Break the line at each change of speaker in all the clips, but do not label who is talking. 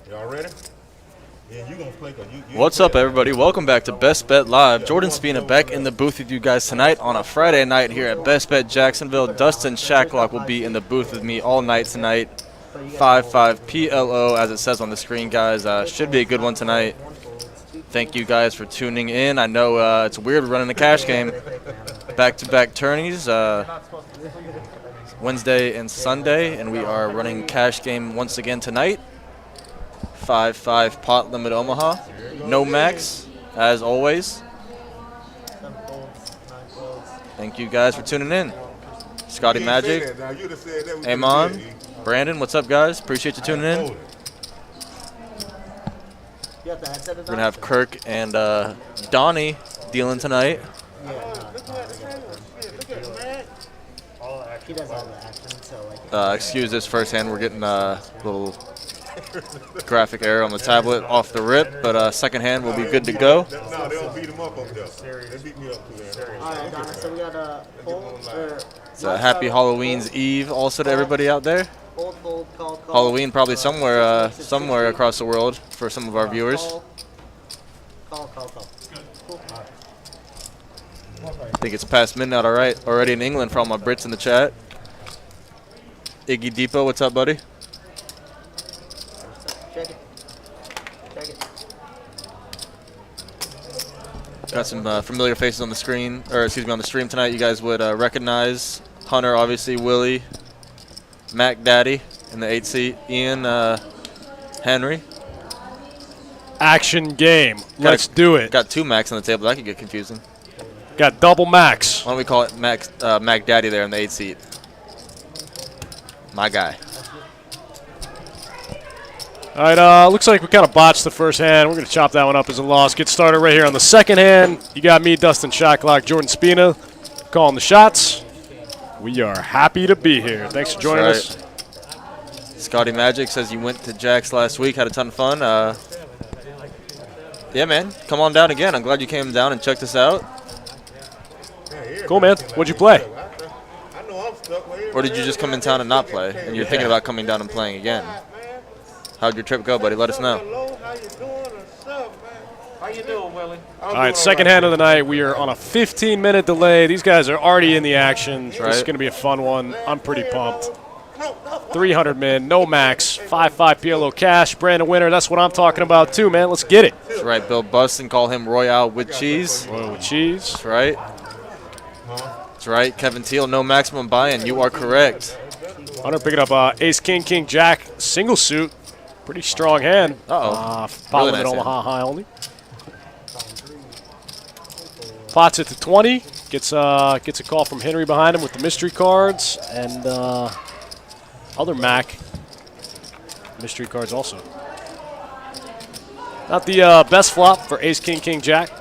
Y'all ready? Yeah, you gonna play,
What's up, everybody? Welcome back to Best Bet Live. Jordan Spina back in the booth with you guys tonight on a Friday night here at Best Bet Jacksonville. Dustin Shacklock will be in the booth with me all night tonight. 5-5 PLO, as it says on the screen, guys. Should be a good one tonight. Thank you guys for tuning in. I know it's weird running a cash game. Back-to-back tourneys, Wednesday and Sunday, and we are running cash game once again tonight. 5-5 pot limit Omaha. No max, as always. Thank you guys for tuning in. Scotty Magic, Amon, Brandon, what's up, guys? Appreciate you tuning in. We're going to have Kirk and Donnie dealing tonight. Excuse this first hand. We're getting a little graphic error on the tablet off the rip, but second hand will be good to go.
No, they don't beat him up there. They beat me up too bad.
All right, Donna, so we got a fold.
Happy Halloween's Eve also to everybody out there.
Fold, call.
Halloween probably somewhere across the world for some of our viewers.
Call. Cool.
I think it's past midnight already in England for all my Brits in the chat. Iggy Depot, what's up, buddy?
Check it.
Got some familiar faces on the screen, or excuse me, on the stream tonight. You guys would recognize Hunter, obviously, Willie, Mac Daddy in the 8 seat, Ian, Henry.
Action game. Let's do it.
Got two Macs on the table. That could get confusing.
Got double Max.
Why don't we call it Mac Daddy there in the 8 seat? My guy.
All right, looks like we kind of botched the first hand. We're going to chop that one up as a loss. Get started right here on the second hand. You got me, Dustin Shacklock, Jordan Spina, calling the shots. We are happy to be here. Thanks for joining us.
Scotty Magic says you went to Jack's last week, had a ton of fun. Yeah, man, come on down again. I'm glad you came down and checked us out.
Cool, man. What'd you play?
Or did you just come in town and not play, and you're thinking about coming down and playing again? How'd your trip go, buddy? Let us know.
How you doing, Willie?
All right, second hand of the night. We are on a 15-minute delay. These guys are already in the action. This is going to be a fun one. I'm pretty pumped. 300 min, no max, 5-5 PLO cash. Brandon Winter, that's what I'm talking about too, man. Let's get it.
That's right, Bill Buston, call him Royale with cheese.
Royale with cheese.
That's right. That's right, Kevin Teal, no maximum buy-in. You are correct.
Hunter picking up ace, king, Jack, single suit. Pretty strong hand.
Really
Following
nice
it Omaha
hand.
high only. Pots it to 20. Gets a call from Henry behind him with the mystery cards and other Mac mystery cards also. Not the best flop for ace, king, Jack.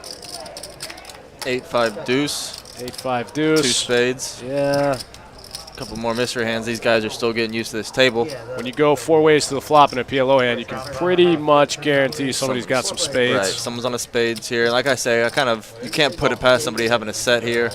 8-5 deuce.
8-5 deuce.
2 spades.
Yeah.
A couple more mystery hands. These guys are still getting used to this table.
When you go 4 ways to the flop in a PLO hand, you can pretty much guarantee somebody's got some spades.
Right, someone's on a spades here. Like I say, you can't put it past somebody having a set here.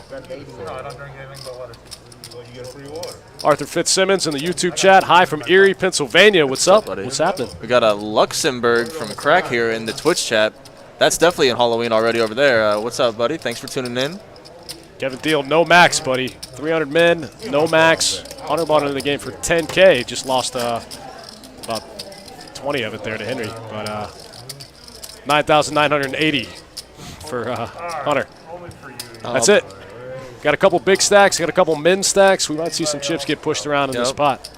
Arthur Fitzsimmons in the YouTube chat. Hi from Erie, Pennsylvania. What's up,
buddy?
What's happening?
We got a Luxembourg from Crack here in the Twitch chat. That's definitely in Halloween already over there. What's up, buddy? Thanks for tuning in.
Kevin Thiel, no max, buddy. 300 min, no max. Hunter bought into the game for 10K. Just lost about 20 of it there to Henry. But 9,980 for Hunter. That's it. Got a couple big stacks, got a couple min stacks. We might see some chips get pushed around in this spot.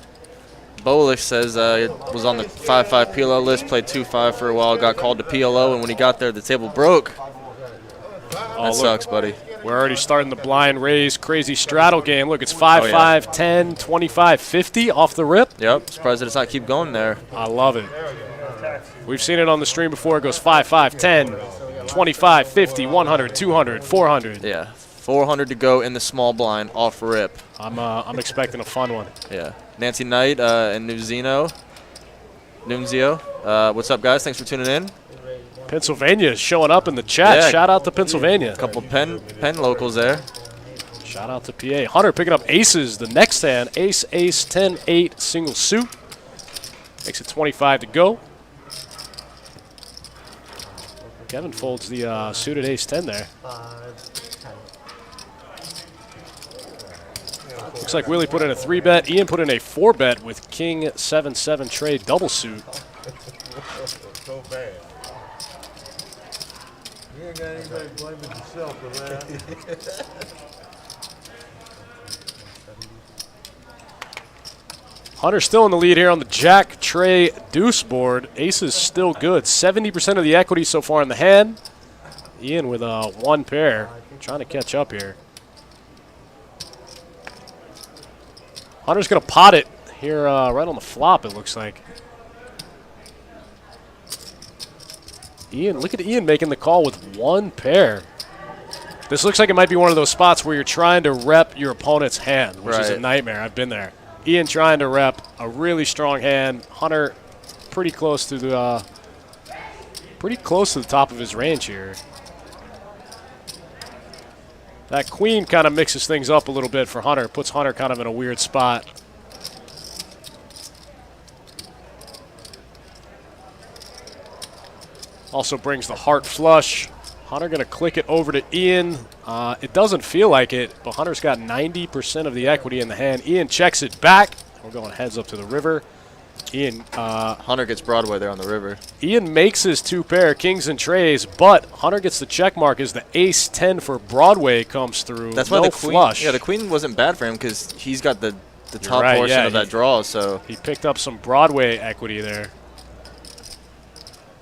Bolish says was on the 5-5 PLO list, played 2-5 for a while, got called to PLO, and when he got there, the table broke. That sucks, buddy.
We're already starting the blind raise crazy straddle game. Look, it's 5-5, 10, 25, 50 off the rip.
Yep, surprised that it's not keep going there.
I love it. We've seen it on the stream before. It goes 5-5, 10, 25, 50, 100, 200, 400.
Yeah, 400 to go in the small blind off rip.
I'm expecting a fun one.
Yeah. Nancy Knight and Nunzio. What's up, guys? Thanks for tuning in.
Pennsylvania is showing up in the chat.
Yeah.
Shout out to Pennsylvania.
A couple Penn locals there.
Shout out to PA. Hunter picking up aces the next hand. Ace, 10, 8, single suit. Makes it 25 to go. Kevin folds the suited ace-10 there.
5, 10.
Looks like Willie put in a 3-bet. Ian put in a 4-bet with king 7-7 trade double suit.
So bad. You ain't got anybody blaming yourself, man.
Hunter's still in the lead here on the Jack, Trey, Deuce board. Ace is still good. 70% of the equity so far in the hand. Ian with a 1 pair. Trying to catch up here. Hunter's going to pot it here right on the flop, it looks like. Ian, look at Ian making the call with 1 pair. This looks like it might be one of those spots where you're trying to rep your opponent's hand, which is a nightmare. I've been there. Ian trying to rep a really strong hand. Hunter pretty close to the top of his range here. That queen kind of mixes things up a little bit for Hunter. Puts Hunter kind of in a weird spot. Also brings the heart flush. Hunter going to click it over to Ian. It doesn't feel like it, but Hunter's got 90% of the equity in the hand. Ian checks it back. We're going heads up to the river.
Hunter gets Broadway there on the river.
Ian makes his 2 pair, kings and trays, but Hunter gets the check mark as the ace-10 for Broadway comes through.
That's why
no
the queen.
flush.
Yeah, the queen wasn't bad for him because he's got the top portion of that draw. So
he picked up some Broadway equity there.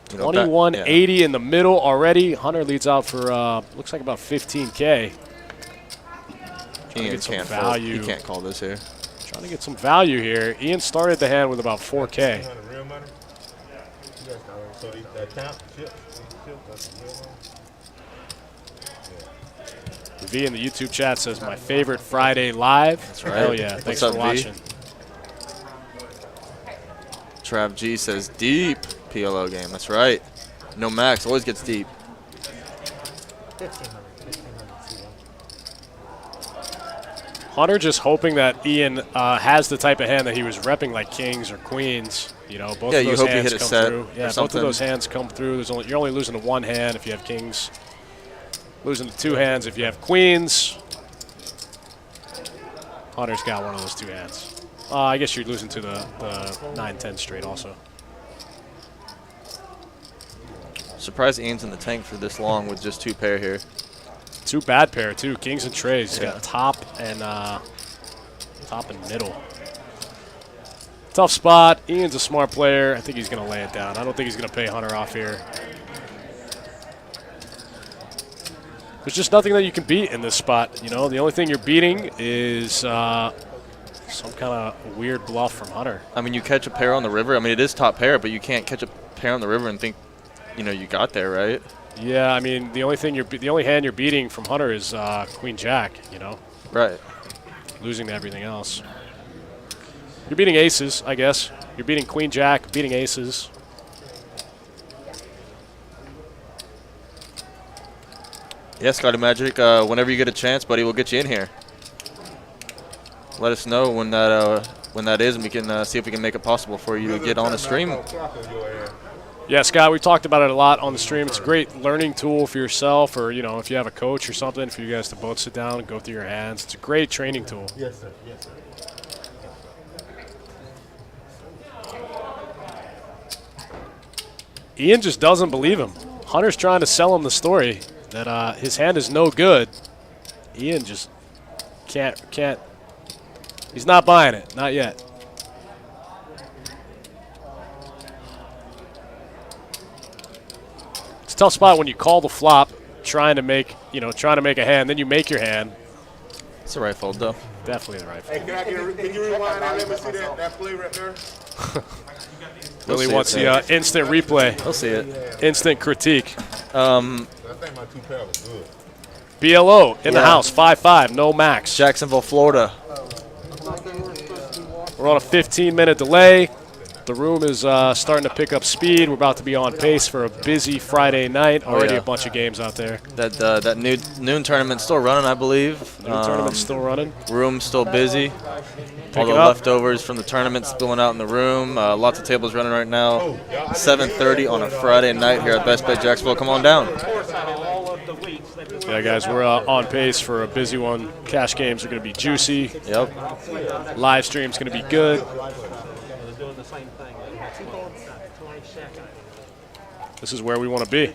21.80 in the middle already. Hunter leads out for looks like about 15K.
Ian can't value. He can't call this here.
Trying to get some value here. Ian started the hand with about 4K. V in the YouTube chat says my favorite Friday live.
That's right.
Hell yeah! Thanks for watching.
Trav G says deep PLO game. That's right. No max always gets deep.
1500.
Hunter just hoping that Ian has the type of hand that he was repping, like kings or queens. You know, both of those hands come through. Yeah, both of those hands come through. You're only losing to 1 hand if you have kings. Losing to 2 hands if you have queens. Hunter's got one of those 2 hands. I guess you're losing to the 9-10 straight also.
Surprised Ian's in the tank for this long with just 2 pair here.
2 bad pair too, kings and trays. He's got top and middle. Tough spot. Ian's a smart player. I think he's going to lay it down. I don't think he's going to pay Hunter off here. There's just nothing that you can beat in this spot. You know, the only thing you're beating is some kind of weird bluff from Hunter.
I mean, you catch a pair on the river. I mean, it is top pair, but you can't catch a pair on the river and think, you know, you got there, right?
Yeah, I mean, the only hand you're beating from Hunter is Queen Jack. You know.
Right.
Losing to everything else. You're beating aces, I guess. You're beating Queen Jack, beating aces.
Yeah, Scotty Magic, whenever you get a chance, buddy, we'll get you in here. Let us know when that is, and we can see if we can make it possible for you to get on the stream.
Yeah, Scott, we've talked about it a lot on the stream. It's a great learning tool for yourself, or, you know, if you have a coach or something, for you guys to both sit down and go through your hands. It's a great training tool.
Yes, sir. Yes, sir.
Ian just doesn't believe him. Hunter's trying to sell him the story that his hand is no good. Ian just can't. He's not buying it, not yet. It's a tough spot when you call the flop, trying to make a hand, then you make your hand.
It's the right fold, though.
Definitely the right fold.
Hey, can you rewind and let me see that play right there?
Really wants the instant replay.
We'll see it.
Instant critique.
I think my 2 pair was good.
BLO in the house, 5-5, no max.
Jacksonville, Florida.
We're on a 15-minute delay. The room is starting to pick up speed. We're about to be on pace for a busy Friday night. Already
yeah.
a bunch of games out there.
That noon tournament's still running, I believe.
Noon tournament's still running.
Room's still busy. All the
it up.
leftovers from the tournament spilling out in the room. Lots of tables running right now. 7:30 on a Friday night here at Best Bet Jacksonville. Come on down.
Yeah, guys, we're on pace for a busy one. Cash games are going to be juicy.
Yep.
Live stream's going to be good. This is where we want to be.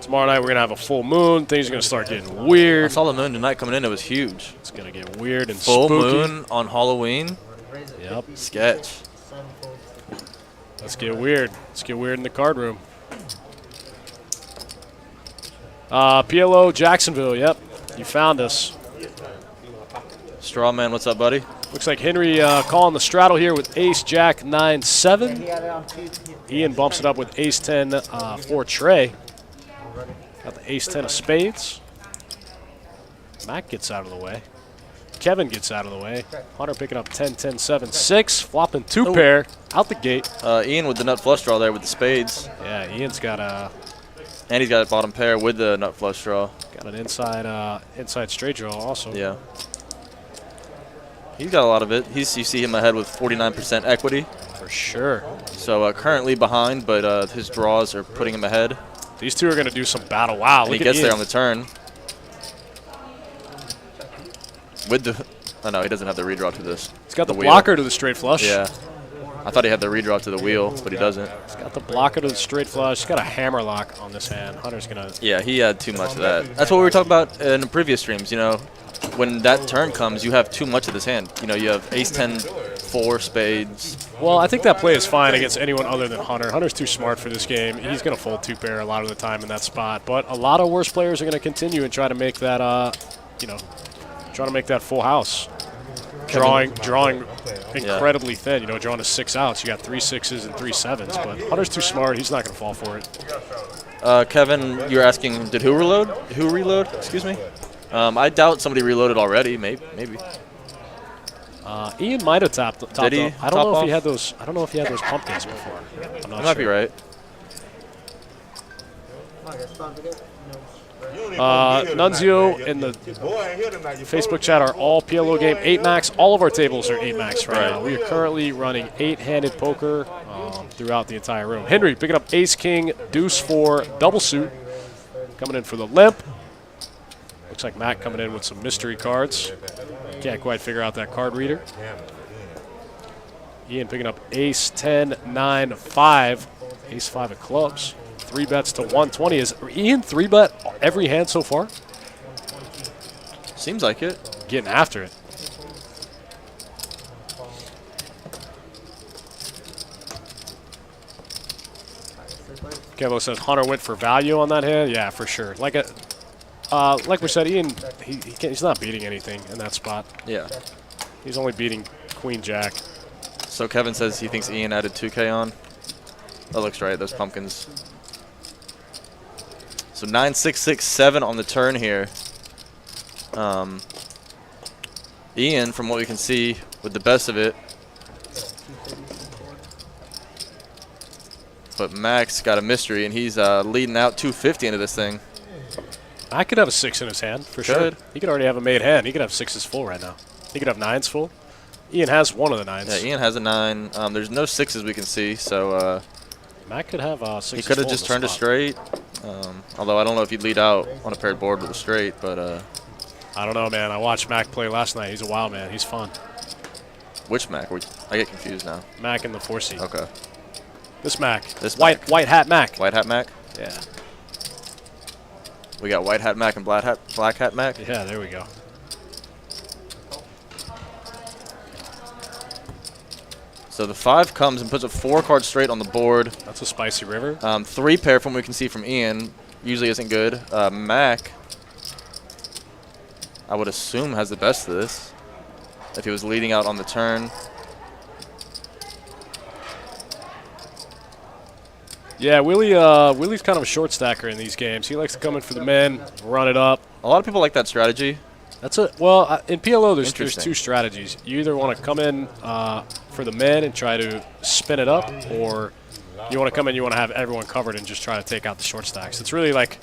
Tomorrow night we're going to have a full moon. Things are going to start getting
I
weird.
saw the moon tonight coming in. It was huge.
It's going to get weird and
Full
spooky.
moon on Halloween.
Yep.
Sketch.
Let's get weird. Let's get weird in the card room. PLO Jacksonville, yep. You found us.
Strawman, what's up, buddy?
Looks like Henry calling the straddle here with ace, jack, 9-7.
He had it on 2.
Ian bumps it up with ace 10 for Trey. Got the ace 10 of spades. Mac gets out of the way. Kevin gets out of the way. Hunter picking up 10, 10, 7, 6. Flopping 2 pair out the gate.
Ian with the nut flush draw there with the spades.
Yeah, Ian's got a
And he's got a bottom pair with the nut flush draw.
got an inside straight draw also.
Yeah. He's got a lot of it. You see him ahead with 49% equity.
For sure.
So currently behind, but his draws are putting him ahead.
These two are going to do some battle. Wow,
And
look
he
at
gets there
Ian.
on the turn. With the, oh no, he doesn't have the redraw to this.
He's got the
wheel.
blocker to the straight flush.
Yeah. I thought he had the redraw to the wheel, but he doesn't.
He's got the blocker to the straight flush. He's got a hammer lock on this hand. Hunter's going to...
Yeah, he had too much of that. That's what we were talking about in the previous streams, you know. When that turn comes, you have too much of this hand. You know, you have ace 10, 4 spades.
Well, I think that play is fine against anyone other than Hunter. Hunter's too smart for this game. He's going to fold 2 pair a lot of the time in that spot. But a lot of worse players are going to continue and try to make that, try to make that full house. Drawing incredibly thin, drawing to 6 outs. You got 3 6s and 3 7s, but Hunter's too smart. He's not going to fall for it.
Kevin, you're asking, did who reload? Who reload? Excuse me? I doubt somebody reloaded already. Maybe.
Ian might have topped up.
Did he
I don't know
top
if he
off?
had those. I don't know if he had those pumpkins before. I'm not
That might be right.
Nunzio and the Facebook chat are all PLO game 8 max. All of our tables are 8 max right now. We are currently running 8-handed poker throughout the entire room. Henry picking up ace, king, deuce 4, double suit. Coming in for the limp. Looks like Matt coming in with some mystery cards. Can't quite figure out that card reader. Ian picking up ace, 10, 9, 5. Ace 5 of clubs. 3 bets to 120. Is Ian 3-bet every hand so far?
Seems like it.
Getting after it. Kevo says Hunter went for value on that hand. Yeah, for sure. Like we said, Ian, he's not beating anything in that spot.
Yeah.
He's only beating Queen Jack.
So Kevin says he thinks Ian added 2K on. That looks right, those pumpkins. So 9, 6, 6, 7 on the turn here. Ian, from what we can see, with the best of it. But Max got a mystery, and he's leading out 250 into this thing.
I could have a 6 in his hand, for sure. He could already have a made hand. He could have 6s full right now. He could have 9s full. Ian has one of the 9s.
Yeah, Ian has a 9. There's no 6s we can see, so
Matt could have 6s
he could have just turned a straight. Although I don't know if he'd lead out on a paired board with a straight, but
I don't know, man. I watched Mac play last night. He's a wild man. He's fun.
which Mac? I get confused now.
Mac in the 4C.
Okay.
This Mac.
This
white
Mac.
hat Mac.
White hat Mac?
Yeah.
We got white hat Mac and black hat Mac.
Yeah, there we go.
So the 5 comes and puts a 4 card straight on the board.
That's a spicy river.
3 pair from what we can see from Ian. Usually isn't good. Mac, I would assume, has the best of this. If he was leading out on the turn.
Yeah, Willie's kind of a short stacker in these games. He likes to come in for the men, run it up.
A lot of people like that strategy.
That's it. Well, in PLO, there's
Interesting.
2 strategies. You either want to come in for the min and try to spin it up, or you want to come in, you want to have everyone covered and just try to take out the short stacks. It's really like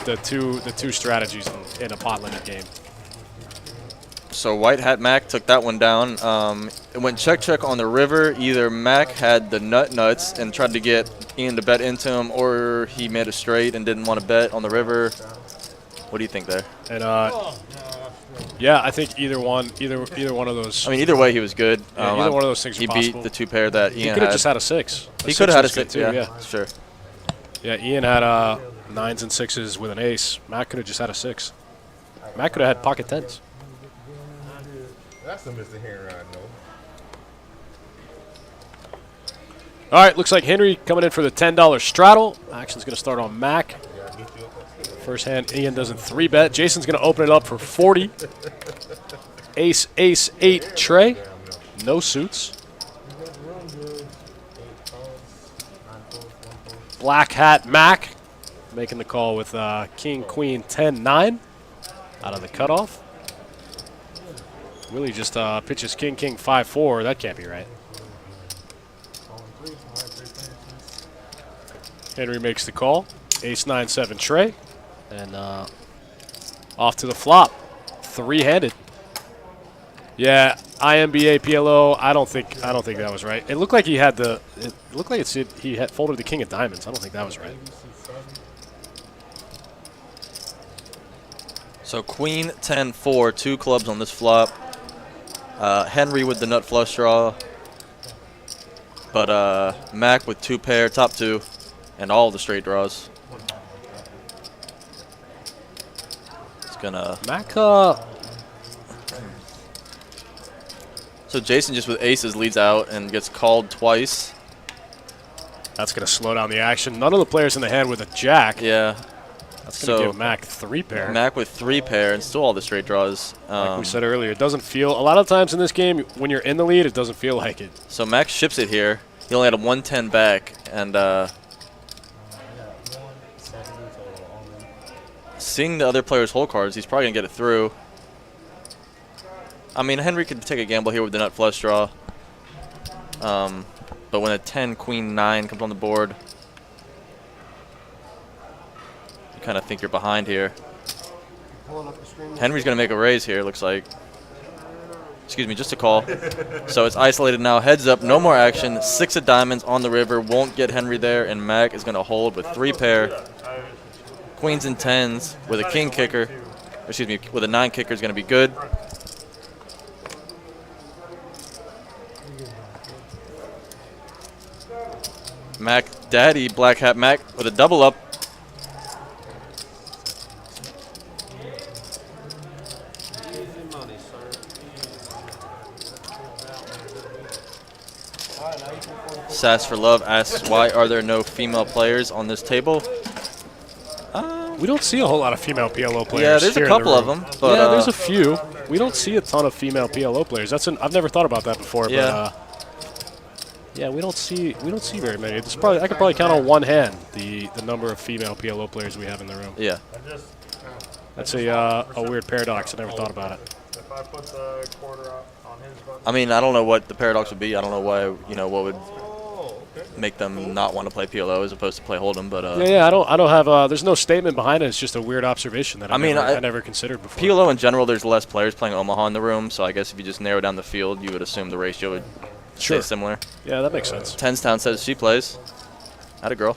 the two strategies in a pot limit game.
So White Hat Mac took that one down. It went check on the river. Either Mac had the nuts and tried to get Ian to bet into him, or he made a straight and didn't want to bet on the river. What do you think there?
And yeah, I think either one of those.
I mean, either way, he was good.
Yeah, either one of those things
he
are possible.
beat the 2 pair that Ian had.
He could have just had a 6.
He could have had a 6
too. Yeah,
sure.
Yeah, Ian had 9s and 6s with an ace. Mac could have just had a 6. Mac could have had pocket 10s.
That's a Mr. Henry I know.
All right, looks like Henry coming in for the $10 straddle. Action's going to start on Mac. First hand, Ian doesn't 3-bet. Jason's going to open it up for 40. Ace, ace, 8 tray. No suits. Black Hat Mac making the call with King, Queen, 10, 9 out of the cutoff. Willie just pitches King, King, 5, 4. That can't be right. Henry makes the call. Ace, 9, 7 tray. And off to the flop. 3-handed. Yeah, IMBA PLO. I don't think that was right. It looked like he had the. It looked like he had folded the king of diamonds. I don't think that was right.
So Queen, 10, 4, 2 clubs on this flop. Henry with the nut flush draw. But Mac with 2 pair, top 2, and all the straight draws. It's gonna.
Mac.
So Jason just with aces leads out and gets called twice.
That's going to slow down the action. None of the players in the hand with a jack.
Yeah.
That's going to give Mac 3 pair.
Mac with 3 pair and still all the straight draws.
Like we said earlier, it doesn't feel. A lot of times in this game, when you're in the lead, it doesn't feel like it.
So Mac ships it here. He only had a 110 back, and seeing the other players' hole cards, he's probably going to get it through. I mean, Henry could take a gamble here with the nut flush draw. But when a 10, Queen, 9 comes on the board, you kind of think you're behind here. Henry's going to make a raise here, looks like. Excuse me, just a call. So it's isolated now. Heads up, no more action. 6 of diamonds on the river. Won't get Henry there, and Mac is going to hold with 3 pair. Queens and 10s with a king kicker. Excuse me, with a 9 kicker is going to be good. Mac Daddy, Black Hat Mac with a double up. Sass for Love asks, why are there no female players on this table?
We don't see a whole lot of female PLO players.
Yeah, there's a couple of them. But,
yeah, there's a few. We don't see a ton of female PLO players. I've never thought about that before.
Yeah.
But, yeah, we don't see very many. I could probably count on one hand the number of female PLO players we have in the room.
Yeah.
That's a weird paradox. I never thought about it.
If I put the quarter on his button.
I mean, I don't know what the paradox would be. I don't know why, what would make them not want to play PLO as opposed to play Hold'em, but
yeah, I don't have there's no statement behind it. It's just a weird observation that I never considered before.
PLO in general, there's less players playing Omaha in the room, so I guess if you just narrow down the field, you would assume the ratio would stay similar.
Yeah, that makes sense.
Tenstown says she plays. Atta girl.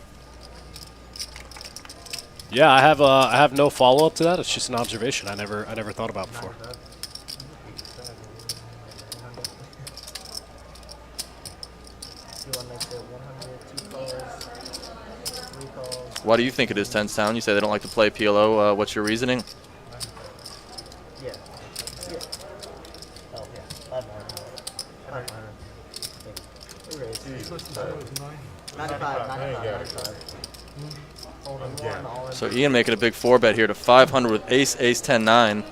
Yeah, I have no follow up to that. It's just an observation I never thought about before.
Why do you think it is Tenstown? You say they don't like to play PLO. What's your reasoning?
Yeah. Oh, yeah. 95.
So Ian making a big 4-bet here to 500 with ace, 10, 9.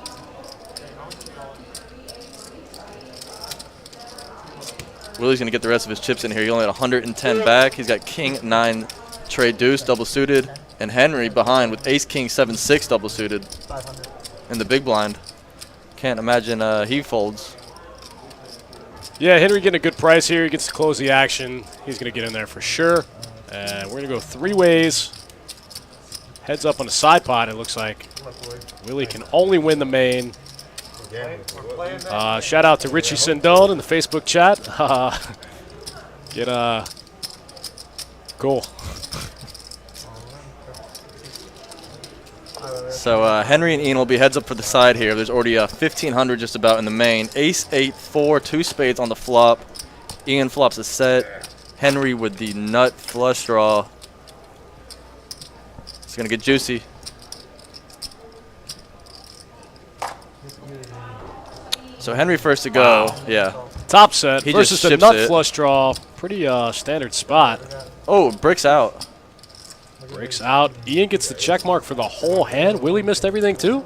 Willie's going to get the rest of his chips in here. He only had 110 back. He's got king, 9, trade deuce, double suited. And Henry behind with ace, king, 7, 6, double suited. In the big blind. Can't imagine he folds.
Yeah, Henry getting a good price here. He gets to close the action. He's going to get in there for sure. And we're going to go 3 ways. Heads up on the side pot, it looks like. Willie can only win the main. Shout out to Richie Sindone in the Facebook chat. Cool.
So Henry and Ian will be heads up for the side here. There's already 1,500 just about in the main. Ace, 8, 4, 2 spades on the flop. Ian flops a set. Henry with the nut flush draw. It's going to get juicy. So Henry first to go.
Wow.
Yeah.
Top set
He
versus
just
the
ships
nut
it.
flush draw. Pretty standard spot.
Oh, bricks out.
Breaks out. Ian gets the check mark for the whole hand. Willie missed everything too.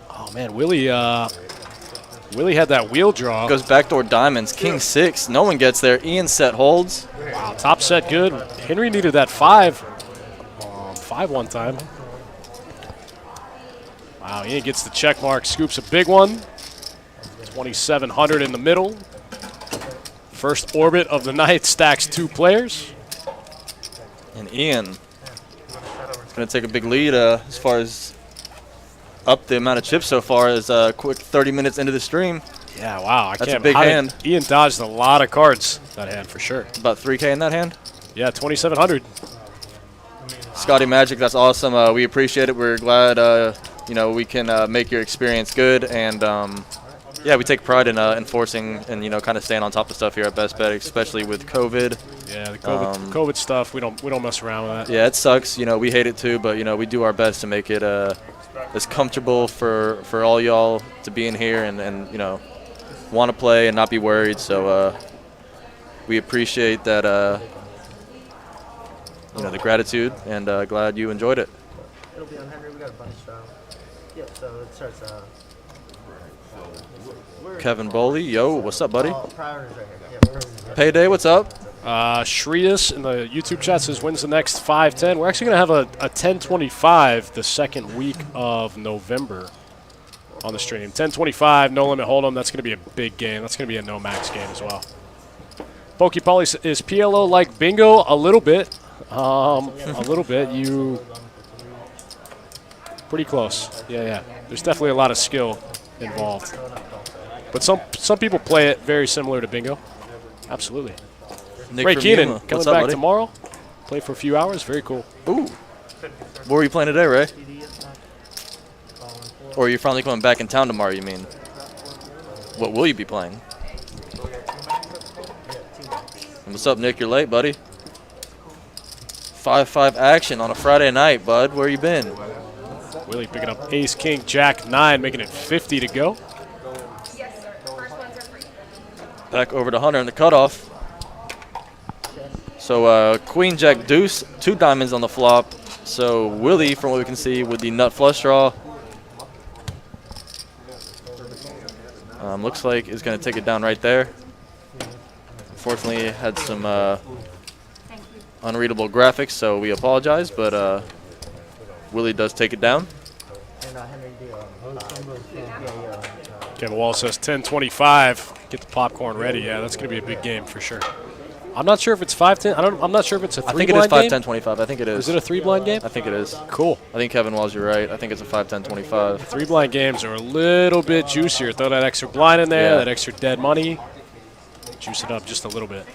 Oh man, Willie had that wheel draw.
Goes backdoor diamonds. King 6. No one gets there. Ian set holds.
Wow, top set good. Henry needed that 5. 5 one time. Wow, Ian gets the check mark. Scoops a big one. 2,700 in the middle. First orbit of the night stacks 2 players.
And Ian is going to take a big lead as far as up the amount of chips so far as a quick 30 minutes into the stream.
Yeah, wow. I
That's
can't
a big
how did-
hand.
Ian dodged a lot of cards that hand for sure.
About 3K in that hand.
Yeah, 2,700.
Scotty Magic, that's awesome. We appreciate it. We're glad we can make your experience good, and yeah, we take pride in enforcing and kind of staying on top of stuff here at Best Bet, especially with COVID.
Yeah, the COVID stuff, we don't mess around with that.
Yeah, it sucks. We hate it too, but we do our best to make it as comfortable for all y'all to be in here and want to play and not be worried. So we appreciate that. The gratitude, and glad you enjoyed it.
It'll be on Henry. We got a bunch style. Yep. So it starts.
Kevin Boley, yo, what's up, buddy?
Priorities right here. Yep.
Payday, what's up?
Shreus in the YouTube chat says wins the next 5-10. We're actually going to have a 10-25 the second week of November on the stream. 10-25, no limit hold'em. That's going to be a big game. That's going to be a no max game as well. Pokey Polly is PLO like bingo? A little bit. A little bit. Pretty close. Yeah. There's definitely a lot of skill involved. But some people play it very similar to bingo. Absolutely.
Nick
Ray
from
Keenan
Yuma.
coming
What's up,
back
buddy?
tomorrow. Play for a few hours. Very cool.
Ooh. What were you playing today, Ray? Or are you finally coming back in town tomorrow, you mean? What will you be playing? And what's up, Nick? You're late, buddy. 5-5 action on a Friday night, bud. Where you been?
Willie picking up ace, king, jack, 9, making it 50 to go.
Yes, sir. First ones are free.
Back over to Hunter in the cutoff. So queen, jack, deuce, 2 diamonds on the flop. So Willie, from what we can see, with the nut flush draw. Looks like is going to take it down right there. Unfortunately, it had some unreadable graphics, so we apologize, but Willie does take it down.
And Henry D.
Kevin Wall says 10-25. Get the popcorn ready. Yeah, that's going to be a big game for sure. I'm not sure if it's 5-10. I'm not sure if it's a 3-blind
I think it is
game.
5-10-25. I think it is.
Is it a 3-blind game?
I think it is.
Cool.
I think Kevin Walls, you're right. I think it's a 5-10-25.
3-blind games are a little bit juicier. Throw that extra blind in there,
Yeah.
that extra dead money. Juice it up just a little bit.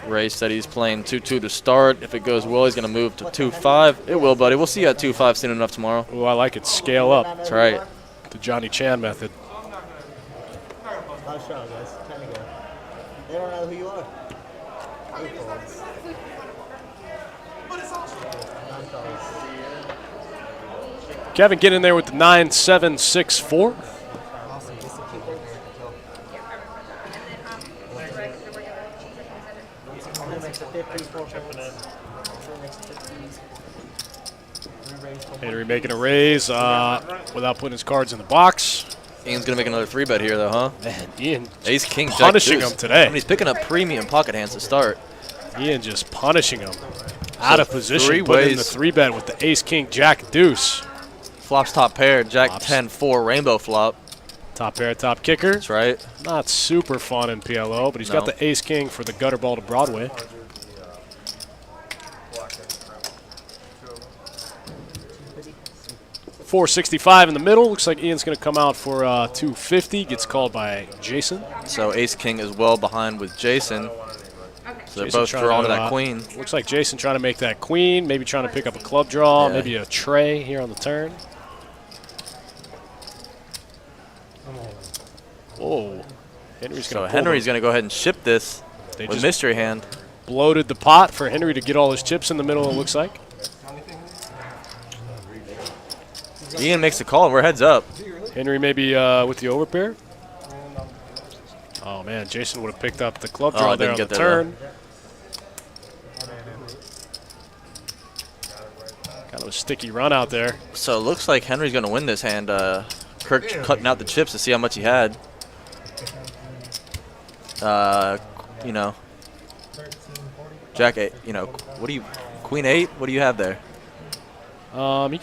Ray said he's playing 2-2 to start. If it goes well, he's going to move to 2-5. It will, buddy. We'll see you at 2-5 soon enough tomorrow.
Ooh, I like it. Scale up.
That's right.
The Johnny Chan method.
Last shot, guys. Time to go. They don't know who you are. Eight folds. Nine folds.
Kevin getting in there with the 9-7-6-4.
Awesome. Just a keep it. Only makes a 50, 4 folds. Only makes a 50s. Re-raise full
Henry making a raise without putting his cards in the box.
Ian's going to make another 3-bet here, though, huh?
Man, Ian
Ace, king, jack,
punishing
deuce.
him today.
I mean, he's picking up premium pocket hands to start.
Ian just punishing him. Out of position,
3
putting in the
ways.
3-bet with the ace, king, jack, deuce.
Flops top pair, jack,
Flops.
10-4, rainbow flop.
Top pair, top kicker.
That's right.
Not super fun in PLO, but he's got
No.
the ace-king for the gutter ball to Broadway. $465 in the middle. Looks like Ian's going to come out for $250. Gets called by Jason.
So ace king is well behind with Jason. So they're
Jason
both
trying
drawn
to,
to that queen.
Looks like Jason trying to make that queen, maybe trying to pick up a club draw,
Yeah.
maybe a tray here on the turn. Oh, Henry's
So
going to
Henry's going to go ahead and ship this
They
with
just
mystery hand.
bloated the pot for Henry to get all his chips in the middle, it looks like.
Ian makes the call, and we're heads up.
Henry maybe with the overpair. Oh, man, Jason would have picked up the club draw there on the
didn't get there,
turn. Kind of a sticky run out there.
So it looks like Henry's going to win this hand. Kirk cutting out the chips to see how much he had. You know, Jack 8, you know, what do you, Queen 8, what do you have there?
He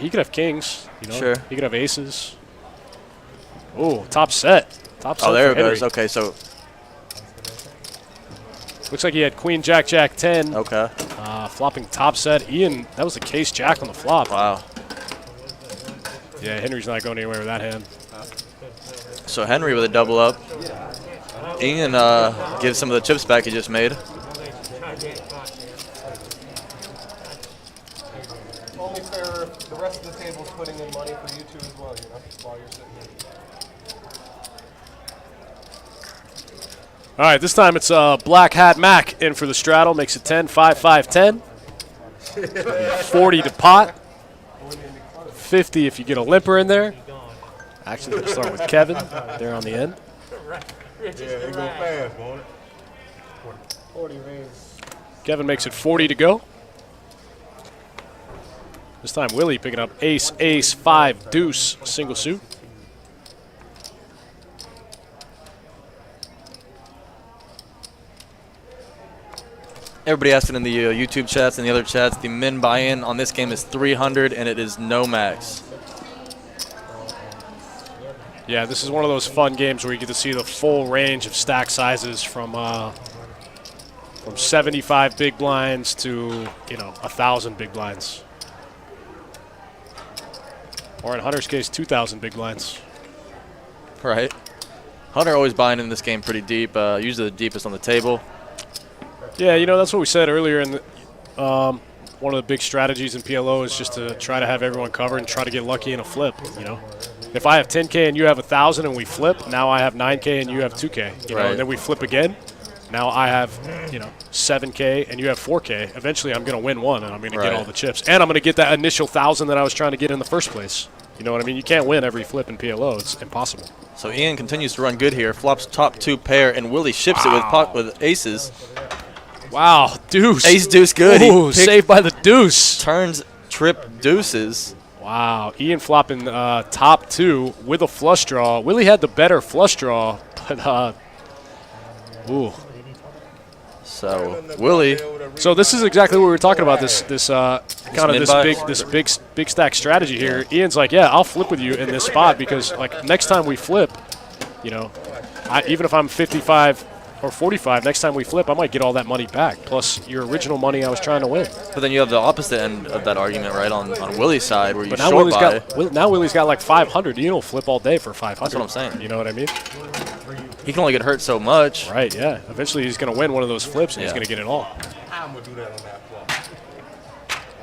could have kings, you know.
Sure.
He could have aces. Oh, top set. Top set.
Oh, there
for
it goes.
Henry.
Okay, so,
Looks like he had queen, jack, jack 10.
okay.
Flopping top set. Ian, that was the case jack on the flop.
Wow.
Yeah, Henry's not going anywhere with that hand.
So Henry with a double up. Ian gives some of the chips back he just made.
Only fair if the rest of the table's putting in money for you two as well, you know, while you're sitting here.
All right, this time it's Black Hat Mac in for the straddle. Makes it 10, 5, 5, 10. 40 to pot. 50 if you get a limper in there. Actually, we'll start with Kevin there on the end.
Yeah, it go fast, won't it?
40 raise.
Kevin makes it 40 to go. This time Willie picking up ace, ace, 5, deuce, single suit.
Everybody asking in the YouTube chats and the other chats, the min buy-in on this game is 300, and it is no max.
Yeah, this is one of those fun games where you get to see the full range of stack sizes from 75 big blinds to, 1,000 big blinds. Or in Hunter's case, 2,000 big blinds.
Right. Hunter always buying in this game pretty deep, usually the deepest on the table.
Yeah, that's what we said earlier. In the, one of the big strategies in PLO is just to try to have everyone covered and try to get lucky in a flip. If I have 10K and you have 1,000 and we flip, now I have 9K and you have 2K.
Right.
And then we flip again. Now I have 7K and you have 4K. Eventually, I'm going to win one and I'm going to get all the chips, and I'm going to get that initial 1,000 that I was trying to get in the first place. You know what I mean? You can't win every flip in PLO. It's impossible.
So Ian continues to run good here. Flops top 2 pair, and Willie ships it with aces.
Wow, deuce.
Ace deuce good.
Ooh,
He
saved by the deuce.
turns trip deuces.
Wow, Ian flopping top 2 with a flush draw. Willie had the better flush draw, but ooh.
So Willie,
So this is exactly what we were talking about. This
mid-buy?
big stack strategy here. Ian's like, yeah, I'll flip with you in this spot because like next time we flip, even if I'm 55 or 45, next time we flip, I might get all that money back plus your original money I was trying to win.
but then you have the opposite end of that argument, right, on Willie's side where you
But now
short buy.
now Willie's got like 500. You don't flip all day for 500.
That's what I'm saying.
You know what I mean?
He can only get hurt so much.
Right, yeah. Eventually he's going to win one of those flips and he's
Yeah.
going to get it all.
I'm going to do that on that flop.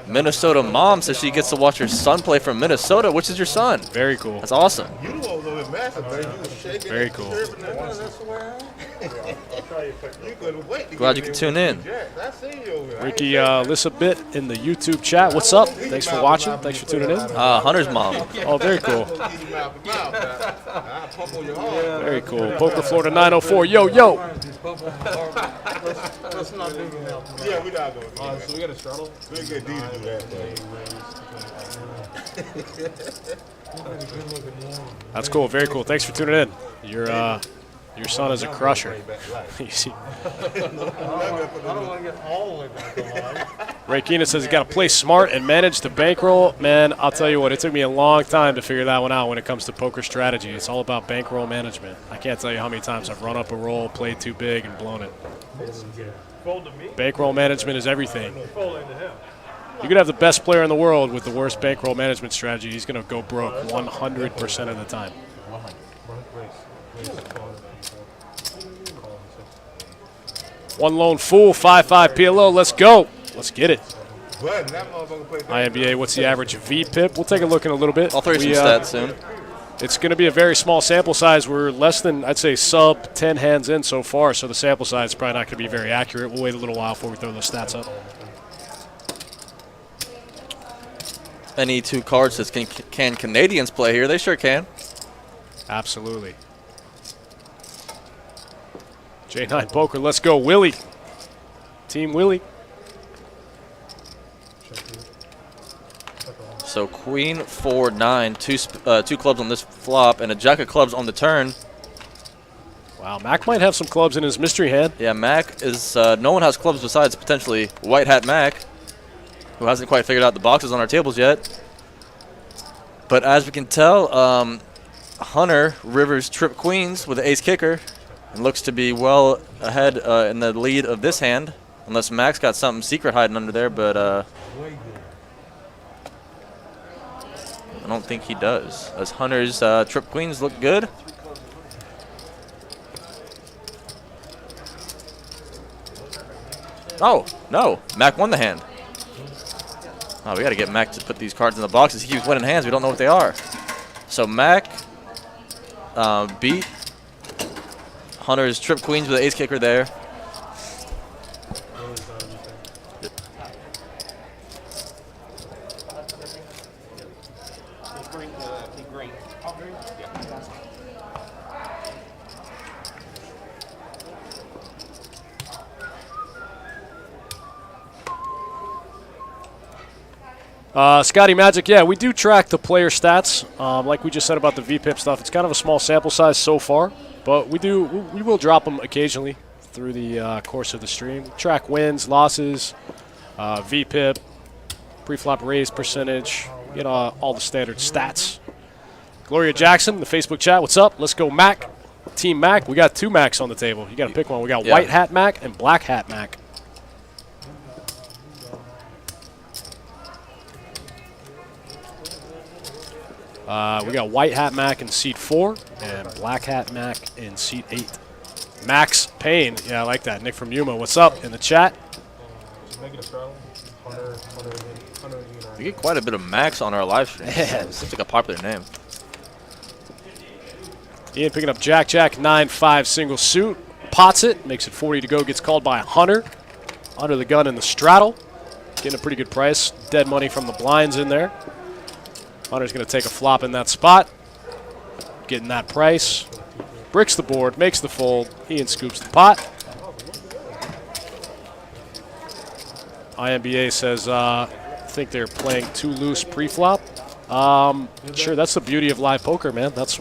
Minnesota mom says she gets to watch her son play from Minnesota. Which is your son?
Very cool.
That's awesome.
You was over there massive, baby. You was shaking.
Very
and
cool.
chirping and that's where you couldn't wait to
Glad
get
you
here
can tune
with
in.
Jack. I seen you over there.
Ricky Lissabit in the YouTube chat. What's up? Thanks for watching. Thanks for tuning in.
Hunter's mom.
Oh, very cool.
I pump on your arm.
Very cool. Poker Florida 904. Yo, yo.
Yeah, we not going to. So we got a straddle? We'll get D to do that,
That's cool. Very cool. Thanks for tuning in. Your son is a crusher. You see.
I don't want to get all the way back alive.
Ray Keenan says you got to play smart and manage the bankroll. Man, I'll tell you what, it took me a long time to figure that one out when it comes to poker strategy. It's all about bankroll management. I can't tell you how many times I've run up a roll, played too big, and blown it. Bankroll management is everything. You could have the best player in the world with the worst bankroll management strategy. He's going to go broke 100% of the time. One lone fool, 5-5 PLO. Let's go. Let's get it. INBA, what's the average VPIP? We'll take a look in a little bit.
I'll throw you some stats soon.
It's going to be a very small sample size. We're less than, I'd say, sub 10 hands in so far, so the sample size is probably not going to be very accurate. We'll wait a little while before we throw those stats up.
Any two cards says, can Canadians play here? They sure can.
Absolutely. J9 Poker, let's go. Willie. Team Willie.
So queen, 4, 9, two clubs on this flop, and a jack of clubs on the turn.
Wow, Mac might have some clubs in his mystery hand.
Yeah, Mac is, no one has clubs besides potentially White Hat Mac, who hasn't quite figured out the boxes on our tables yet. But as we can tell, Hunter Rivers trip queens with the ace kicker and looks to be well ahead in the lead of this hand, unless Mac's got something secret hiding under there, but I don't think he does, as Hunter's trip queens look good. Oh, no, Mac won the hand. Oh, we got to get Mac to put these cards in the boxes. He keeps winning hands. We don't know what they are. So Mac beat Hunter's trip queens with the ace kicker there.
Scotty Magic, yeah, we do track the player stats. Like we just said about the VPIP stuff, it's kind of a small sample size so far, but we will drop them occasionally through the course of the stream. Track wins, losses, VPIP, pre-flop raise percentage, get all the standard stats. Gloria Jackson, the Facebook chat, what's up? Let's go Mac. Team Mac, we got two Macs on the table. You got to pick one. We got White Hat Mac and Black Hat Mac. We got White Hat Mac in seat 4 and Black Hat Mac in seat 8. Max Payne, yeah, I like that. Nick from Yuma, what's up in the chat?
We get quite a bit of Max on our live stream. Yeah. It seems like a popular name.
Ian picking up Jack 9-5 single suit. Pots it, makes it 40 to go, gets called by Hunter. Under the gun in the straddle. Getting a pretty good price. Dead money from the blinds in there. Hunter's going to take a flop in that spot. Getting that price. Bricks the board, makes the fold. Ian scoops the pot. INBA says, I think they're playing too loose pre-flop. Sure, that's the beauty of live poker, man. That's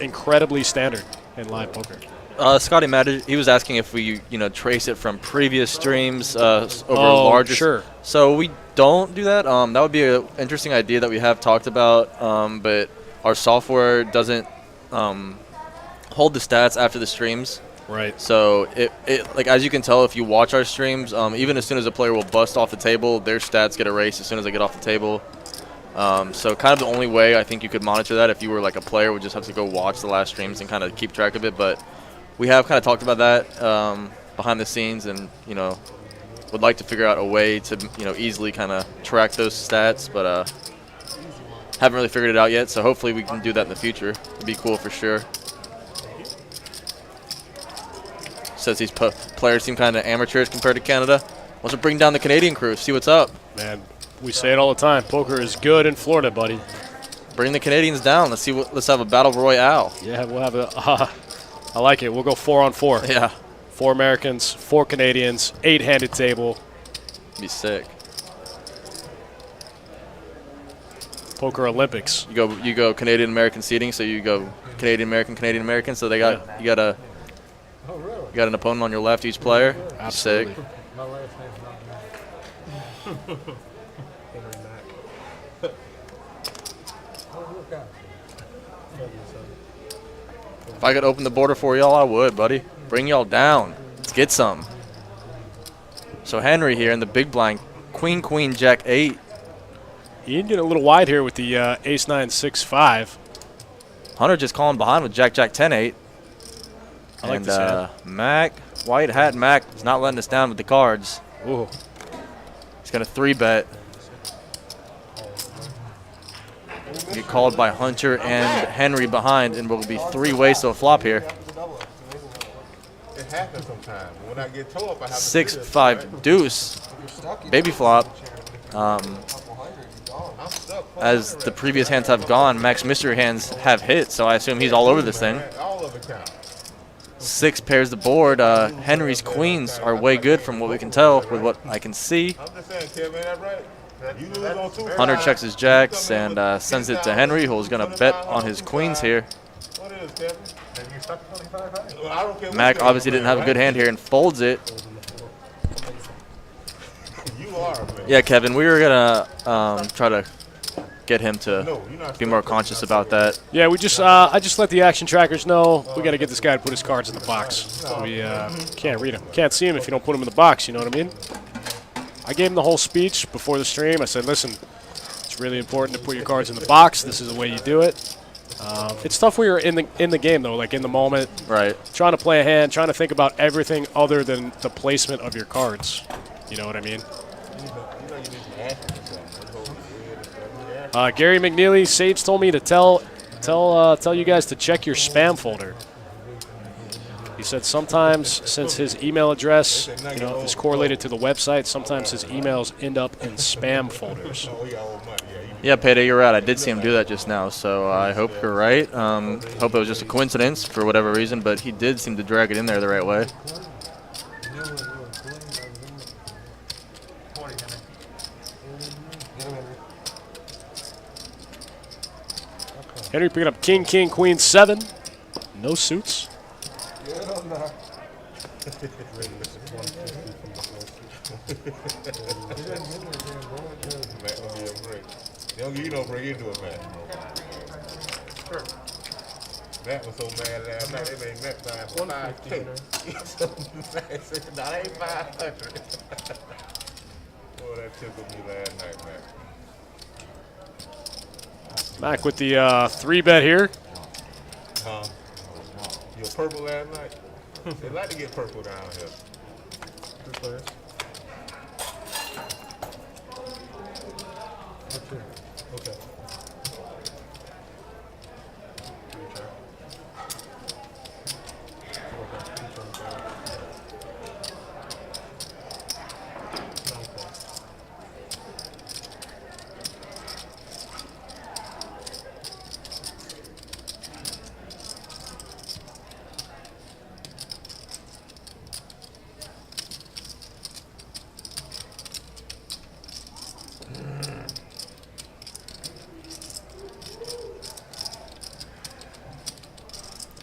incredibly standard in live poker.
Scotty Madden, he was asking if we, trace it from previous streams over larger.
Sure.
So we don't do that. That would be an interesting idea that we have talked about, but our software doesn't hold the stats after the streams.
Right.
So like as you can tell, if you watch our streams, even as soon as a player will bust off the table, their stats get erased as soon as they get off the table. So kind of the only way I think you could monitor that if you were like a player would just have to go watch the last streams and kind of keep track of it. But we have kind of talked about that behind the scenes, and would like to figure out a way to easily kind of track those stats, but haven't really figured it out yet. So hopefully we can do that in the future. It'd be cool for sure. Says these players seem kind of amateurs compared to Canada. Wants to bring down the Canadian crew, see what's up.
Man, we say it all the time. Poker is good in Florida, buddy.
Bring the Canadians down. Let's have a battle royale.
Yeah, we'll have a. I like it. We'll go 4-on-4.
Yeah.
4 Americans, 4 Canadians, 8-handed table.
Be sick.
Poker Olympics.
You go Canadian American seating, so you go Canadian American. So they got you got an opponent on your left, each player.
Absolutely.
Sick.
My last name's not Mac.
Henry Mack.
Oh, look out.
If I could open the border for y'all, I would, buddy. Bring y'all down. Let's get some. So Henry here in the big blind. Queen, queen, jack 8.
Ian getting a little wide here with the ace 9 6 5.
Hunter just calling behind with jack, jack 10 8.
I like
and
this hand.
Mac, white hat Mac is not letting us down with the cards.
Ooh.
He's got a 3-bet. Get called by Hunter and Henry behind, and will be 3 ways to a flop here.
It happens sometimes. When I get toe up, I have to
6
do this,
5
right?
deuce, baby flop.
I'm stuck.
As the previous hands have gone, Mac's mystery hands have hit, so I assume he's all over this thing.
All of it counts.
6 pairs the board. Henry's queens are way good from what we can tell with what I can see.
I'm just saying, Kevin, ain't that right? You lose on 2
Hunter checks his jacks and sends it to Henry, who's going to bet on his queens here.
What is, Kevin? Have you stuck 25 right? Well, I don't care what
Mac
you
obviously
do,
didn't have a
right?
good hand here and folds it.
You are, man.
Yeah, Kevin, we were going to try to get him to
No, you're not
be
stuck.
more conscious about that.
Yeah, we just I just let the action trackers know we got to get this guy to put his cards in the box. We can't read him, can't see him if you don't put him in the box. You know what I mean? I gave him the whole speech before the stream. I said, listen, it's really important to put your cards in the box. This is the way you do it. It's tough when you're in the game though, like in the moment,
Right.
trying to play a hand, trying to think about everything other than the placement of your cards. You know what I mean? Gary McNeely, Sage told me to tell you guys to check your spam folder. He said sometimes, since his email address, is correlated to the website, sometimes his emails end up in spam folders.
Yeah, Payday, you're right. I did see him do that just now, so I hope you're right. Hope it was just a coincidence for whatever reason, but he did seem to drag it in there the right way.
Henry picking up king, king, queen, 7. No suits.
They don't give you no break into it, man. Matt was so mad last night, they made Matt buy for 5K. That ain't 500. Boy, that tickled me last night, man.
Mac with the 3-bet here.
You a purple last night? They like to get purple down here.
Okay.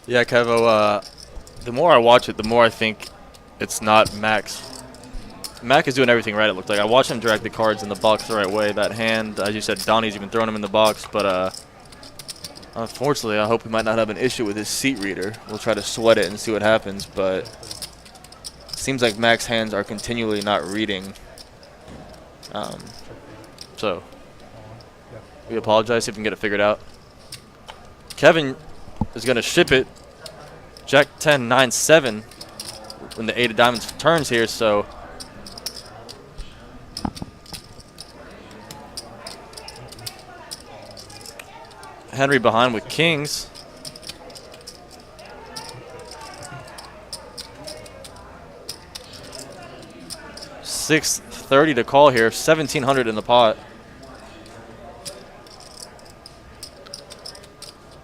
Yeah, Kevo, the more I watch it, the more I think it's not Mac's. Mac is doing everything right, it looked like. I watched him drag the cards in the box the right way. That hand, as you said, Donnie's even throwing him in the box, but unfortunately, I hope he might not have an issue with his seat reader. We'll try to sweat it and see what happens, but it seems like Mac's hands are continually not reading. So, we apologize, see if we can get it figured out. Kevin is going to ship it. Jack 10, 9, 7 when the 8 of diamonds turns here, so Henry behind with kings. $630 to call here, 1,700 in the pot.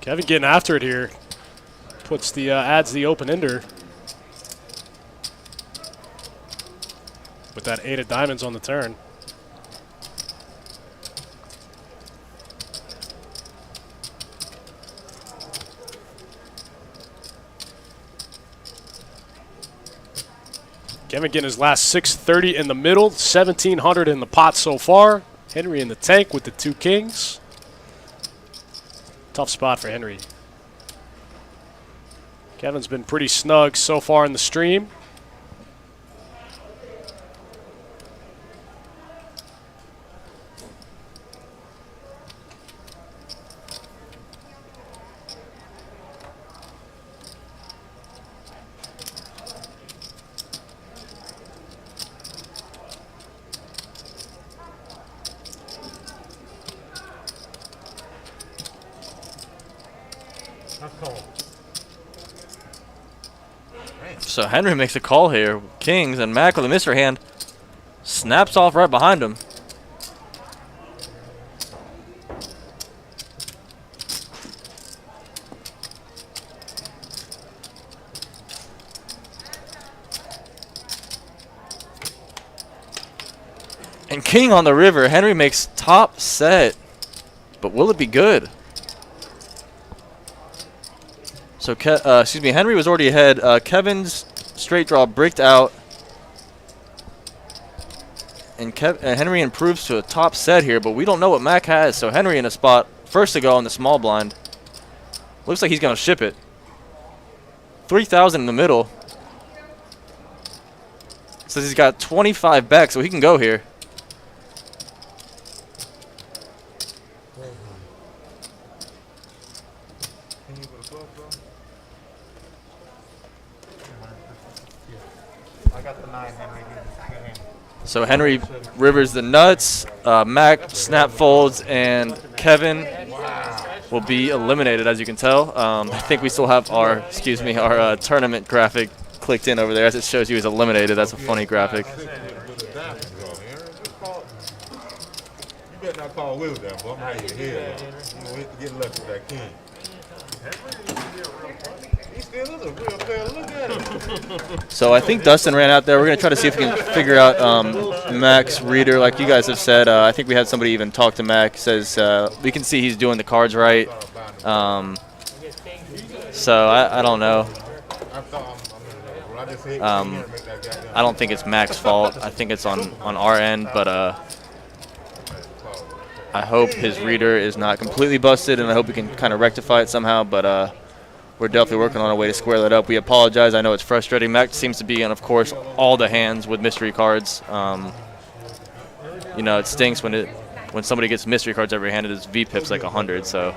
Kevin getting after it here. Puts the adds the open ender with that 8 of diamonds on the turn. Kevin getting his last 630 in the middle, 1,700 in the pot so far. Henry in the tank with the 2 kings. Tough spot for Henry. Kevin's been pretty snug so far in the stream.
So Henry makes a call here. Kings and Mac with a mystery hand. Snaps off right behind him. And king on the river. Henry makes top set. But will it be good? So, Henry was already ahead. Kevin's straight draw bricked out. And Henry improves to a top set here, but we don't know what Mac has. So Henry in a spot, first to go on the small blind. Looks like he's going to ship it. 3,000 in the middle. Says he's got 25 back, so he can go here. So Henry rivers the nuts, Mac snap folds, and Kevin will be eliminated, as you can tell. I think we still have our, our tournament graphic clicked in over there as it shows you he's eliminated. That's a funny graphic.
You better not call Will down, boy. I'm hiding your head. You know, get lucky with that king. He still is a real player. Look at him.
So I think Dustin ran out there. We're going to try to see if we can figure out Mac's reader. Like you guys have said, I think we had somebody even talk to Mac. Says we can see he's doing the cards right. So I don't know. I don't think it's Mac's fault. I think it's on our end, but I hope his reader is not completely busted, and I hope we can kind of rectify it somehow, but we're definitely working on a way to square that up. We apologize. I know it's frustrating. Mac seems to be in, of course, all the hands with mystery cards. You know, it stinks when somebody gets mystery cards every hand. His VPIP's like 100, so.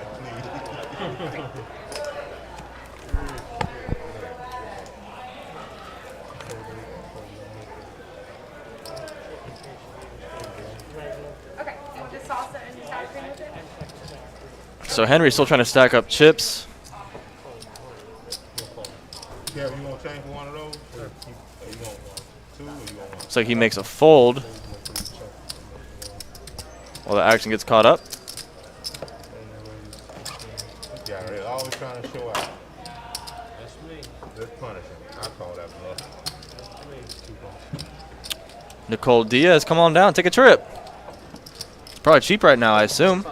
Okay, and the salsa and the sour cream with it?
So Henry's still trying to stack up chips.
Yeah, you want to change for one of those? Or you want two, or you want one?
So he makes a fold while the action gets caught up.
Yeah, they're always trying to show out. That's me. Let's punish him. I call that bluff.
Nicole Diaz, come on down, take a trip. It's probably cheap right now, I assume.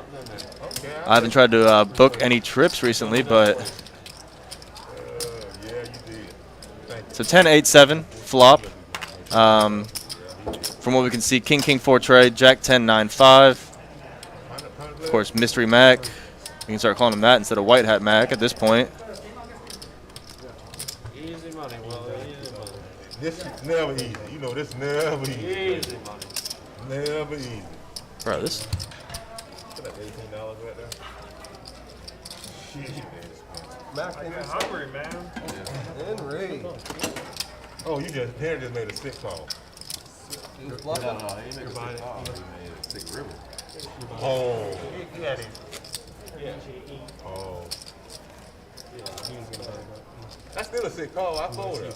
Okay,
I haven't tried to book any trips recently, but.
yeah, you did. Thank you.
So 10-8-7 flop. From what we can see, King 4 trade, Jack 10-9-5. Of course, Mystery Mac. We can start calling him that instead of White Hat Mac at this point.
Easy money, well, easy money.
This is never easy. You know, this never easy.
Easy money.
Never easy.
Bro, this.
That's $18 right there. Shit.
Mac, hungry, man. Henry.
Oh, Henry just made a 6 call.
He was bluffing. No, he made a 6 call. He made a 6 river.
Oh.
He had him.
Oh. That's still a 6 call. I folded.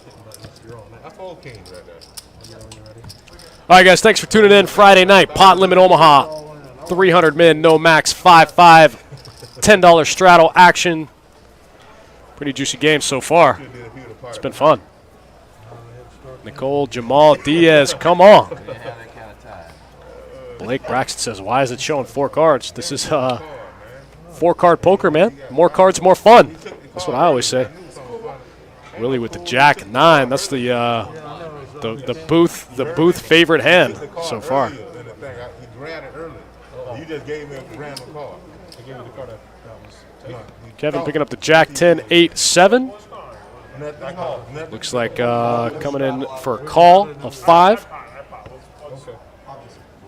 I fold kings right there.
All right, guys, thanks for tuning in. Friday night, pot limit Omaha. 300 min, no max, 5-5, $10 straddle action. Pretty juicy game so far. It's been fun. Nicole, Jamal, Diaz, come on. Blake Braxton says, why is it showing 4 cards? This is 4-card poker, man. More cards, more fun. That's what I always say. Really, with the Jack 9, that's the the booth favorite hand so far.
He grabbed it early. You just gave me a random card.
I gave you the card that was.
Kevin picking up the Jack 10, 8, 7.
Nothing.
Looks like coming in for a call of 5.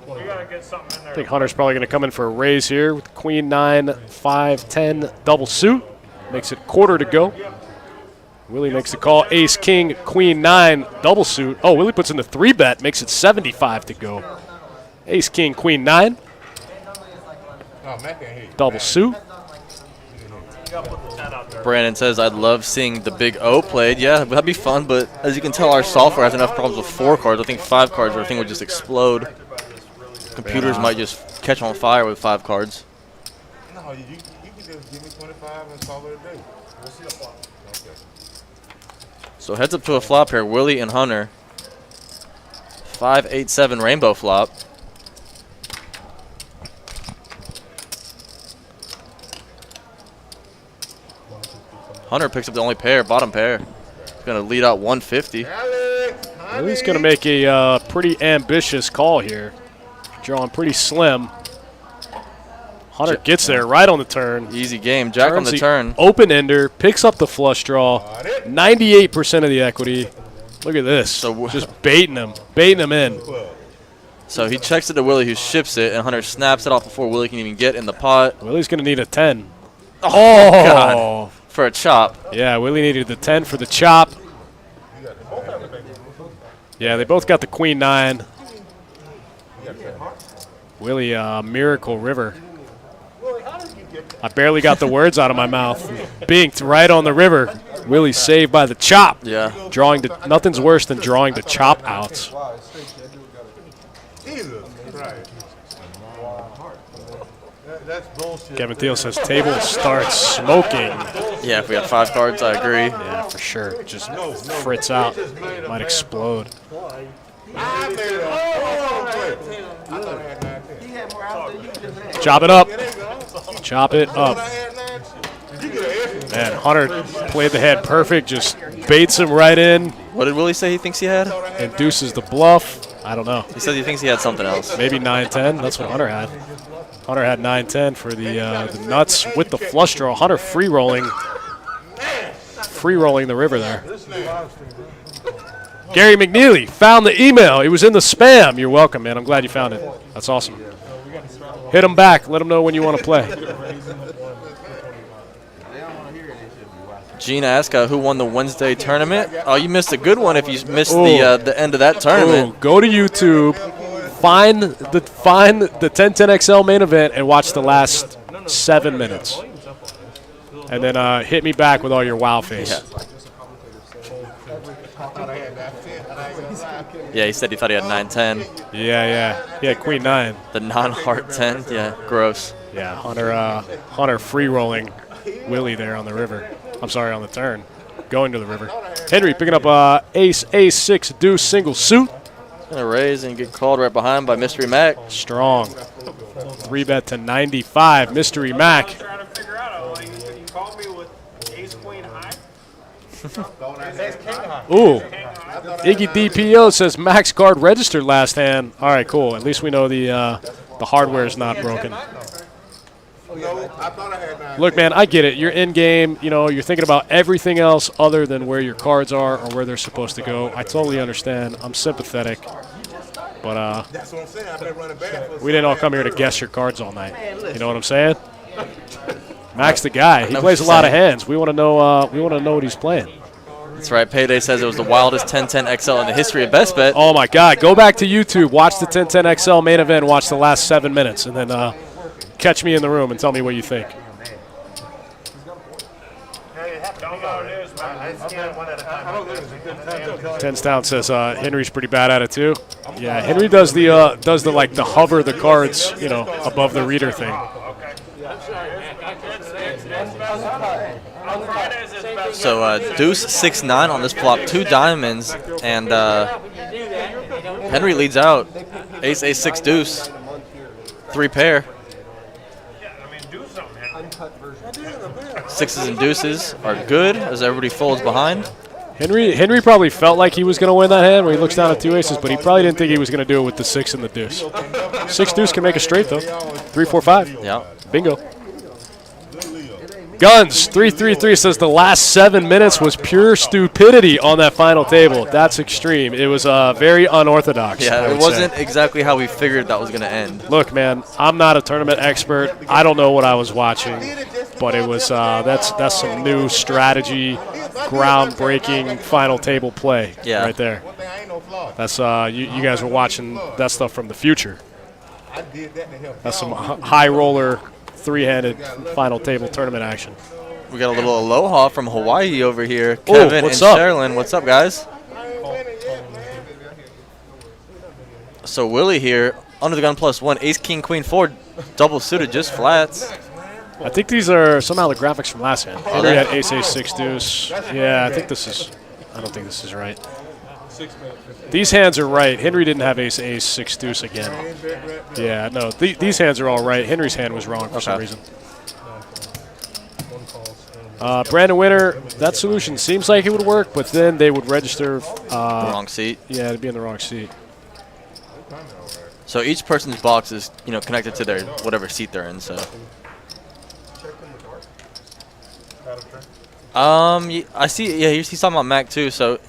I think Hunter's probably going to come in for a raise here with Queen 9, 5, 10 double suit. Makes it quarter to go. Willie makes the call. Ace, King, Queen 9 double suit. Oh, Willie puts in the 3-bet. Makes it 75 to go. Ace, King, Queen 9 double suit.
Brandon says, I'd love seeing the big O played. Yeah, that'd be fun, but as you can tell, our software has enough problems with 4 cards. I think 5 cards, or the thing would just explode. Computers might just catch on fire with 5 cards.
No, you can just give me 25 and call it a day. We'll see a flop. Okay.
So heads up to a flop here, Willie and Hunter. 5, 8, 7 rainbow flop. Hunter picks up the only pair, bottom pair. He's going to lead out 150.
Willie's going to make a pretty ambitious call here. Drawing pretty slim. Hunter gets there right on the turn.
Easy game. Jack on the turn.
Open ender, picks up the flush draw. 98% of the equity. Look at this.
So
just baiting him in.
So he checks it to Willie, who ships it, and Hunter snaps it off before Willie can even get in the pot.
Willie's going to need a 10.
Oh, God. For a chop.
Yeah, Willie needed the 10 for the chop. Yeah, they both got the Queen 9. Willie, Miracle River. I barely got the words out of my mouth. Binked right on the river. Willie saved by the chop.
Yeah.
Drawing to, nothing's worse than drawing the chop outs. Kevin Thiel says table starts smoking.
Yeah, if we had 5 cards, I agree.
Yeah, for sure. Just fritz out. Might explode. Chop it up. Chop it up. Man, Hunter played the hand perfect. Just baits him right in.
What did Willie say he thinks he had?
Induces the bluff. I don't know.
He says he thinks he had something else.
Maybe 9-10. That's what Hunter had. Hunter had 9-10 for the nuts with the flush draw. Hunter free rolling the river there. Gary McNeely found the email. It was in the spam. You're welcome, man. I'm glad you found it. That's awesome. Hit him back. Let him know when you want to play.
Gina asked who won the Wednesday tournament. Oh, you missed a good one if you missed the end of that tournament.
Go to YouTube. Find the 1010XL main event and watch the last 7 minutes. And then hit me back with all your wow face.
Yeah, he said he thought he had 9-10.
Yeah. He had Queen 9.
The non-heart 10. Yeah, gross.
Yeah, Hunter free rolling Willie there on the river. I'm sorry, on the turn. Going to the river. Henry picking up ace, 6 deuce single suit.
Gonna raise and get called right behind by Mystery Mac.
Strong. 3-bet to 95. Mystery Mac.
Trying to figure out, you called me with ace queen high.
Ooh. Iggy DPO says max card registered last hand. All right, cool. At least we know the hardware is not broken. Look, man, I get it. You're in game. You know, you're thinking about everything else other than where your cards are or where they're supposed to go. I totally understand. I'm sympathetic. But we didn't all come here to guess your cards all night. You know what I'm saying? Mac's the guy. He plays a lot of hands. We want to know. We want to know what he's playing.
That's right. Payday says it was the wildest 1010 XL in the history of Best Bet.
Oh my God! Go back to YouTube. Watch the 1010 XL main event. Watch the last 7 minutes, and then catch me in the room and tell me what you think. Tenstown says Henry's pretty bad at it too. Yeah, Henry does the like the hover the cards, you know, above the reader thing.
So deuce 6-9 on this flop, 2 diamonds, and Henry leads out. Ace 6 deuce, 3 pair. Sixes and deuces are good as everybody folds behind.
Henry probably felt like he was going to win that hand when he looks down at 2 aces, but he probably didn't think he was going to do it with the 6 and the deuce. 6 deuce can make a straight, though. 3, 4, 5.
Yeah.
Bingo. Guns 333 says the last 7 minutes was pure stupidity on that final table. That's extreme. It was very unorthodox.
Yeah,
I
it
would
wasn't
say.
exactly how we figured that was going to end.
Look, man, I'm not a tournament expert. I don't know what I was watching, but it was that's some new strategy, groundbreaking final table play right there. That's you guys were watching that stuff from the future. That's some high roller, 3-handed final table tournament action.
We got a little aloha from Hawaii over here. Kevin
what's
and
up?
Sherilyn, what's up, guys? So Willie here, under the gun +1, ace, king, queen, 4, double suited, just flats.
I think these are somehow the graphics from last hand. Henry had ace, ace, 6 deuce. Yeah, I think this is. I don't think this is right. These hands are right. Henry didn't have ace, ace, 6 deuce again. Yeah, no, these hands are all right. Henry's hand was wrong for some reason. Brandon Winter, that solution seems like it would work, but then they would register.
Wrong seat.
Yeah, it'd be in the wrong seat.
So each person's box is, connected to their whatever seat they're in. So. I see. Yeah, he's talking about Mac too. So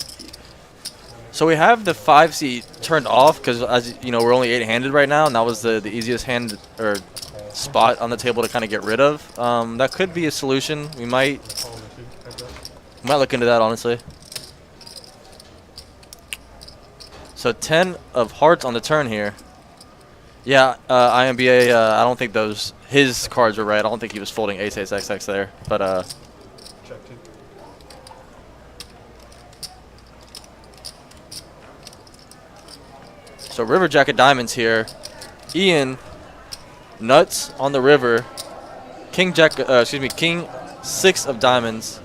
we have the 5 seat turned off because, as you know, we're only 8-handed right now, and that was the easiest hand or spot on the table to kind of get rid of. That could be a solution. We might look into that, honestly. So 10 of hearts on the turn here. Yeah, IMBA. I don't think his cards were right. I don't think he was folding ace, ace, XX there, but So river jack of diamonds here. Ian, nuts on the river. King 6 of diamonds.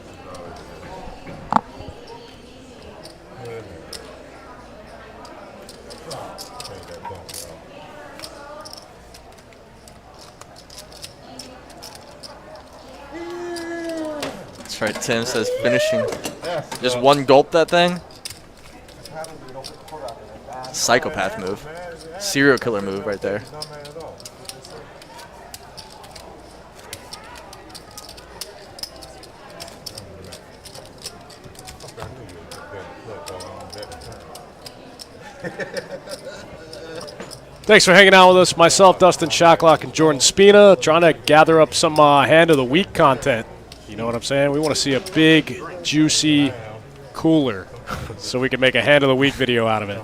That's right, Tim says finishing. Just one gulp that thing. Psychopath move. Serial killer move right there.
Thanks for hanging out with us. Myself, Dustin Shacklock, and Jordan Spina, trying to gather up some hand of the week content. You know what I'm saying? We want to see a big, juicy cooler so we can make a hand of the week video out of it.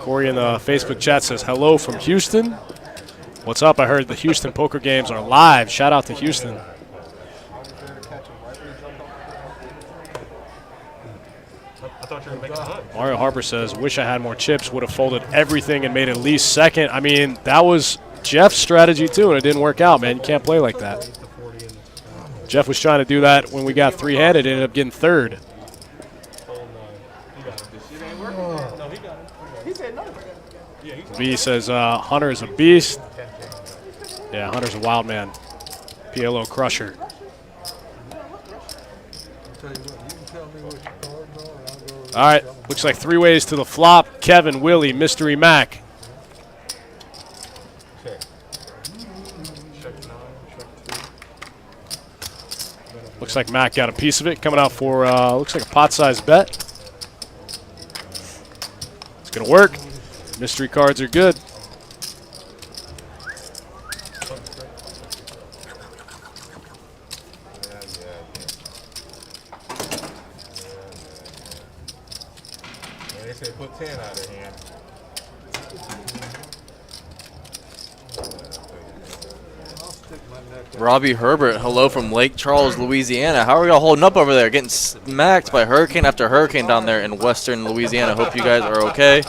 Corey in the Facebook chat says, hello from Houston. What's up? I heard the Houston poker games are live. Shout out to Houston. Mario Harper says, wish I had more chips, would have folded everything and made at least second. I mean, that was Jeff's strategy too, and it didn't work out, man. You can't play like that. Jeff was trying to do that when we got 3-handed, ended up getting 3rd. B says Hunter is a beast. Yeah, Hunter's a wild man. PLO crusher. All right, looks like 3 ways to the flop. Kevin, Willie, Mystery Mac. Looks like Mac got a piece of it. Coming out for, looks like a pot-sized bet. It's going to work. Mystery cards are good.
They said put 10 out of hand.
Robbie Herbert, hello from Lake Charles, Louisiana. How are y'all holding up over there? Getting smacked by hurricane after hurricane down there in western Louisiana. Hope you guys are okay.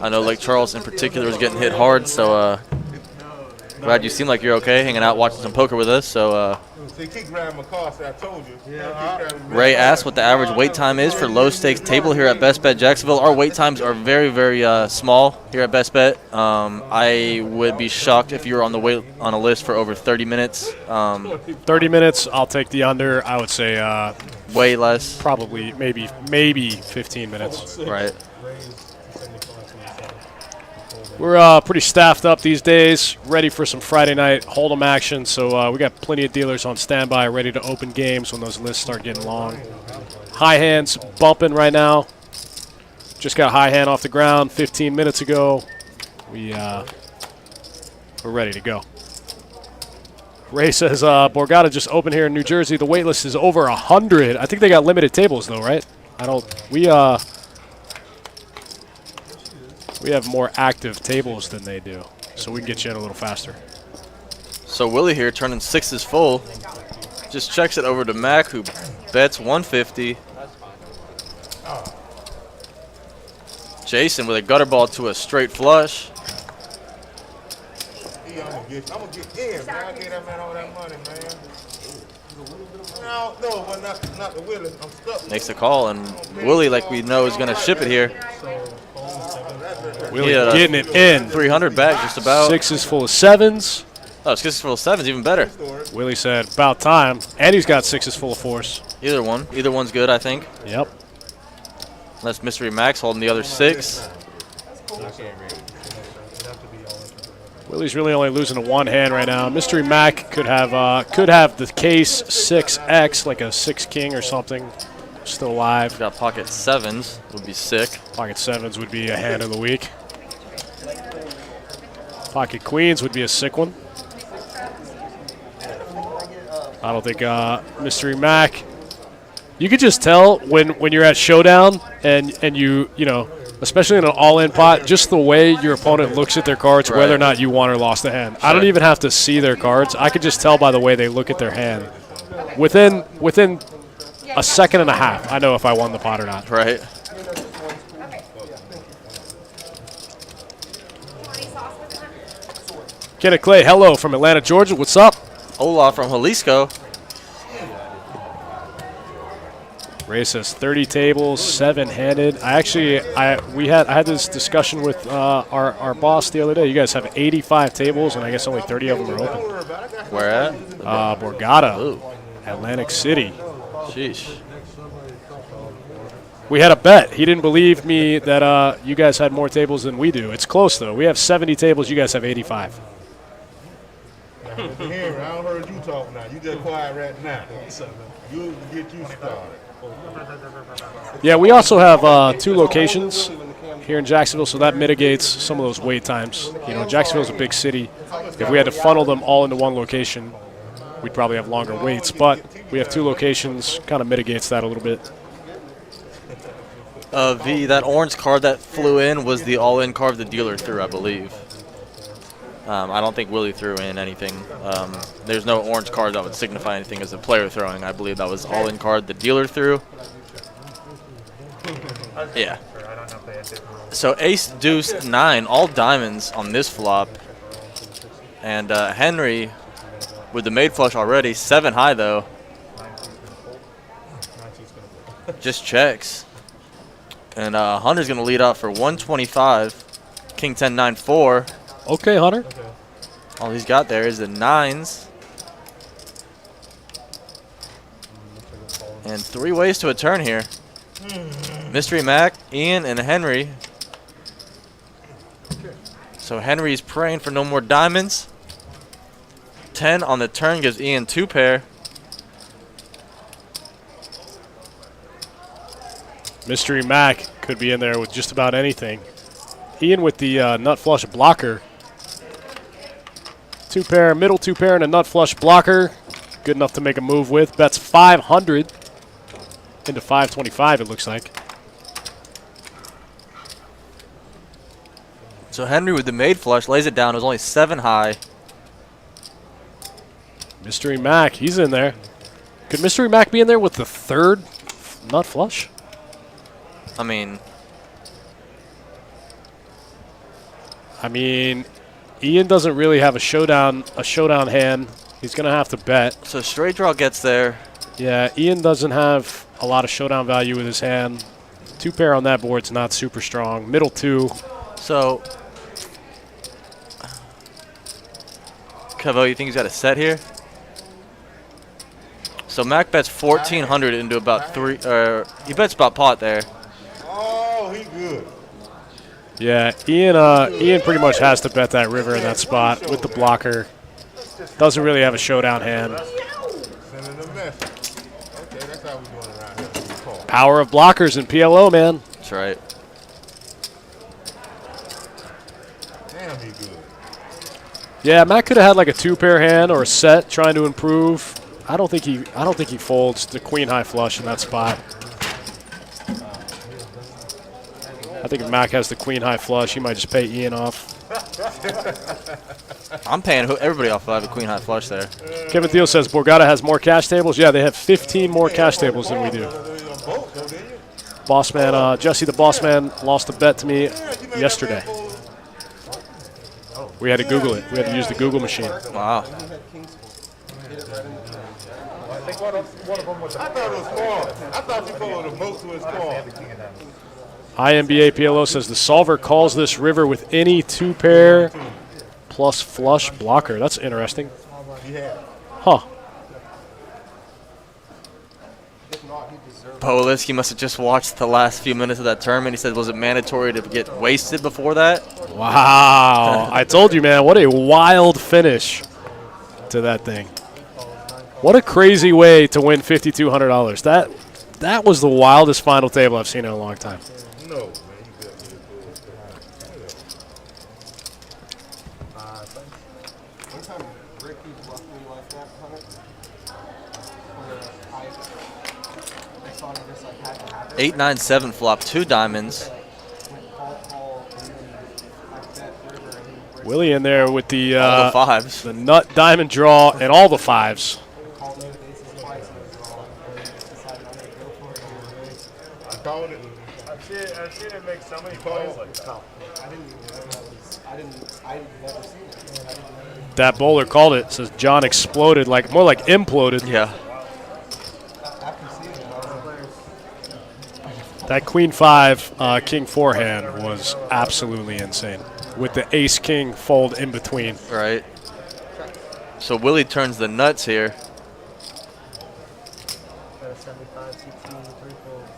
I know Lake Charles in particular is getting hit hard, so Glad you seem like you're okay, hanging out, watching some poker with us. So
See, keep grabbing my car, so I told you. Yeah.
Ray asked what the average wait time is for low stakes table here at Best Bet Jacksonville. Our wait times are very, very small here at Best Bet. I would be shocked if you were on the wait on a list for over 30 minutes.
30 minutes, I'll take the under. I would say
Way less.
probably maybe 15 minutes.
Right.
We're pretty staffed up these days, ready for some Friday night hold'em action. So we got plenty of dealers on standby, ready to open games when those lists start getting long. High hands bumping right now. Just got high hand off the ground 15 minutes ago. We're ready to go. Ray says Borgata just opened here in New Jersey. The wait list is over 100. I think they got limited tables though, right? We have more active tables than they do, so we can get you in a little faster.
So Willie here turning sixes full. Just checks it over to Mac, who bets 150. Jason with a gutter ball to a straight flush.
I'm gonna get in, man. I gave that man all that money, man. No, but not the Willie. I'm stuck.
Makes a call, and Willie, like we know, is going to ship it here.
Willie
He had a
getting it in.
300 back, just about.
Sixes full of sevens.
Oh, sixes full of sevens, even better.
Willie said about time, and he's got sixes full of fours.
Either one. Either one's good, I think.
Yep.
Unless Mystery Max holding the other six.
Willie's really only losing to one hand right now. Mystery Mac could have the case 6x, like a 6 king or something, still alive.
Got pocket sevens, would be sick.
Pocket sevens would be a hand of the week. Pocket queens would be a sick one. I don't think Mystery Mac. You could just tell when you're at showdown and you know, especially in an all-in pot, just the way your opponent looks at their cards, whether or not you won or lost the hand. I don't even have to see their cards. I could just tell by the way they look at their hand. Within a second and a half, I know if I won the pot or not.
Right.
Kenneth Clay, hello from Atlanta, Georgia. What's up?
Olaf from Jalisco.
Ray says 30 tables, 7-handed. I had this discussion with our boss the other day. You guys have 85 tables, and I guess only 30 of them are open.
Where at?
Borgata,
Ooh.
Atlantic City.
Sheesh.
We had a bet. He didn't believe me that you guys had more tables than we do. It's close, though. We have 70 tables. You guys have 85.
Henry, I don't heard you talk now. You just quiet right now. You get you started.
Yeah, we also have 2 locations here in Jacksonville, so that mitigates some of those wait times. You know, Jacksonville's a big city. If we had to funnel them all into one location, we'd probably have longer waits. But we have 2 locations, kind of mitigates that a little bit.
V, that orange card that flew in was the all-in card the dealer threw, I believe. I don't think Willie threw in anything. There's no orange card that would signify anything as a player throwing. I believe that was all-in card the dealer threw. Yeah. So ace, deuce, 9, all diamonds on this flop. And Henry with the made flush already, 7 high though. Just checks. And Hunter's going to lead off for 125. King 10, 9, 4.
Okay, Hunter.
All he's got there is the 9s. And 3 ways to a turn here. Mystery Mac, Ian, and Henry. So Henry's praying for no more diamonds. 10 on the turn gives Ian 2 pair.
Mystery Mac could be in there with just about anything. Ian with the nut flush blocker. 2 pair, middle 2 pair, and a nut flush blocker. Good enough to make a move with. Bets 500 into 525, it looks like.
So Henry with the made flush lays it down. It was only 7 high.
Mystery Mac, he's in there. Could Mystery Mac be in there with the 3rd nut flush?
I mean,
Ian doesn't really have a showdown hand. He's going to have to bet.
So straight draw gets there.
Yeah, Ian doesn't have a lot of showdown value with his hand. 2-pair on that board's not super strong. Middle 2.
So, Kevo, you think he's got a set here? So Mac bets 1,400 into about 3. He bets about pot there.
Oh, he good.
Yeah, Ian pretty much has to bet that river in that spot with the blocker. Doesn't really have a showdown hand.
Sending a message. Okay, that's how we doing around here. Call.
Power of blockers in PLO, man.
That's right.
Damn, he good.
Yeah, Matt could have had like a 2-pair hand or a set trying to improve. I don't think he folds the queen high flush in that spot. I think if Mac has the queen high flush, he might just pay Ian off.
I'm paying everybody off if I have a queen high flush there.
Kevin Thiel says Borgata has more cash tables. Yeah, they have 15 more cash tables than we do. Bossman, Jesse the Bossman lost a bet to me yesterday. We had to Google it. We had to use the Google machine.
Wow.
I thought it was small. I thought you followed the boat to his car.
IMBA PLO says the solver calls this river with any 2-pair plus flush blocker. That's interesting. Huh.
Poliski must have just watched the last few minutes of that tournament. He said, was it mandatory to get wasted before that?
Wow. I told you, man, what a wild finish to that thing. What a crazy way to win $5,200. That was the wildest final table I've seen in a long time.
No, man,
One time Ricky bluffed me like that, Hunter. I saw him just like had to have it.
8-9-7 flop, 2 diamonds.
Willie in there with the
All the fives.
the nut diamond draw and all the 5s.
I called it.
I've seen it make so many plays like that.
I've never seen it.
That bowler called it. Says John exploded, like more like imploded.
Yeah.
That queen 5, king 4 hand was absolutely insane. With the ace king fold in between.
Right. So Willie turns the nuts here.
75, 60, 3 folds.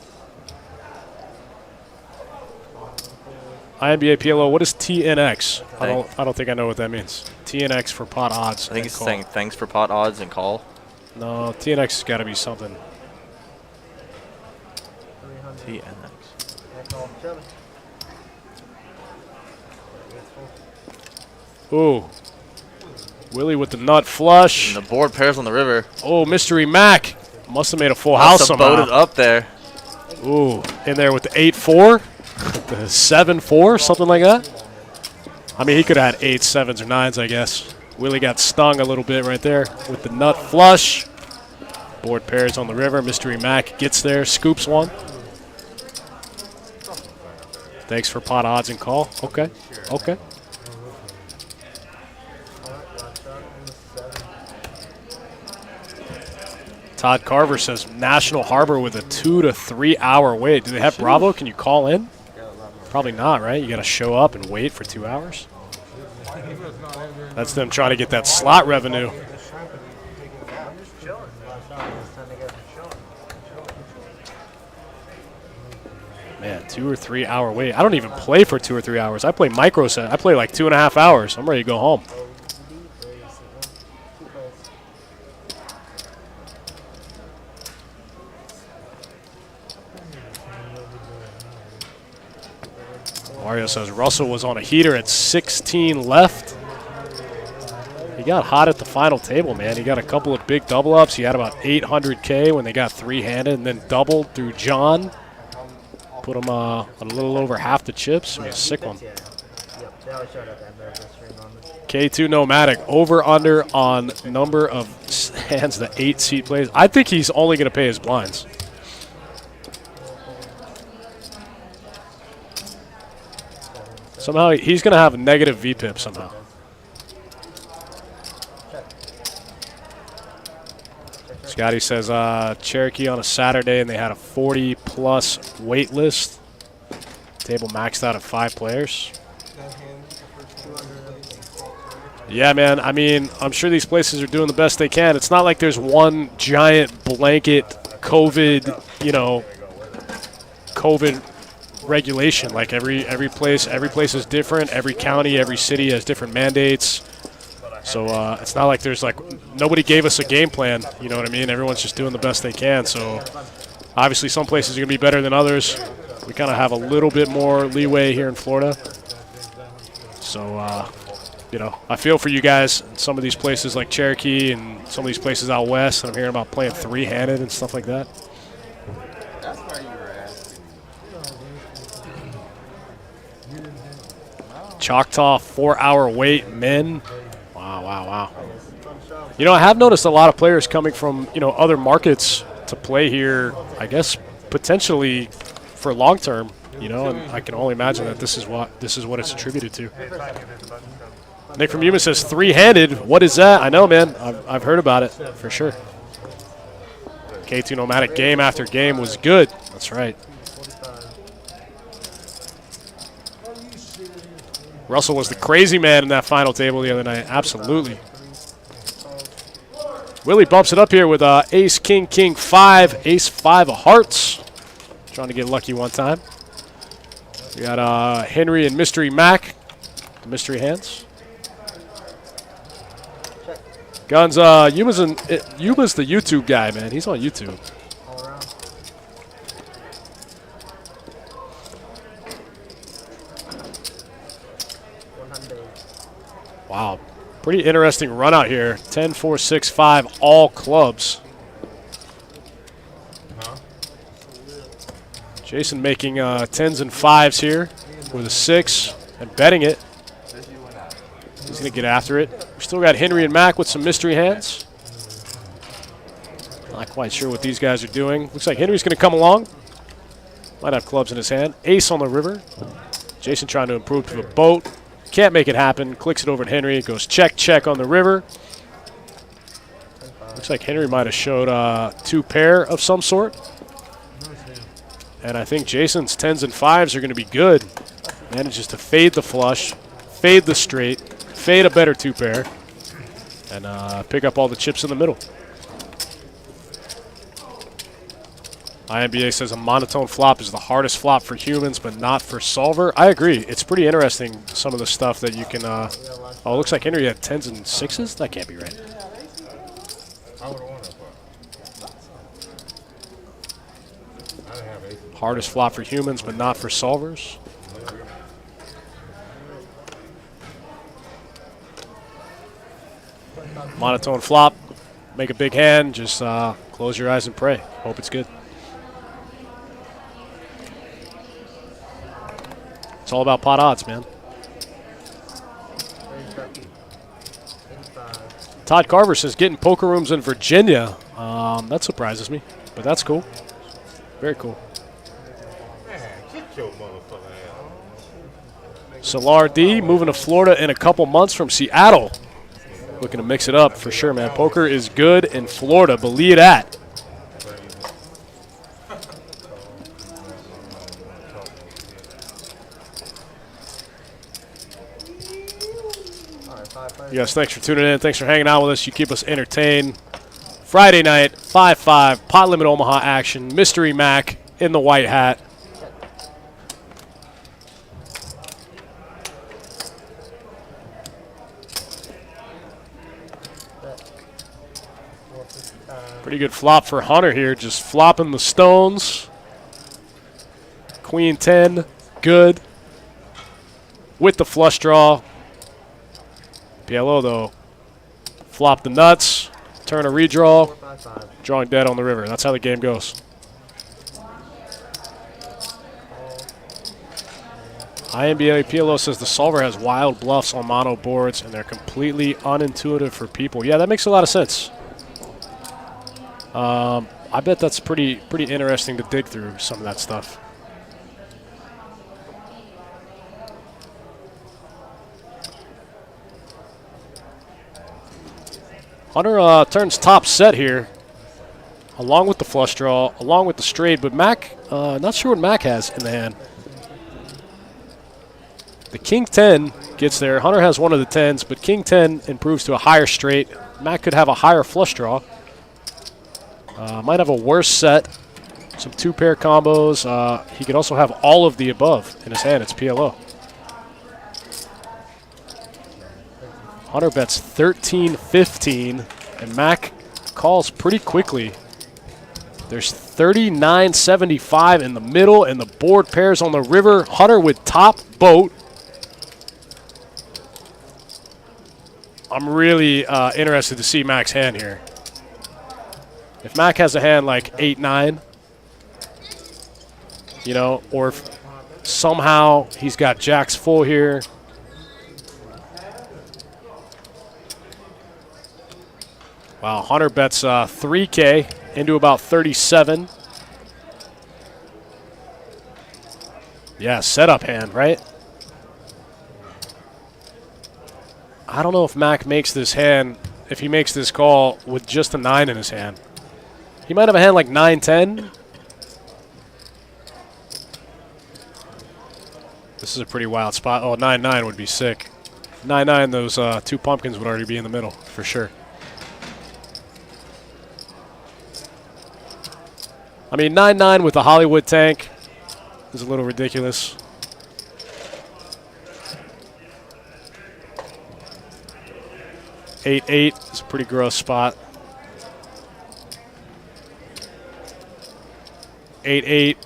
INBA PLO, what is TNX? I don't think I know what that means. TNX for pot odds.
I think he's saying thanks for pot odds and call.
No, TNX has got to be something.
300.
TNX.
Yeah, call. Chilling.
Ooh. Willie with the nut flush.
And the board pairs on the river.
Oh, Mystery Mac. Must have made a full
Must
house
have
somehow.
boated up there.
Ooh, in there with the 8-4, the 7-4, something like that. I mean, he could have had 8s, 7s, or 9s, I guess. Willie got stung a little bit right there with the nut flush. Board pairs on the river. Mystery Mac gets there, scoops one. Thanks for pot odds and call. Okay, okay. Todd Carver says National Harbor with a 2 to 3 hour wait. Do they have Bravo? Can you call in? Probably not, right? You got to show up and wait for 2 hours. That's them trying to get that slot revenue. Man, 2 or 3 hour wait. I don't even play for 2 or 3 hours. I play micro set. I play like 2.5 hours. I'm ready to go home. Mario says Russell was on a heater at 16 left. He got hot at the final table, man. He got a couple of big double ups. He had about 800K when they got 3-handed and then doubled through John. Put him a little over half the chips. It was a sick one.
Yep, they always showed up that bad stream on this.
K2 Nomadic, over under on number of hands the 8-seat plays. I think he's only going to pay his blinds. Somehow he's going to have a negative VPIP somehow. Scotty says Cherokee on a Saturday, and they had a 40-plus wait list. Table maxed out at 5 players. Yeah, man. I mean, I'm sure these places are doing the best they can. It's not like there's one giant blanket COVID, COVID regulation. Like every place is different. Every county, every city has different mandates. So it's not like there's nobody gave us a game plan. You know what I mean? Everyone's just doing the best they can. So obviously some places are going to be better than others. We kind of have a little bit more leeway here in Florida. So, I feel for you guys in some of these places like Cherokee and some of these places out west. And I'm hearing about playing 3-handed and stuff like that.
That's why you were asking.
Choctaw 4-hour wait, men. Wow. I have noticed a lot of players coming from, other markets to play here, I guess, potentially for long term, and I can only imagine that this is what it's attributed to. Nick from Yuma says 3-handed. What is that? I know, man. I've heard about it for sure. K2 Nomadic game after game was good. That's right. Russell was the crazy man in that final table the other night. Absolutely. Willie bumps it up here with ace, king, king, 5, ace, 5 of hearts. Trying to get lucky one time. We got Henry and Mystery Mac, the mystery hands. Guns, Yuma's the YouTube guy, man. He's on YouTube.
All around.
Wow. Pretty interesting run out here. 10, 4, 6, 5, all clubs. Jason making 10s and 5s here with a 6 and betting it. He's going to get after it. We still got Henry and Mac with some mystery hands. Not quite sure what these guys are doing. Looks like Henry's going to come along. Might have clubs in his hand. Ace on the river. Jason trying to improve to a boat. Can't make it happen. Clicks it over to Henry. Goes check, check on the river. Looks like Henry might have showed 2 pair of some sort. And I think Jason's 10s and 5s are going to be good. Manages to fade the flush, fade the straight, fade a better 2 pair, and pick up all the chips in the middle. INBA says a monotone flop is the hardest flop for humans, but not for solver. I agree. It's pretty interesting, some of the stuff that you can... oh, it looks like Henry had 10s and 6s? That can't be right.
I would have won that part. I didn't have ace.
Hardest flop for humans, but not for solvers. Monotone flop. Make a big hand. Just close your eyes and pray. Hope it's good. It's all about pot odds, man. Todd Carver says getting poker rooms in Virginia. That surprises me, but that's cool. Very cool.
Man, get your motherfucking ass.
Solar D moving to Florida in a couple months from Seattle. Looking to mix it up for sure, man. Poker is good in Florida. Believe that. Yes, thanks for tuning in. Thanks for hanging out with us. You keep us entertained. Friday night, 5-5, pot limit Omaha action. Mystery Mac in the white hat. Pretty good flop for Hunter here, just flopping the stones. Queen 10, good. With the flush draw. PLO, though, flop the nuts, turn a redraw, drawing dead on the river. That's how the game goes. INBA PLO says the solver has wild bluffs on mono boards, and they're completely unintuitive for people. Yeah, that makes a lot of sense. I bet that's pretty interesting to dig through some of that stuff. Hunter turns top set here, along with the flush draw, along with the straight, but Mac, not sure what Mac has in the hand. The King 10 gets there. Hunter has one of the 10s, but King 10 improves to a higher straight. Mac could have a higher flush draw. Might have a worse set. Some two-pair combos. He could also have all of the above in his hand. It's PLO. Hunter bets 13-15, and Mac calls pretty quickly. There's 39.75 in the middle, and the board pairs on the river. Hunter with top boat. I'm really interested to see Mac's hand here. If Mac has a hand like 8-9, you know, or if somehow he's got jacks full here. Wow, Hunter bets 3K into about 37. Yeah, setup hand, right? I don't know if Mac makes this hand, if he makes this call with just a 9 in his hand. He might have a hand like 9-10. This is a pretty wild spot. Oh, 9-9 would be sick. 9-9, those two pumpkins would already be in the middle, for sure. I mean, 9-9 with the Hollywood tank is a little ridiculous. Eight is a pretty gross spot. 8-8,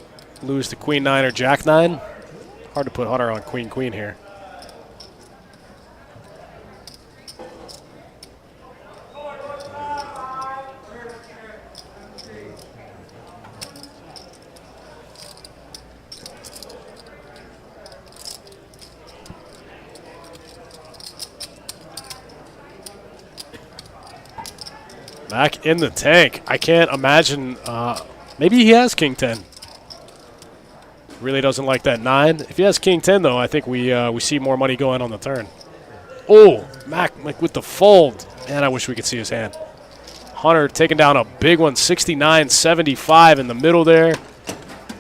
lose to Queen 9 or Jack 9. Hard to put Hunter on Queen Queen here. Mac in the tank. I can't imagine. Maybe he has King 10. Really doesn't like that 9. If he has King 10, though, I think we see more money going on the turn. Oh, Mac like with the fold. Man, I wish we could see his hand. Hunter taking down a big one, 69.75 in the middle there.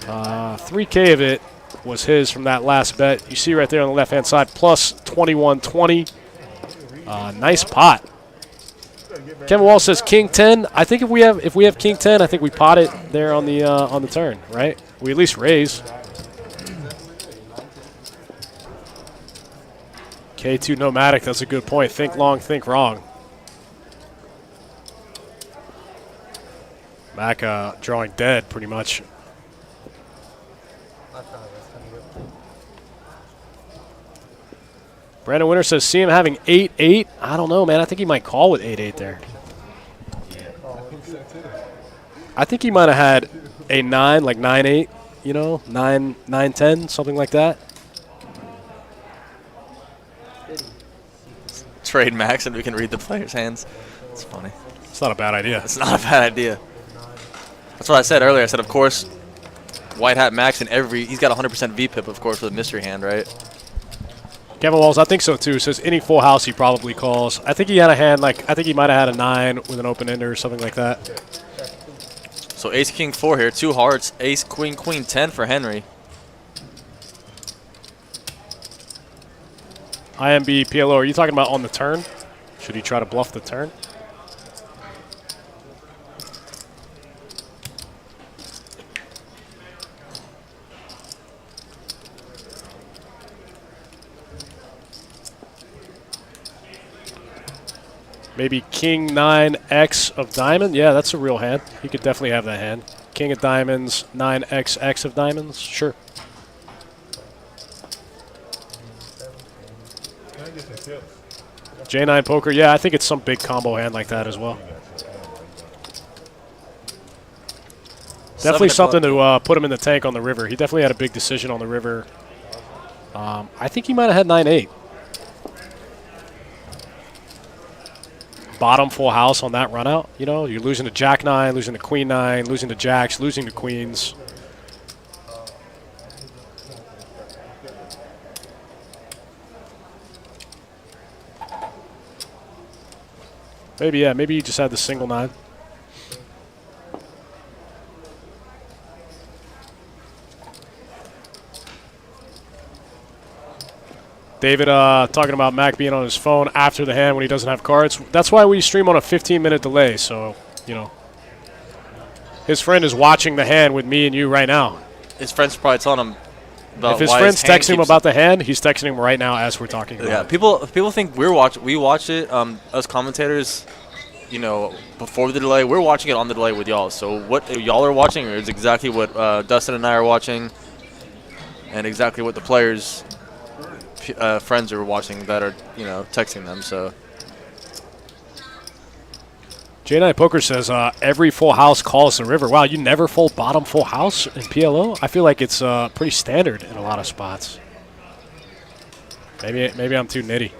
3K of it was his from that last bet. You see right there on the left-hand side, plus 21.20. Nice pot. Kevin Wall says King 10. I think if we have King 10, I think we pot it there on the turn, right? We at least raise. K2 Nomadic, that's a good point. Think long, think wrong. Mac drawing dead pretty much. Brandon Winter says, see him having 8-8. I don't know, man. I think he might call with 8-8 there. I think he might have had a 9, like 9-8, you know, 9-10, something like that.
Trade Max and we can read the players' hands. It's funny.
It's not a bad idea.
It's not a bad idea. That's what I said earlier. I said, of course, White Hat Max and he's got 100% VPIP, of course, for the mystery hand, right?
Kevin Walls, I think so too. Says any full house he probably calls. I think he had a hand like, I think he might have had a 9 with an open ender or something like that.
So Ace King 4 here, 2 hearts, Ace Queen Queen 10 for Henry.
IMB PLO, are you talking about on the turn? Should he try to bluff the turn? Maybe King 9X of diamond. Yeah, that's a real hand. He could definitely have that hand. King of diamonds, 9XX of diamonds. Sure. J9 poker. Yeah, I think it's some big combo hand like that as well. Definitely something to put him in the tank on the river. He definitely had a big decision on the river. I think he might have had 9-8. Bottom full house on that run out. You know, you're losing to Jack 9, losing to Queen 9, losing to Jacks, losing to Queens. Maybe, yeah. Maybe you just had the single 9. David talking about Mac being on his phone after the hand when he doesn't have cards. That's why we stream on a 15-minute delay. So, you know, his friend is watching the hand with me and you right now.
His friend's probably telling him about
If his
why
friend's
hand
texting him
keeps-
about the hand, he's texting him right now as we're talking about
Yeah,
it.
people think we watch it. Us commentators, you know, before the delay. We're watching it on the delay with y'all. So what y'all are watching is exactly what Dustin and I are watching, and exactly what the players' friends are watching that are, you know, texting them. So
J9 Poker says every full house calls the river. Wow, you never fold bottom full house in PLO? I feel like it's pretty standard in a lot of spots. Maybe I'm too nitty.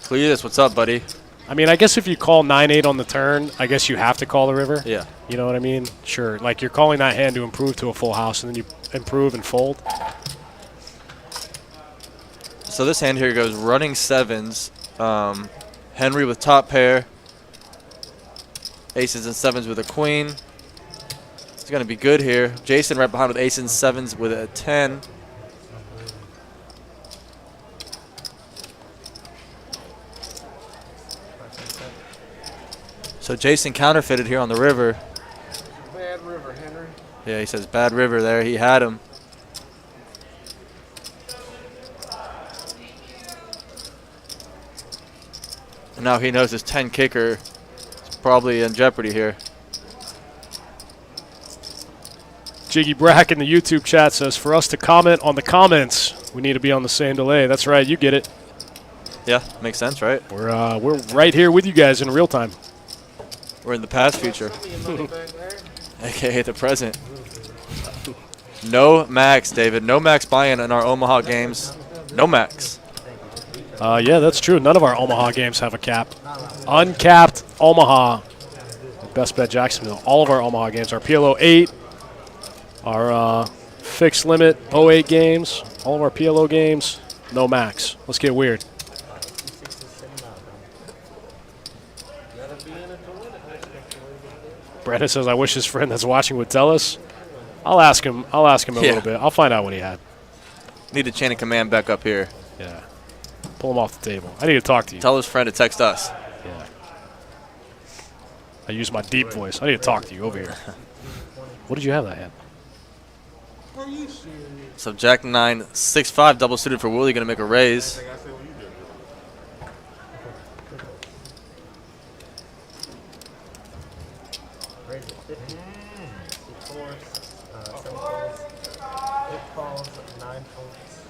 Cletus, what's up, buddy?
I mean, I guess if you call 9-8 on the turn, I guess you have to call the river.
Yeah.
You know what I mean? Sure. Like you're calling that hand to improve to a full house, and then you improve and fold.
So this hand here goes running 7s. Henry with top pair. Aces and 7s with a queen. It's going to be good here. Jason right behind with aces and 7s with a 10. So Jason counterfeited here on the river.
Bad river, Henry.
Yeah, he says bad river there. He had him. And now he knows his 10 kicker is probably in jeopardy here.
Jiggy Brack in the YouTube chat says, for us to comment on the comments, we need to be on the same delay. That's right, you get it.
Yeah, makes sense, right?
We're right here with you guys in real time.
We're in the past future. AKA the present. No max, David. No max buy-in in our Omaha games. No max.
Yeah, that's true. None of our Omaha games have a cap. Uncapped Omaha. Best Bet Jacksonville. All of our Omaha games are PLO 8. Our fixed limit 08 games. All of our PLO games, no max. Let's get weird. Brandon says, I wish his friend that's watching would tell us. I'll ask him a little bit. I'll find out what he had.
Need a chain of command back up here.
Yeah. Pull him off the table. I need to talk to you.
Tell his friend to text us.
Yeah. I use my deep voice. I need to talk to you over here. What did you have that hand?
So Jack 9, 6-5 double suited for Willie. Going to make a raise.
Raise it 50. 4, 7 calls. 8 calls, 9 folds.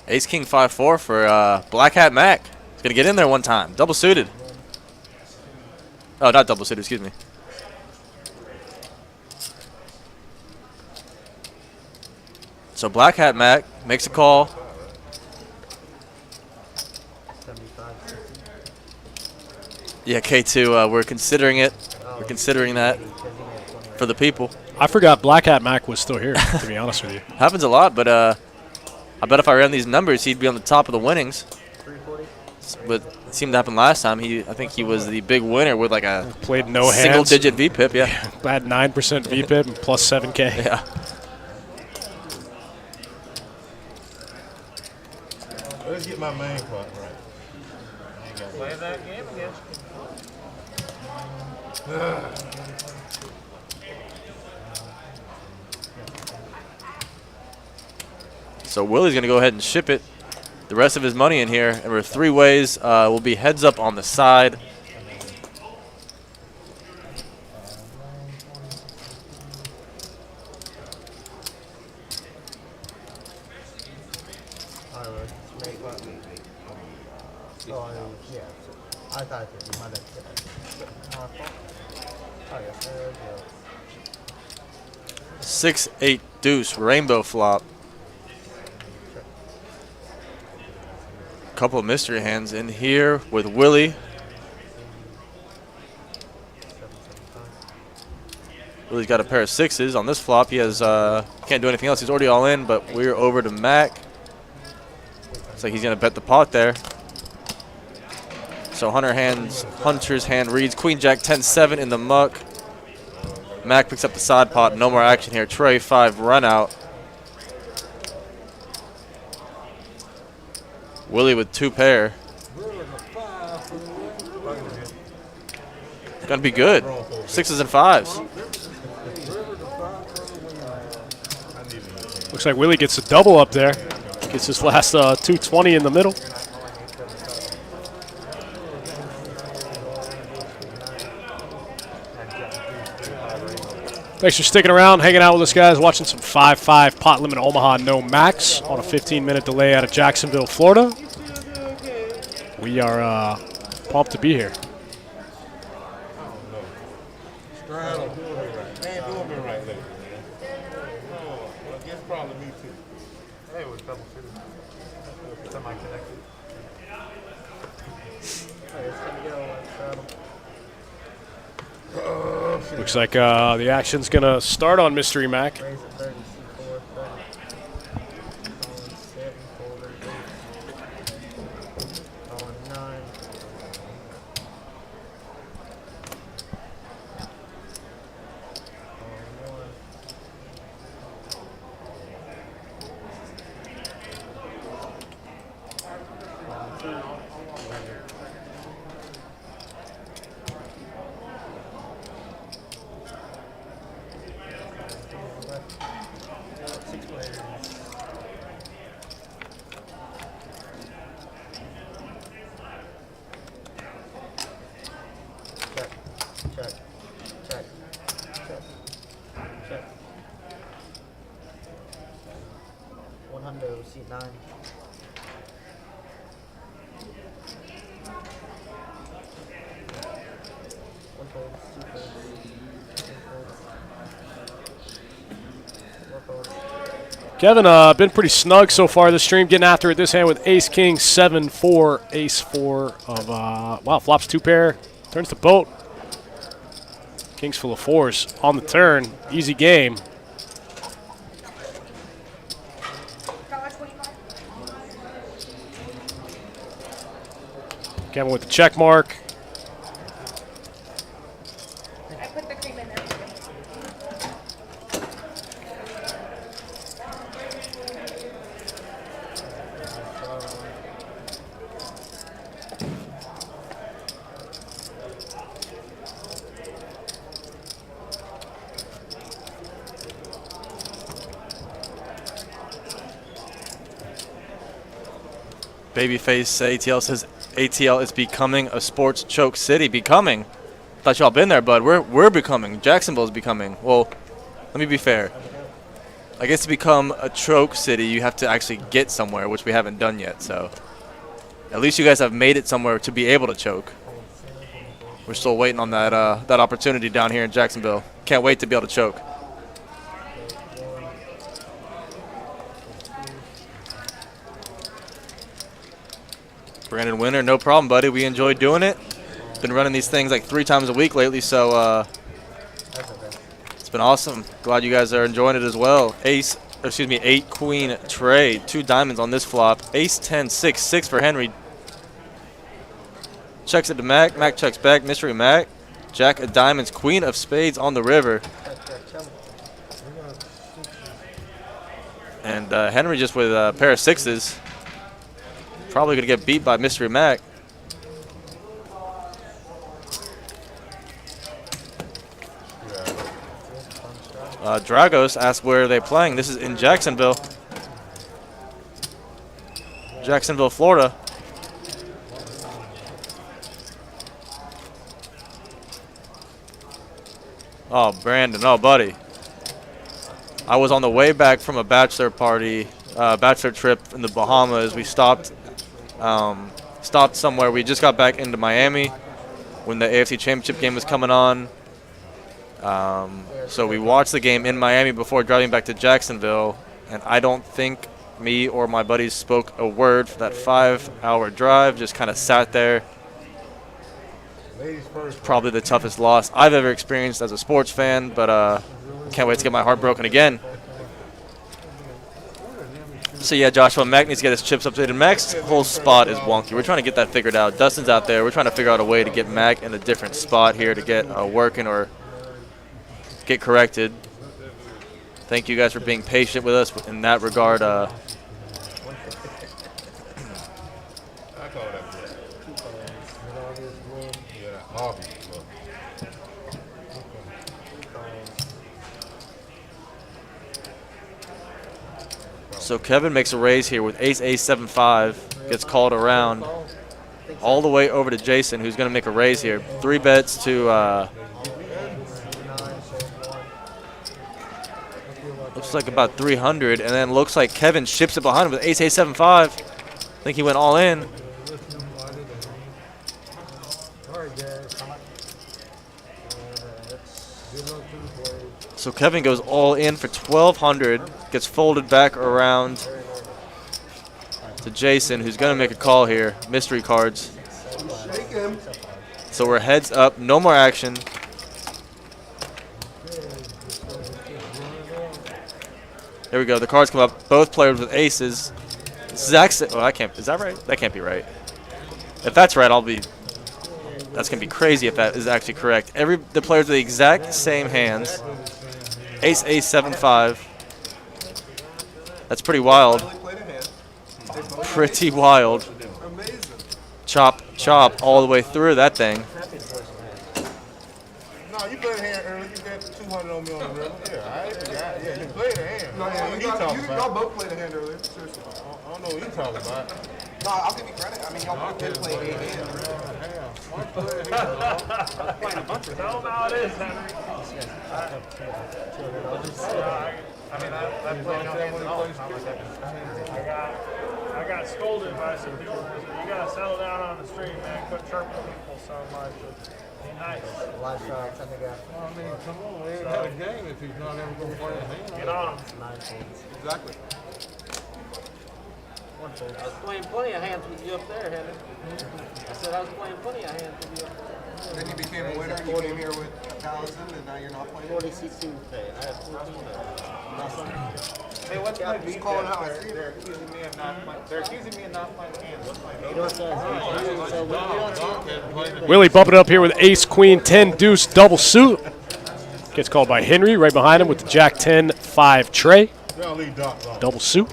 Ace King 5-4 for Black Hat Mac. He's going to get in there one time. Double suited. Oh, not double suited, excuse me. So Black Hat Mac makes a call.
75, 60.
Yeah, K2, we're considering it. We're considering that for the people.
I forgot Black Hat Mac was still here, to be honest with you.
Happens a lot, but I bet if I ran these numbers, he'd be on the top of the winnings.
340.
But it seemed to happen last time. I think he was the big winner with like a
Played no hands.
single-digit VPIP, yeah.
Had 9% VPIP and plus 7K.
Yeah.
Let's get my main part right.
Play that game again.
So Willie's going to go ahead and ship it. The rest of his money in here. And we're 3 ways. Will be heads up on the side.
Yeah. I thought you might have said that. Oh, yes.
6-8 deuce rainbow flop. Couple of mystery hands in here with Willie. Willie's got a pair of 6s on this flop. He has can't do anything else. He's already all in, but we're over to Mac. Looks like he's gonna bet the pot there. So Hunter's hand reads Queen Jack 10-7 in the muck. Mac picks up the side pot. No more action here. Tray 5 run out. Willie with 2 pair. Gonna be good. 6s and 5s.
Looks like Willie gets a double up there. Gets his last 220 in the middle. Thanks for sticking around, hanging out with us, guys, watching some 5-5 pot limit Omaha no max on a 15-minute delay out of Jacksonville, Florida. We are pumped to be here.
Straddle. They ain't doing me right lately, man. No, I guess probably me too. Hey, it was double shooting. Semi-connected.
Looks like the action's going to start on Mystery Mac.
Raise a 30, C4, 30. Calling 7, fold 8. Calling 9. Calling 1. Calling 2. Check. Check. Check. Check. 100, seat 9. One fold, 2 folds. 3 folds. 4 folds.
Kevin, been pretty snug so far this stream, getting after it this hand with Ace King 7-4, Ace 4 of wow, flops 2 pair, turns to boat. King's full of 4s on the turn, easy game. Kevin with the check mark.
I put the cream in there.
Babyface ATL says ATL is becoming a sports choke city. Becoming. Thought y'all been there, bud. We're becoming. Jacksonville's becoming. Well, let me be fair. I guess to become a choke city, you have to actually get somewhere, which we haven't done yet. So at least you guys have made it somewhere to be able to choke. We're still waiting on that that opportunity down here in Jacksonville. Can't wait to be able to choke. Brandon Winter, no problem, buddy. We enjoy doing it. Been running these things like 3 times a week lately, so it's been awesome. Glad you guys are enjoying it as well. 8 queen trade, 2 diamonds on this flop. Ace 10 6 6 for Henry. Checks it to Mac. Mac checks back. Mystery Mac. Jack of diamonds, queen of spades on the river. And Henry just with a pair of 6s. Probably going to get beat by Mystery Mac. Dragos asked where are they playing. This is in Jacksonville. Jacksonville, Florida. Oh, Brandon. Oh, buddy. I was on the way back from a bachelor party, bachelor trip in the Bahamas. We stopped somewhere. We just got back into Miami when the AFC Championship game was coming on. So we watched the game in Miami before driving back to Jacksonville, and I don't think me or my buddies spoke a word for that 5-hour drive. Just kind of sat there. Probably the toughest loss I've ever experienced as a sports fan, but can't wait to get my heart broken again. So yeah, Joshua, Mac needs to get his chips updated. Mac's whole spot is wonky. We're trying to get that figured out. Dustin's out there. We're trying to figure out a way to get Mac in a different spot here to get working or get corrected. Thank you guys for being patient with us in that regard.
I call that good. Yeah, that hobby. Look.
So Kevin makes a raise here with ace 7-5, gets called around all the way over to Jason, who's going to make a raise here. 3 bets to looks like about 300, and then looks like Kevin ships it behind him with ace 7-5. I think he went all in. So Kevin goes all in for 1,200, gets folded back around to Jason, who's going to make a call here. Mystery cards. So we're heads up, no more action. There we go. The cards come up. Both players with aces. Oh, I can't. Is that right? That can't be right. If that's right, that's gonna be crazy if that is actually correct. The players with the exact same hands. Ace 7-5. That's pretty wild. Pretty wild. Chop, chop all the way through that thing.
No, you played a hand early. You got 200 on me on the river. Yeah, I forgot. Yeah, you played a hand.
No, yeah, y'all both played a hand earlier. Seriously.
I don't know what you're talking about.
No, I'll give you credit. I mean, y'all both did play a hand.
Tell them how it is, Henry. I played no hands at all. I got scolded by some people. You gotta settle down on the street, man. Quit chirping people so much. Be nice.
A lot of shots, I think
I mean, come on, we ain't got a game if he's not ever going to play a hand.
Get on them.
Exactly.
I was playing plenty of hands with you up there, Henry. I said I was playing plenty of hands with you up there.
Then you became a winner. You came here with 1,000, and now you're not playing.
46 Tuesday. I had 14
Hey, what's my beef?
calling out. I see
They're accusing me of not playing. They're accusing me of not playing hands. What's my beef?
So when we don't
Willie bumping it up here with ace, queen, 10, deuce, double suit. Gets called by Henry right behind him with the jack 10, 5 tray.
Y'all leave Doc alone.
Double suit.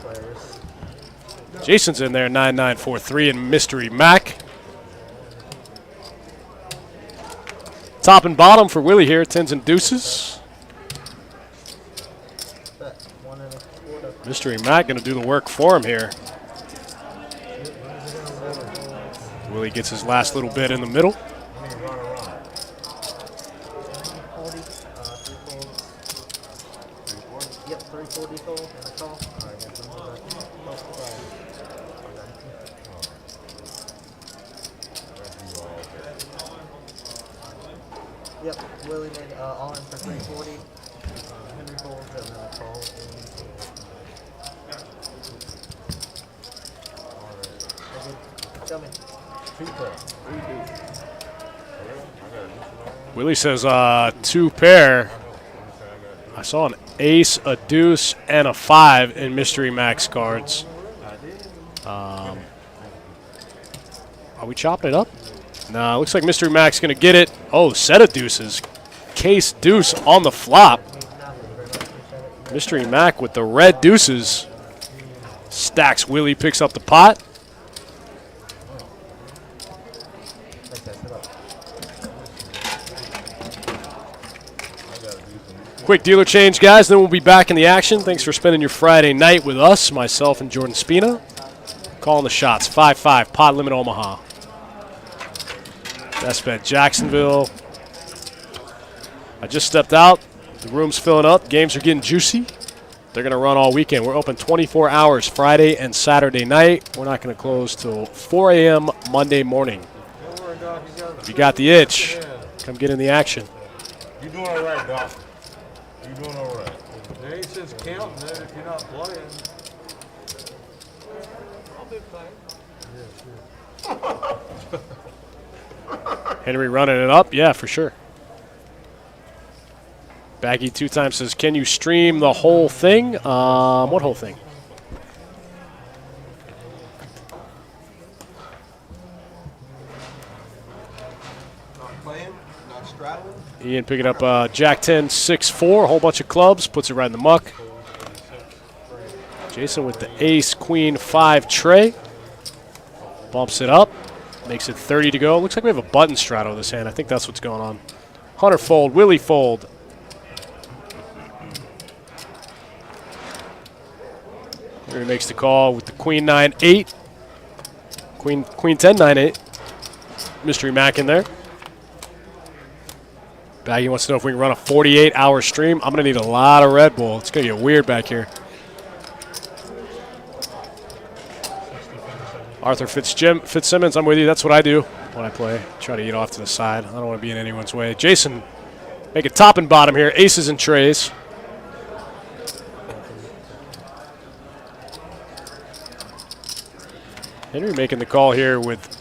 Jason's in there, 9-9-4-3, and Mystery Mac. Top and bottom for Willie here, 10s and deuces. Mystery Mac going to do the work for him here. Willie gets his last little bit in the middle.
Yep, 340 fold and a call. Yep, Willie made all in for 340. Henry folds and then a call. Tell me.
Willie says 2 pair. I saw an ace, a deuce, and a 5 in Mystery Max cards. Are we chopping it up? Nah, looks like Mystery Max going to get it. Oh, set of deuces. Case deuce on the flop. Mystery Mac with the red deuces. Stacks Willie, picks up the pot. Quick dealer change, guys, then we'll be back in the action. Thanks for spending your Friday night with us, myself and Jordan Spina. Calling the shots, 5-5, pot limit Omaha. Best bet Jacksonville. I just stepped out. The room's filling up. Games are getting juicy. They're going to run all weekend. We're open 24 hours Friday and Saturday night. We're not going to close till 4 a.m. Monday morning. If you got the itch, come get in the action.
You doing all right, Doc. You doing all right.
The aces counting it if you're not playing.
Henry running it up. Yeah, for sure. Baggy 2 times says, can you stream the whole thing? What whole thing?
playing, not straddling.
Ian picking up Jack 10, 6-4, a whole bunch of clubs, puts it right in the muck. Jason with the ace, queen, 5 tray. Bumps it up, makes it 30 to go. Looks like we have a button straddle this hand. I think that's what's going on. Hunter fold, Willie fold. Here he makes the call with the queen, 9-8. Queen 10, 9-8. Mystery Mac in there. Baggy wants to know if we can run a 48-hour stream. I'm going to need a lot of Red Bull. It's going to get weird back here. Arthur Fitzsimmons, I'm with you. That's what I do when I play. Try to eat off to the side. I don't want to be in anyone's way. Jason, make it top and bottom here. Aces and trays. Henry making the call here with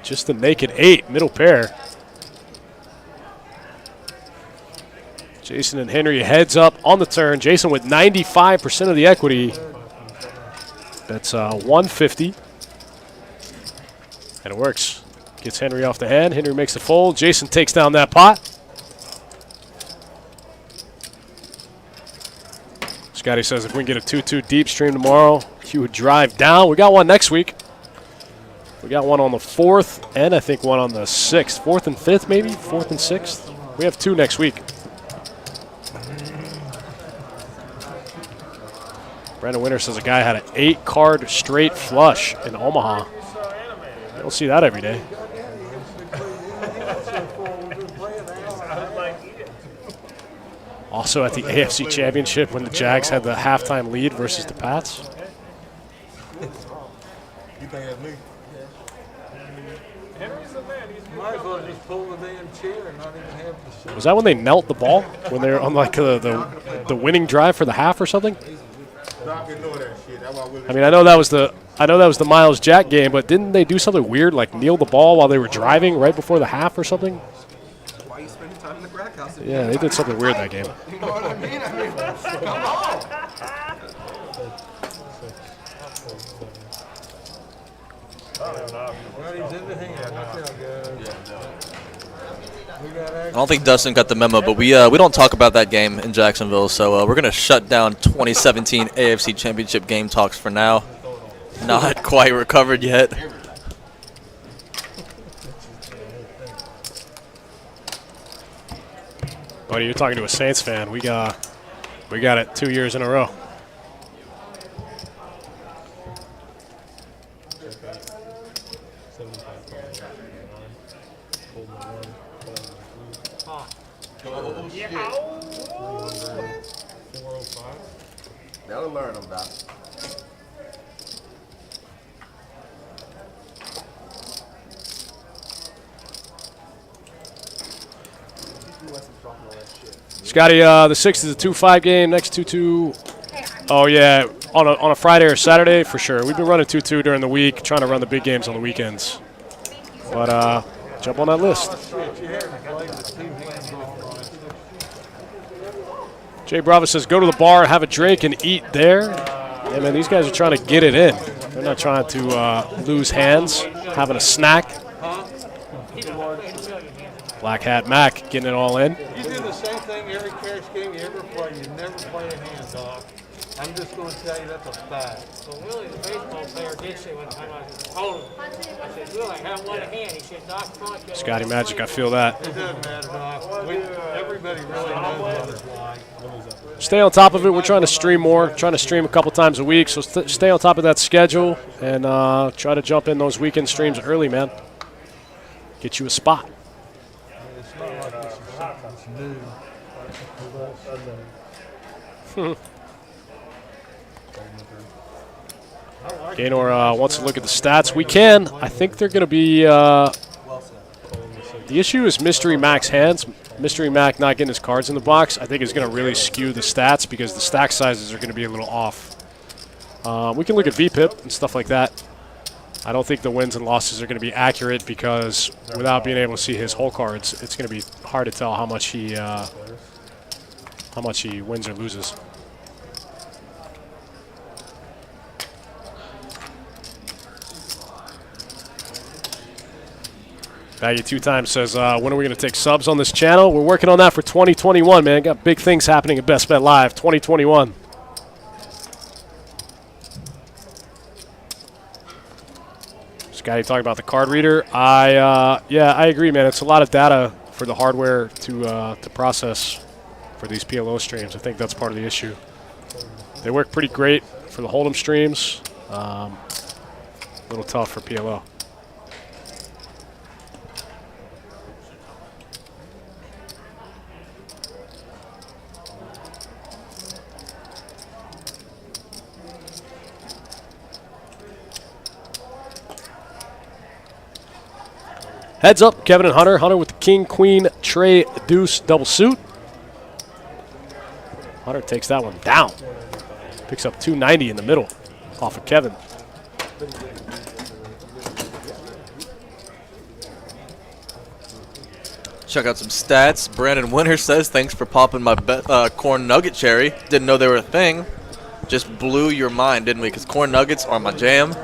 just the naked 8, middle pair. Jason and Henry heads up on the turn. Jason with 95% of the equity. That's 150. And it works. Gets Henry off the hand. Henry makes the fold. Jason takes down that pot. Scotty says if we can get a 2-2 deep stream tomorrow, he would drive down. We got one next week. We got one on the 4th, and I think one on the 6th. 4th and 5th, maybe? 4th and 6th? We have 2 next week. Brandon Winter says a guy had an 8-card straight flush in Omaha. You don't see that every day. Also at the AFC Championship when the Jags had the halftime lead versus the Pats.
You think that's me?
Might as well just pull the damn chair and not even have the shit.
Was that when they knelt the ball? When they were on like the winning drive for the half or something?
Doc ignore that shit. That's why
I mean, I know that was the Miles Jack game, but didn't they do something weird like kneel the ball while they were driving right before the half or something?
Why are you spending time in the crack house?
Yeah, they did something weird that game.
You know what I mean? Come on.
Right, he's in the hand. Look out, guys. We got
I don't think Dustin got the memo, but we don't talk about that game in Jacksonville, so we're going to shut down 2017 AFC Championship game talks for now. Not quite recovered yet.
Buddy, you're talking to a Saints fan. We got it 2 years in a row.
They'll learn them, Doc.
Scotty, the 6th is a 2-5 game. Next 2-2. Oh, yeah. On a Friday or Saturday, for sure. We've been running 2-2 during the week, trying to run the big games on the weekends. But jump on that list. Jay Bravo says, go to the bar, have a drink, and eat there. Yeah, man, these guys are trying to get it in. They're not trying to lose hands, having a snack. Black Hat Mac getting it all in.
You do the same thing every cash game you ever play. You never play a hand, dog. I'm just going to tell you that's a fact.
So Willie, the baseball player, did say one time, I told him, I said, Willie, I have one hand. He said, Doc Front.
Scotty Magic, I feel that.
It doesn't matter, Doc. Everybody really knows what it's like.
Stay on top of it. We're trying to stream more, trying to stream a couple times a week. So stay on top of that schedule and try to jump in those weekend streams early, man. Get you a spot.
It's not like this is something new.
Gaynor wants to look at the stats. We can. I think they're going to be the issue is Mystery Mac's hands. Mystery Mac not getting his cards in the box, I think is going to really skew the stats because the stack sizes are going to be a little off. We can look at VPIP and stuff like that. I don't think the wins and losses are going to be accurate because without being able to see his whole cards, it's going to be hard to tell how much he wins or loses. Baggy 2 times says, when are we going to take subs on this channel? We're working on that for 2021, man. Got big things happening at Best Bet Live 2021. Scotty talking about the card reader. Yeah, I agree, man. It's a lot of data for the hardware to process for these PLO streams. I think that's part of the issue. They work pretty great for the Hold'em streams. A little tough for PLO. Heads up, Kevin and Hunter. Hunter with the king, queen, tray, deuce, double suit. Hunter takes that one down. Picks up 290 in the middle off of Kevin.
Check out some stats. Brandon Winter says, thanks for popping my corn nugget cherry. Didn't know they were a thing. Just blew your mind, didn't we? Because corn nuggets are my jam.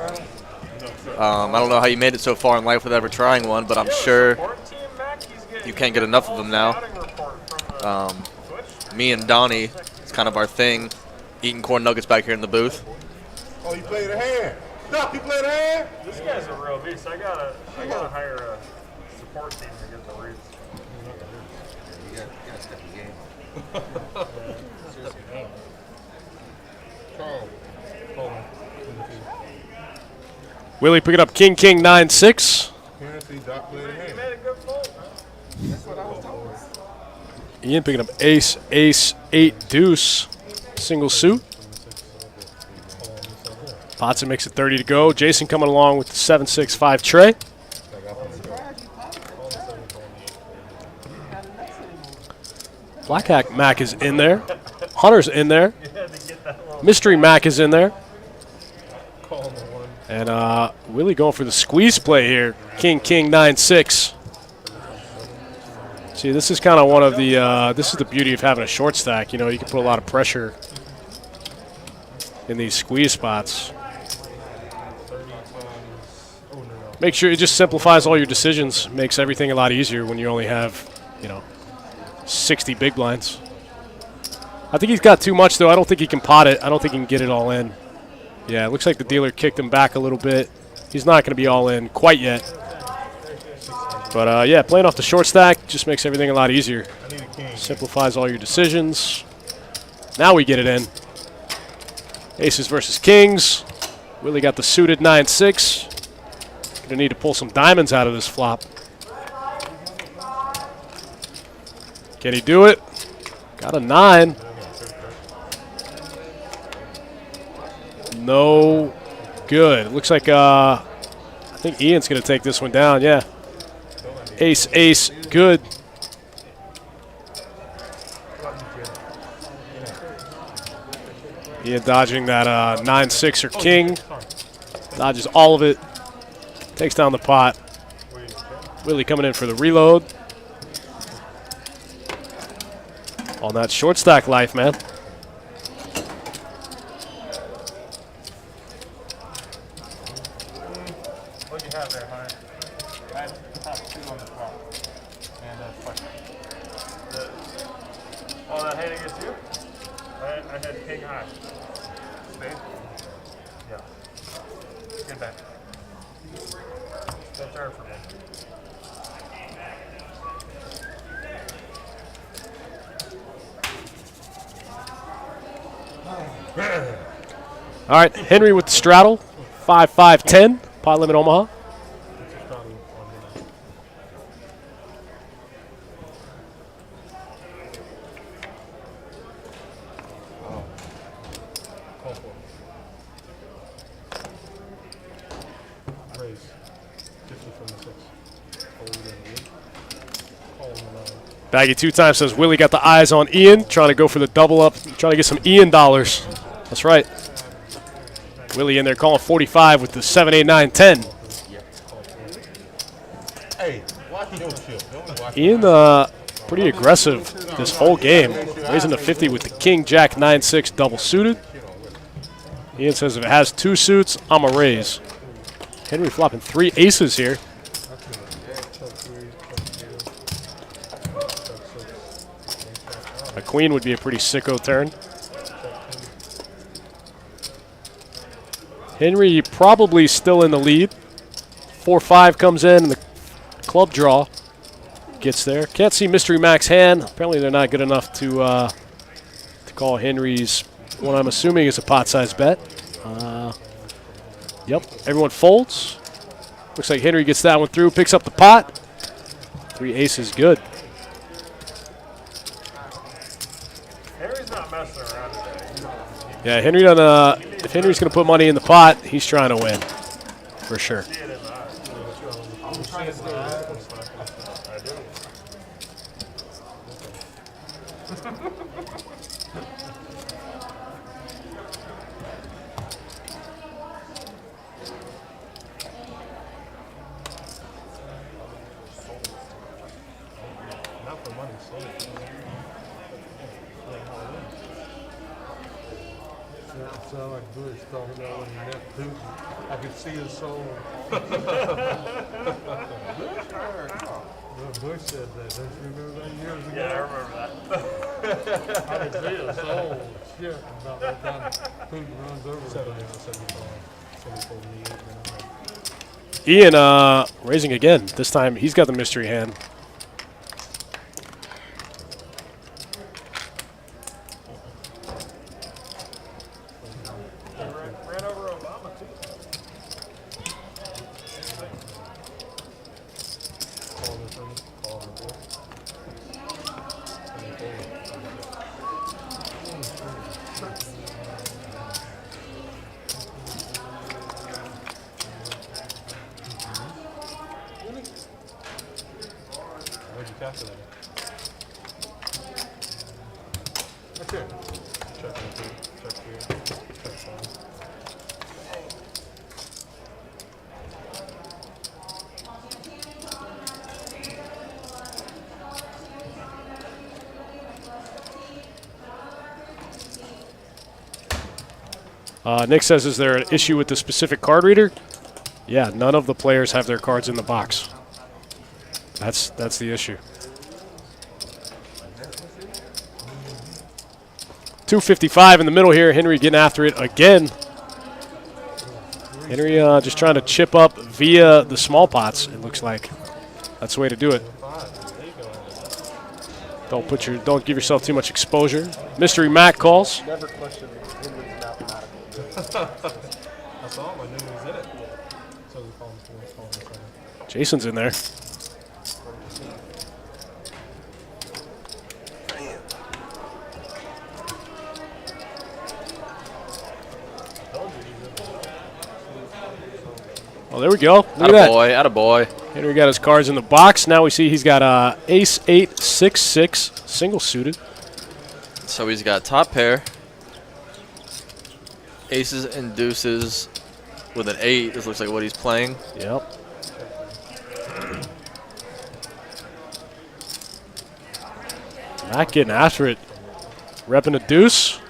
I don't know how you made it so far in life without ever trying one, but I'm sure you can't get enough of them now. Me and Donnie, it's kind of our thing, eating corn nuggets back here in the booth.
Oh, you played a hand. No, you played a hand.
This guy's a real beast. I gotta hire a support team to get the reads.
You gotta step the game.
Charles. Hold on.
Willie picking up king, king, 9-6.
Hennessy, Doc played a hand.
Made a good fold, man.
That's what I was talking about.
Ian picking up ace, ace, 8, deuce. Single suit. Potson makes it 30 to go. Jason coming along with the 7-6-5 tray. Black Hack Mac is in there. Hunter's in there. Mystery Mac is in there. And Willie going for the squeeze play here. King, king, 9-6. See, this is kind of one of the, this is the beauty of having a short stack. You know, you can put a lot of pressure in these squeeze spots. Make sure it just simplifies all your decisions. Makes everything a lot easier when you only have, 60 big blinds. I think he's got too much, though. I don't think he can pot it. I don't think he can get it all in. Yeah, it looks like the dealer kicked him back a little bit. He's not going to be all in quite yet. But, yeah, playing off the short stack just makes everything a lot easier. Simplifies all your decisions. Now we get it in. Aces versus kings. Willie got the suited 9-6. Going to need to pull some diamonds out of this flop. Can he do it? Got a 9. No good. Looks like I think Ian's going to take this one down. Yeah. Ace, ace, good. Ian dodging that 9-6 or king. Dodges all of it. Takes down the pot. Willie coming in for the reload. On that short stack life, man.
What'd you have there, Hunter? I had top 2 on the top. And flush. Oh, that hand against you? I had king high. Spade? Yeah. Good back. Still turn for me.
All right, Henry with the straddle. 5-5-10. Pot limit Omaha. Baggy 2 times says Willie got the eyes on Ian, trying to go for the double up, trying to get some Ian dollars. That's right. Willie in there calling 45 with the 7, 8, 9, 10.
Hey, watch your chip. Don't watch
Ian pretty aggressive this whole game, raising to 50 with the king, jack, 9-6 double suited. Ian says if it has 2 suits, I'm a raise. Henry flopping 3 aces here. A queen would be a pretty sicko turn. Henry probably still in the lead. 4-5 comes in, and the club draw gets there. Can't see Mystery Mac's hand. Apparently they're not good enough to call Henry's what I'm assuming is a pot-sized bet. Yep, everyone folds. Looks like Henry gets that one through, picks up the pot. 3 aces, good.
Harry's not messing around today.
Yeah, Henry done. If Henry's going to put money in the pot, he's trying to win, for sure.
See it in the eyes. I do.
Not for money, sold. Sound like Bush talking about when he met Putin. I could see his soul. Bush said that. Don't you remember that years ago?
Yeah, I remember that.
I could see his soul. Shit, about that time Putin runs over the
Ian raising again. This time he's got the mystery hand.
Ran over Obama, too.
Where'd you capture that?
That's it.
Check 1, 2, check 3, check 5.
Nick says, is there an issue with the specific card reader? Yeah, none of the players have their cards in the box. That's the issue. 255 in the middle here. Henry getting after it again. Henry just trying to chip up via the small pots, it looks like. That's the way to do it. Don't give yourself too much exposure. Mystery Mac calls.
Never question Henry's mathematical ability. I saw him. I knew he was in it. So we call him 4, call him 7.
Jason's in there. Oh, there we go. Look at that.
Attaboy, attaboy.
Henry got his cards in the box. Now we see he's got ace 8, 6, 6, single suited.
So he's got top pair, aces and deuces with an 8. This looks like what he's playing.
Yep. Mac getting after it. Repping a deuce.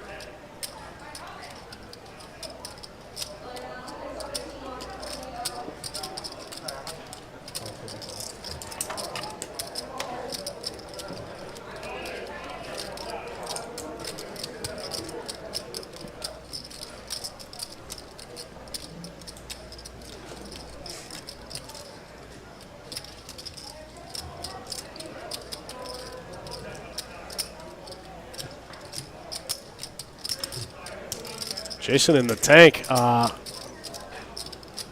Jason in the tank.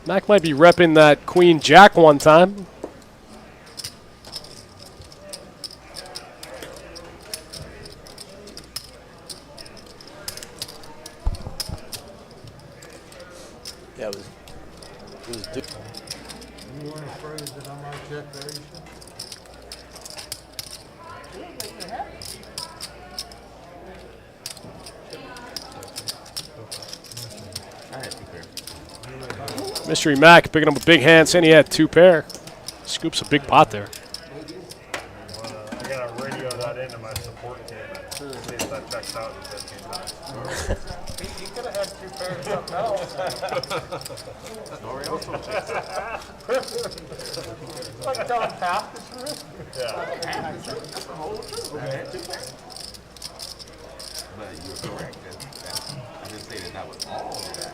Mac might be repping that Queen Jack one time.
Yeah, it was
You weren't afraid that I might check the ace?
Mystery Mac picking up a big hand, saying he had 2 pair. Scoops a big pot there.
I gotta radio that into my support team. If that checks out, he said king high.
You could have had 2 pairs of something else. Like John Pastor.
Yeah.
But you're correct. I didn't say that was all of that.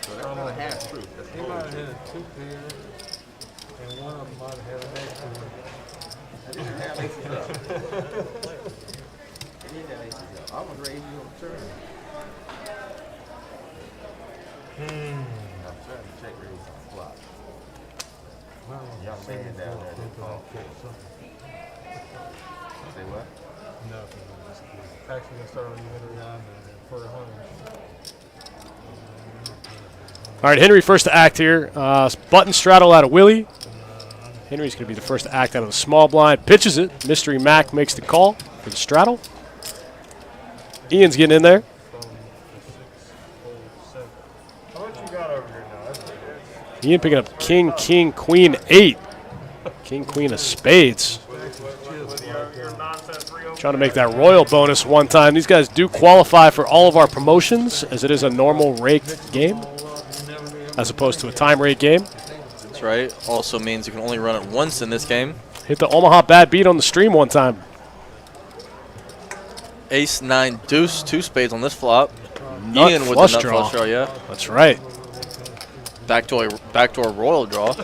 So that's not a half truth. That's
He
whole
might have
truth.
had 2 pairs, and one of them might have had an extra one.
I didn't have aces up. I didn't have aces up. I was raising you on turn. I'm trying to check raise on flop. Young man down there that called. Say what?
Nothing. Actually, I started you on for 100.
All right, Henry first to act here. Button straddle out of Willie. Henry's going to be the first to act out of the small blind. Pitches it. Mystery Mac makes the call for the straddle. Ian's getting in there.
How much you got over here now? That's pretty good.
Ian picking up king, king, queen, 8. King, queen of spades.
With your nonsense 3-0.
Trying to make that royal bonus one time. These guys do qualify for all of our promotions, as it is a normal raked game, as opposed to a time rate game.
That's right. Also means you can only run it once in this game.
Hit the Omaha bad beat on the stream one time.
Ace, 9, deuce, 2 spades on this flop.
Nut
Ian with
flush
the nut
draw.
flush draw, yeah.
That's right.
Backdoor royal draw.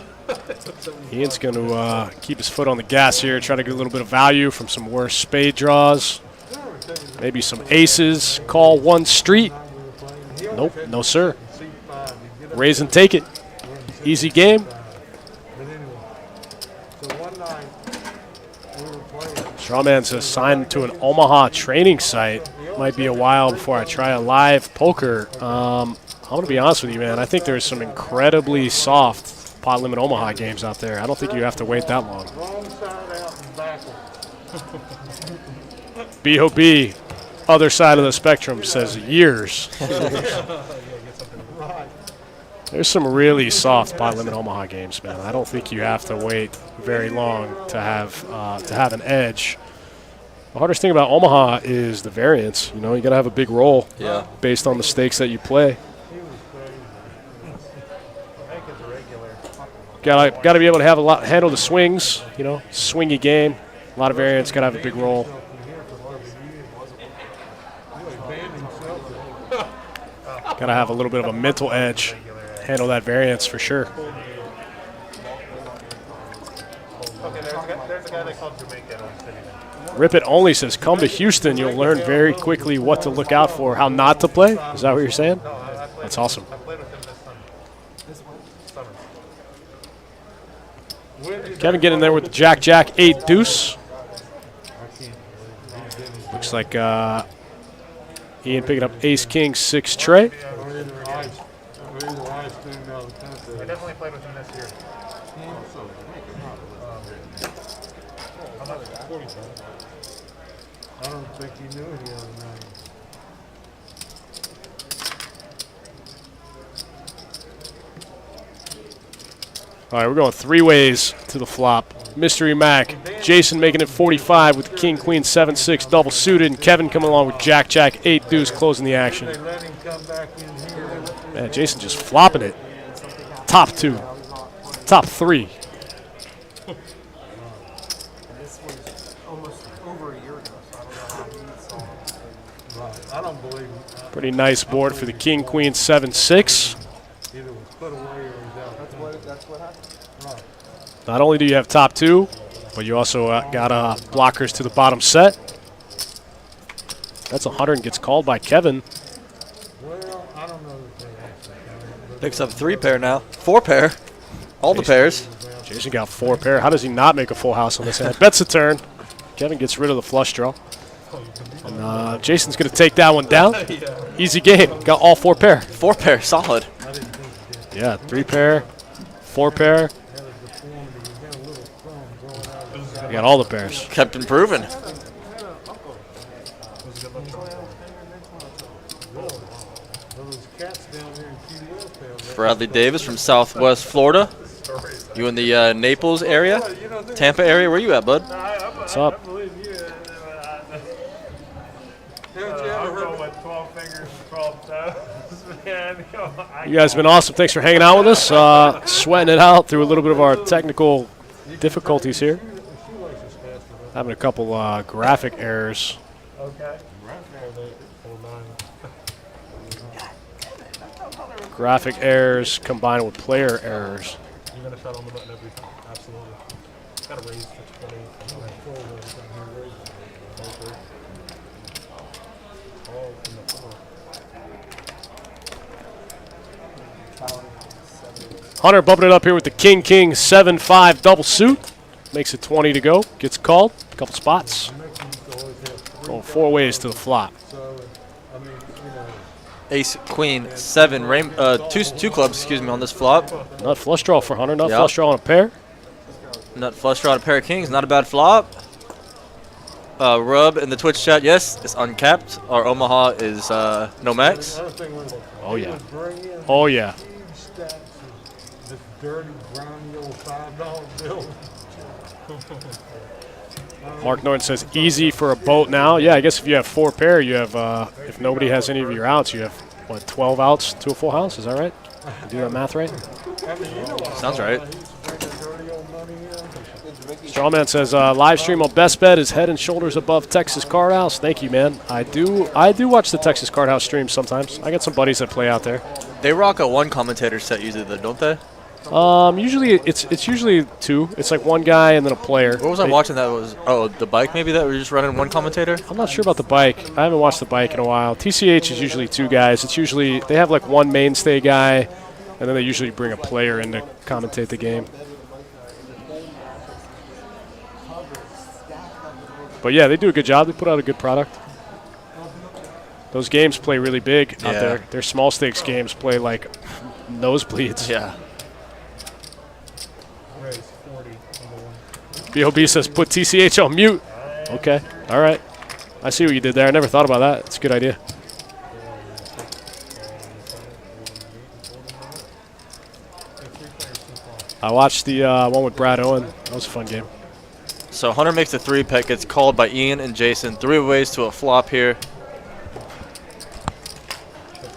Ian's going to keep his foot on the gas here, try to get a little bit of value from some worse spade draws. Maybe some aces. Call one street. Nope, no sir. Raise and take it. Easy game.
But anyway, so one night we were playing.
Strawman's assigned to an Omaha training site. Might be a while before I try a live poker. I'm going to be honest with you, man. I think there's some incredibly soft pot limit Omaha games out there. I don't think you have to wait that long.
Wrong side out and backwards.
B.O.B., other side of the spectrum, says years.
Right.
There's some really soft pot limit Omaha games, man. I don't think you have to wait very long to have an edge. The hardest thing about Omaha is the variance. You know, you got to have a big roll based on the stakes that you play. Got to be able to have handle the swings. You know, swingy game, a lot of variance. Got to have a big roll. Got to have a little bit of a mental edge. Handle that variance for sure.
Okay, there's a guy they call Jamaica on City.
Rip It Only says, come to Houston. You'll learn very quickly what to look out for, how not to play. Is that what you're saying? That's awesome.
I played with him this summer.
Kevin getting there with the Jack, 8 deuce. Looks like Ian picking up ace, king, 6 tray.
I definitely played with him this year.
I don't think he knew any other name.
All right, we're going 3 ways to the flop. Mystery Mac, Jason making it 45 with the king, queen, 7, 6 double suited, and Kevin coming along with Jack, 8 deuce closing the action.
They let him come back in here.
Man, Jason just flopping it. Top 2, top 3.
This was almost over a year ago, so I don't know how he saw it.
Right. I don't believe it.
Pretty nice board for the king, queen, 7, 6.
Either was put away or he's out.
That's what happened.
Right.
Not only do you have top 2, but you also got blockers to the bottom set. That's 100 and gets called by Kevin.
Well, I don't know that they actually counted,
Picks up 3 pair now. 4 pair. All the pairs.
Jason got 4 pair. How does he not make a full house on this hand? Bets a turn. Kevin gets rid of the flush draw. And Jason's going to take that one down. Easy game. Got all 4 pair.
4 pair, solid.
Yeah, 3 pair, 4 pair. You got all the pairs.
Kept improving.
those cats down there in Key West.
Bradley Davis from Southwest Florida. You in the Naples area? Tampa area? Where you at, bud?
What's up?
Haven't you
I'll
ever
go
heard?
with 12 fingers and 12 toes, man.
You guys have been awesome. Thanks for hanging out with us. Sweating it out through a little bit of our technical difficulties here. Having a couple graphic errors.
Okay.
Graphic errors combined with player errors.
You're going to shut on the button every time. Absolutely. Got to raise to 20. All in the floor.
Hunter bumping it up here with the King 7-5 double suit. Makes it 20 to go. Gets called. Couple spots. Going 4 ways to the flop.
Ace, Queen, 7, two clubs, excuse me, on this flop.
Nut flush draw for Hunter. Nut
Yep.
flush draw on a pair.
Nut flush draw to pair of kings, not a bad flop. Rub in the Twitch chat, yes, it's uncapped. Our Omaha is no max.
Oh, yeah. Oh, yeah.
Stacks of this dirty brown old $5 bill.
Mark Norton says easy for a boat now. Yeah, I guess if you have 4 pair, you have, if nobody has any of your outs, you have, what, 12 outs to a full house? Is that right? You do that math right?
Sounds right.
Strawman says live stream on Best Bet is head and shoulders above Texas Card House. Thank you, man. I do watch the Texas Card House streams sometimes. I got some buddies that play out there.
They rock a one commentator set usually, though, don't they?
Usually it's usually 2. It's like one guy and then a player.
What was I watching that was? Oh, the bike maybe that were just running one commentator?
I'm not sure about the bike. I haven't watched the bike in a while. TCH is usually 2 guys. It's usually they have like one mainstay guy, and then they usually bring a player in to commentate the game. But yeah, they do a good job. They put out a good product. Those games play really big out there. Their small stakes games play like nosebleeds.
Yeah.
BOB says put TCH on mute. Okay. All right. I see what you did there. I never thought about that. It's a good idea. I watched the one with Brad Owen. That was a fun game.
So Hunter makes the 3-pet, gets called by Ian and Jason. 3 ways to a flop here.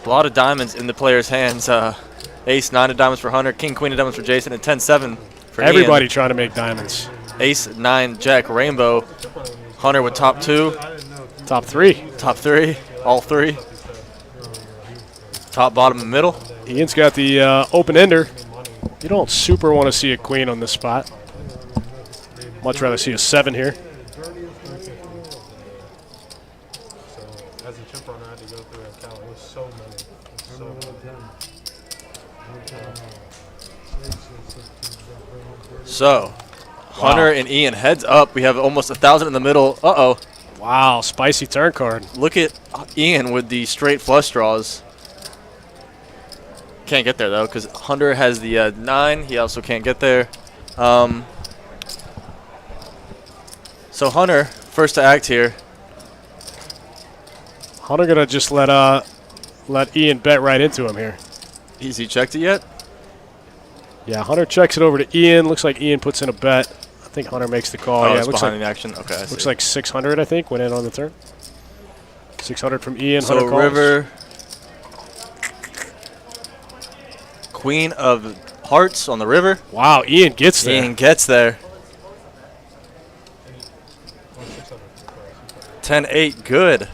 A lot of diamonds in the player's hands. Ace, 9 of diamonds for Hunter. King, Queen of diamonds for Jason. And 10-7 for
Everybody
Ian.
trying to make diamonds.
Ace, 9, Jack, Rainbow. Hunter with top 2.
Top 3.
Top 3. All 3. Top, bottom, and middle.
Ian's got the open ender. You don't super want to see a queen on this spot. Much rather see a 7 here.
As a chip runner, I had to go through and count. It was so many.
So, Hunter and Ian heads up. We have almost 1,000 in the middle. Uh-oh.
Wow, spicy turn card.
Look at Ian with the straight flush draws. Can't get there, though, because Hunter has the 9. He also can't get there. So Hunter, first to act here.
Hunter gonna just let Ian bet right into him here.
Has he checked it yet?
Yeah, Hunter checks it over to Ian. Looks like Ian puts in a bet. I think Hunter makes the call.
Oh,
Yeah,
it's
looks
behind
like
the action. Okay, I
looks
see.
like 600. I think went in on the turn. 600 from Ian.
So
Hunter calls.
river. Queen of hearts on the river.
Wow, Ian gets there.
Ian gets there. 10-8, good.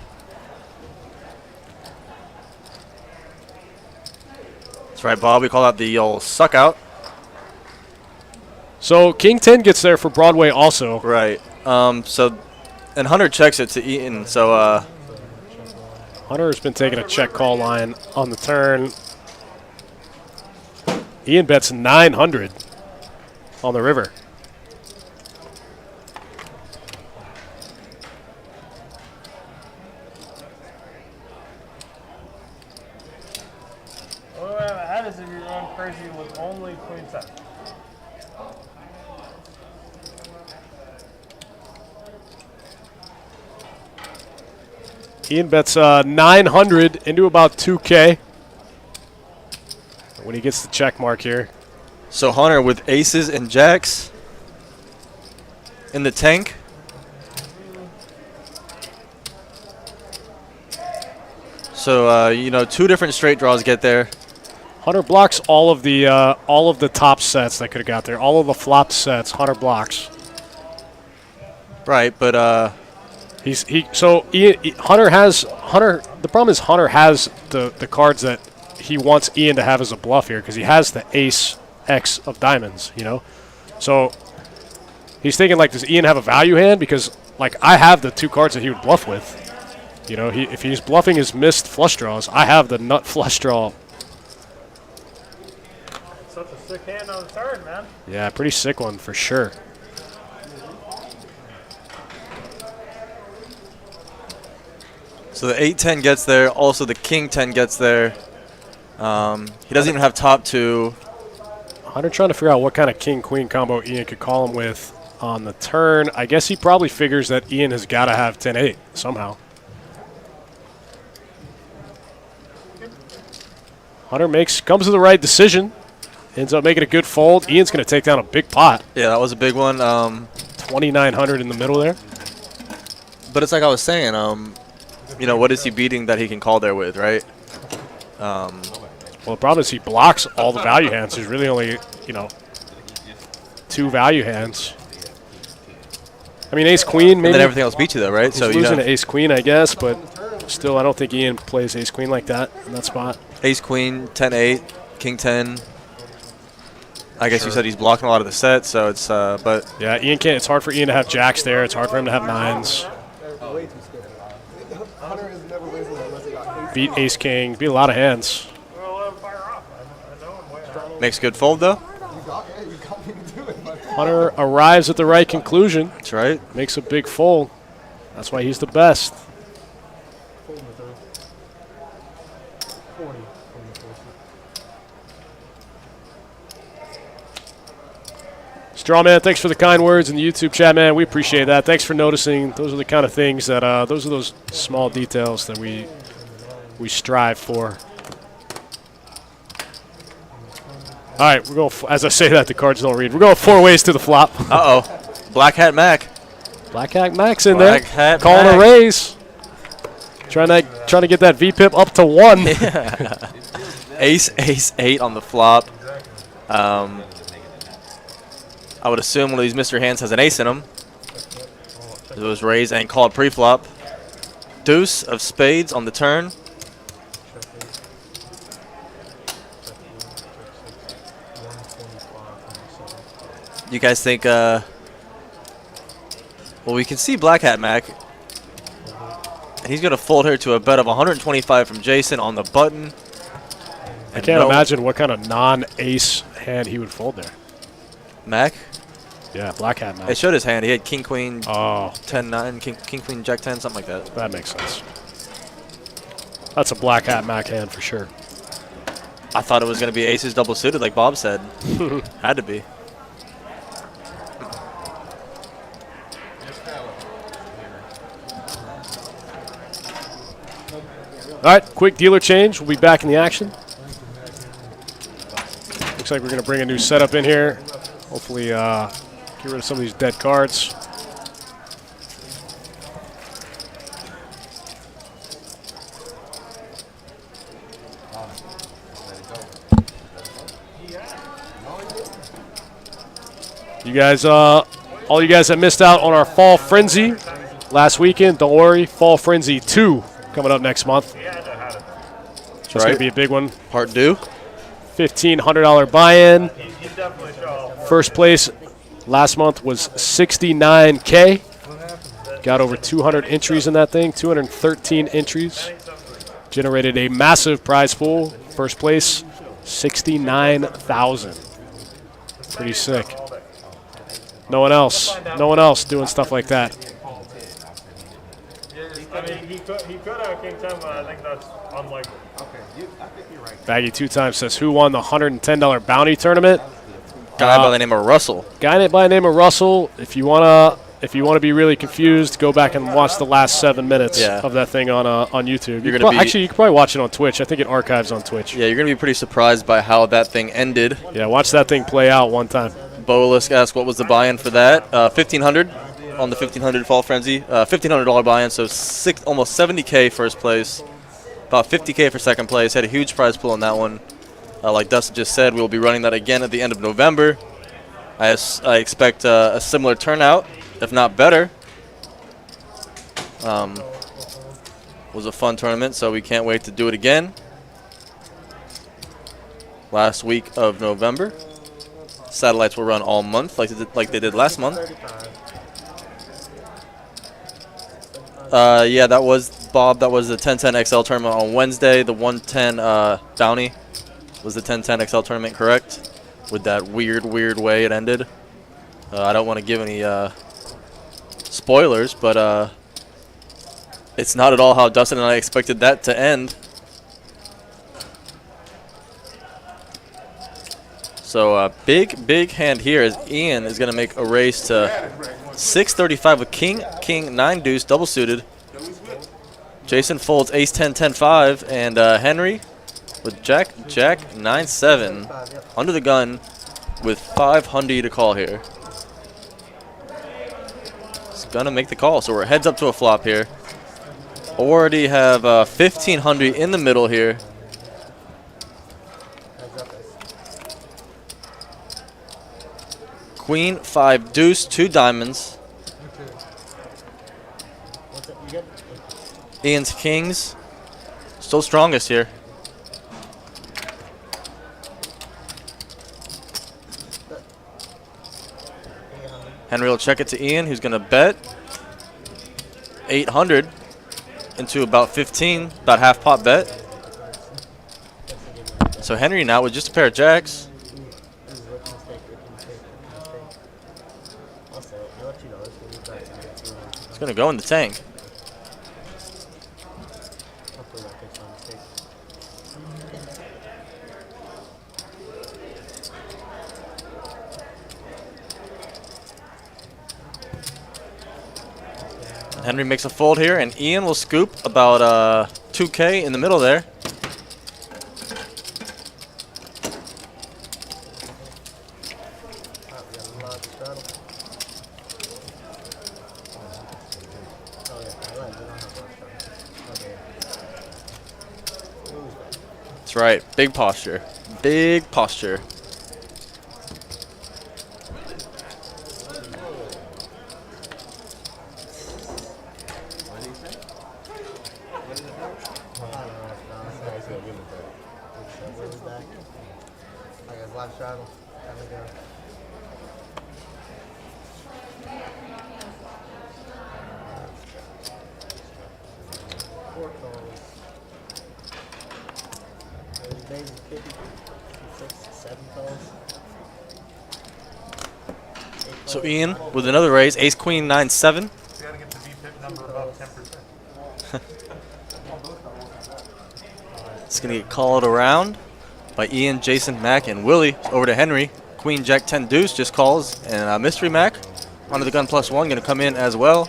That's right, Bob. We call that the old suck out.
So King 10 gets there for Broadway also.
Right. And Hunter checks it to Ian. So
Hunter's been taking a check call line on the turn. Ian bets 900 on the river.
What happens if you run crazy with only queen 7?
Ian bets 900 into about 2K when he gets the check mark here.
So Hunter with aces and jacks in the tank. So, you know, 2 different straight draws get there.
Hunter blocks all of the top sets that could have got there. All of the flop sets, Hunter blocks.
Right, but
Hunter has the problem is Hunter has the cards that he wants Ian to have as a bluff here because he has the ace X of diamonds, you know. So he's thinking like, does Ian have a value hand? Because like I have the 2 cards that he would bluff with. You know, if he's bluffing his missed flush draws, I have the nut flush draw.
Such a sick hand on the turn, man.
Yeah, pretty sick one for sure.
so the 8-10 gets there. Also, the King-10 gets there. He doesn't even have top 2.
Hunter trying to figure out what kind of king-queen combo Ian could call him with on the turn. I guess he probably figures that Ian has got to have 10-8 somehow. Hunter comes to the right decision. Ends up making a good fold. Ian's going to take down a big pot.
Yeah, that was a big one.
2,900 in the middle there.
But it's like I was saying, you know, what is he beating that he can call there with, right?
Well, the problem is he blocks all the value hands. There's really only, you know, 2 value hands. I mean, ace-queen maybe.
And then everything else beats you, though, right?
He's so losing to ace-queen, I guess, but still, I don't think Ian plays ace-queen like that in that spot.
Ace-queen, 10-8, King-10. I guess you said he's blocking a lot of the sets, so it's, but...
Yeah, Ian can't. It's hard for Ian to have jacks there. It's hard for him to have 9s. Beat ace-king. Beat a lot of hands.
Makes a good fold, though.
Hunter arrives at the right conclusion.
That's right.
Makes a big fold. That's why he's the best. Strawman, thanks for the kind words in the YouTube chat, man. We appreciate that. Thanks for noticing. Those are the kind of things that, those are those small details that we strive for. All right, we're going. As I say that, the cards don't read. We're going 4 ways to the flop.
Black Hat Mac.
Black Hat Mac's in
Black
there.
Hat
Calling
Mac.
a raise. Trying to get that VPIP up to 1.
Ace, ace, 8 on the flop. I would assume one of these Mr. Hands has an ace in them. It was raised and called pre-flop. Deuce of spades on the turn. You guys think, well, we can see Black Hat Mac. And he's going to fold here to a bet of 125 from Jason on the button.
I can't imagine what kind of non-ace hand he would fold there.
Mac?
Yeah, Black Hat Mac.
It showed his hand. He had King, Queen,
10-9,
10-9, King, Queen, Jack 10, something like that.
That makes sense. That's a Black Hat Mac hand for sure.
I thought it was going to be aces double suited like Bob said. Had to be.
All right, quick dealer change. We'll be back in the action. Looks like we're going to bring a new setup in here. Hopefully get rid of some of these dead cards. You guys, all you guys that missed out on our Fall Frenzy last weekend, don't worry. Fall Frenzy 2 coming up next month. It's going to be a big one.
Part due.
$1,500 buy-in. First place last month was $69K. Got over 200 entries in that thing, 213 entries. Generated a massive prize pool. First place, $69,000. Pretty sick. No one else doing stuff like that.
I mean, he could have King 10, but I think that's unlikely.
Baggy 2 times says, who won the $110 bounty tournament?
Guy by the name of Russell.
Guy by the name of Russell. If you wanna be really confused, go back and watch the last 7 minutes of that thing on YouTube. You could probably watch it on Twitch. I think it archives on Twitch.
Yeah, you're gonna be pretty surprised by how that thing ended.
Yeah, watch that thing play out one time.
Bolisk asked what was the buy-in for that. $1,500 on the $1,500 Fall Frenzy. $1,500 buy-in, so almost $70K first place. about 50K for second place. Had a huge prize pool on that one. Like Dustin just said, we'll be running that again at the end of November. I expect a similar turnout, if not better. Was a fun tournament, so we can't wait to do it again. Last week of November. Satellites will run all month like they did last month. Yeah, that was Bob. That was the 1010 XL tournament on Wednesday. The 110 Downey was the 1010 XL tournament, correct? With that weird way it ended. I don't want to give any spoilers, but it's not at all how Dustin and I expected that to end. So big hand here as Ian is going to make a race to 635 with King 9 deuce double suited. Jason folds ace 10 10 5 and Henry with Jack 9 7 under the gun with 500 to call here. He's going to make the call, so we're heads up to a flop here. Already have 1500 in the middle here. Queen 5 deuce 2 diamonds. Ian's kings still strongest here. Henry will check it to Ian, who's going to bet 800 into about 15, about half pot bet. So Henry now with just a pair of jacks. It's going to go in the tank. Henry makes a fold here, and Ian will scoop about 2K in the middle there. That's right, big posture. Big posture. So Ian with another raise, ace queen 9 7.
You gotta get the VPIP number above 10%.
It's gonna get called around by Ian, Jason, Mac, and Willie. Over to Henry. Queen Jack 10 deuce just calls, and Mystery Mac onto the gun +1 gonna come in as well.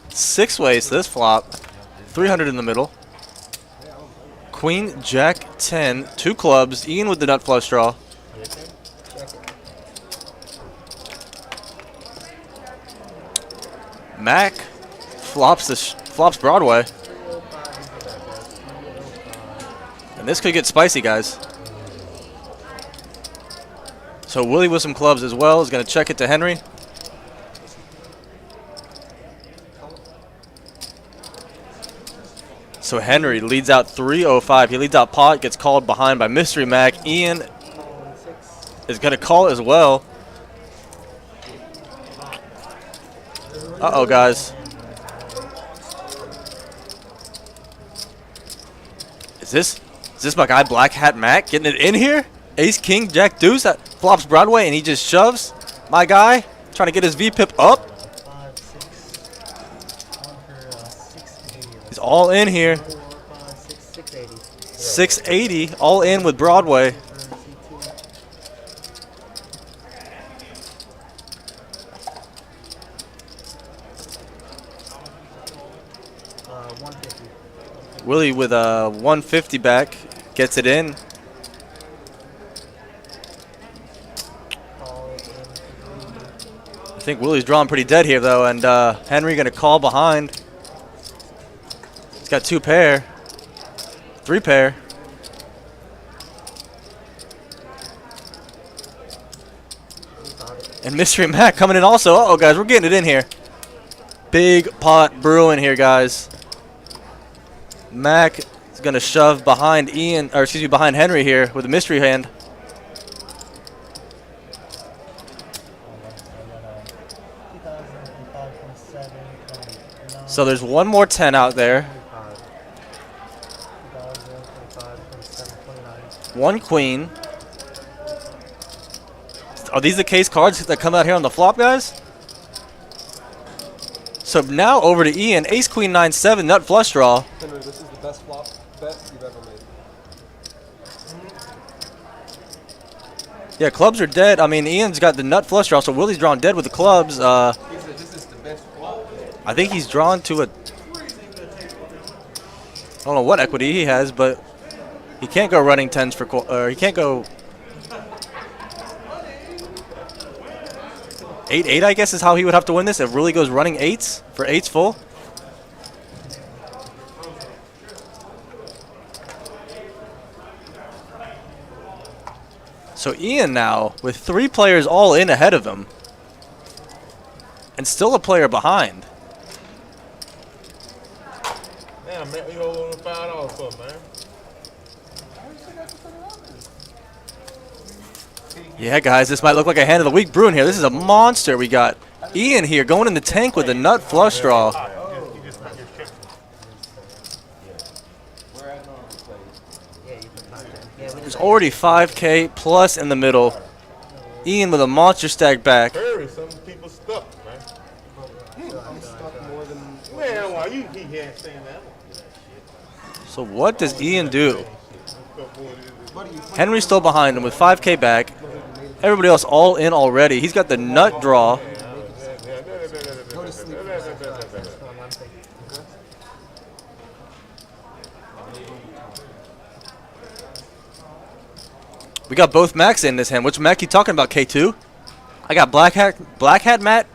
6 ways to this flop. 300 in the middle. Queen Jack 10, 2 clubs. Ian with the nut flush draw. Mac flops Broadway. And this could get spicy, guys. So Willie with some clubs as well is going to check it to Henry. So Henry leads out 305. He leads out pot, gets called behind by Mystery Mac. Ian is going to call as well. Uh-oh, guys. Is this my guy Black Hat Mac getting it in here? Ace, King, Jack, Deuce, that flops Broadway, and he just shoves my guy, trying to get his VPIP up. He's all in here. 680, all in with Broadway. Willie with a 150 back, gets it in. I think Willie's drawing pretty dead here though, and Henry gonna call behind. He's got 2 pair. 3 pair. And Mystery Mac coming in also. Uh-oh, guys, we're getting it in here. Big pot brewing here, guys. Mac is going to shove behind Ian, or excuse me, behind Henry here with a mystery hand. So there's one more 10 out there. 1 queen. Are these the case cards that come out here on the flop, guys? So now over to Ian. Ace, queen, 9, 7, nut flush draw.
Henry, this is the best flop bet you've ever made.
Yeah, clubs are dead. I mean, Ian's got the nut flush draw, so Willie's drawn dead with the clubs.
He said this is the best flop.
I think he's drawn to a... I don't know what equity he has, but he can't go running 10s for... Or he can't go... 8-8, I guess, is how he would have to win this. If really goes running 8s for 8s full. So Ian now with 3 players all in ahead of him. And still a player behind.
Damn, man, you owe him $5 for it, man.
Yeah, guys, this might look like a hand of the week brewing here. This is a monster. We got Ian here going in the tank with a nut flush draw.
You just not your chips.
There's already 5K plus in the middle. Ian with a monster stack back.
Hurry, some people stuck, man. Man, why you he can't saying that?
So what does Ian do? Henry's still behind him with 5K back. Everybody else all in already. He's got the nut draw. We got both Macs in this hand. Which Mac you talking about, K2? I got Black Hat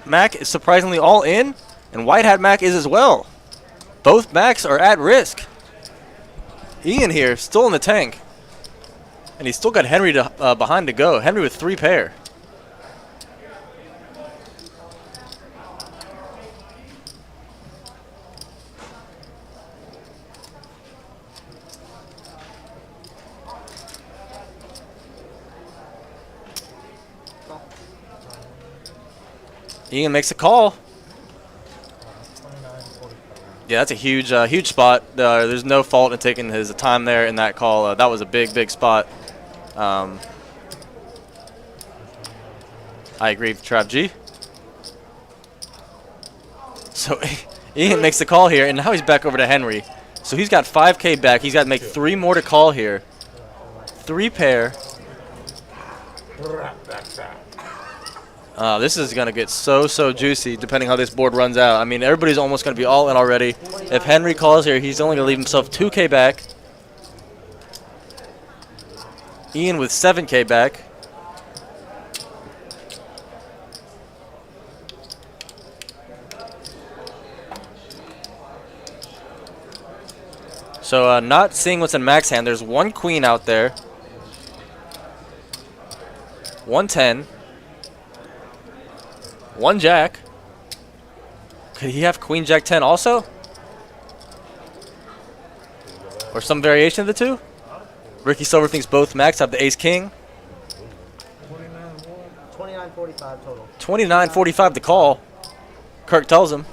Mac is surprisingly all in, and White Hat Mac is as well. Both Macs are at risk. Ian here, still in the tank. And he's still got Henry to, behind to go. Henry with 3 pair. Ian makes a call. Yeah, that's a huge, huge spot. There's no fault in taking his time there in that call. That was a big, big spot. I agree with Trav G. So Ian makes the call here, and now he's back over to Henry. So he's got 5K back. He's got to make 3 more to call here. 3 pair. This is going to get so juicy depending how this board runs out. I mean, everybody's almost going to be all in already. If Henry calls here, he's only going to leave himself 2K back. Ian with 7K back. So not seeing what's in Mac's hand. There's 1 queen out there. 1 10. 1 jack. Could he have queen jack 10 also? Or some variation of the two? Ricky Silver thinks both Macs have the ace king.
29.45 total.
29.45 to call. Kirk tells him.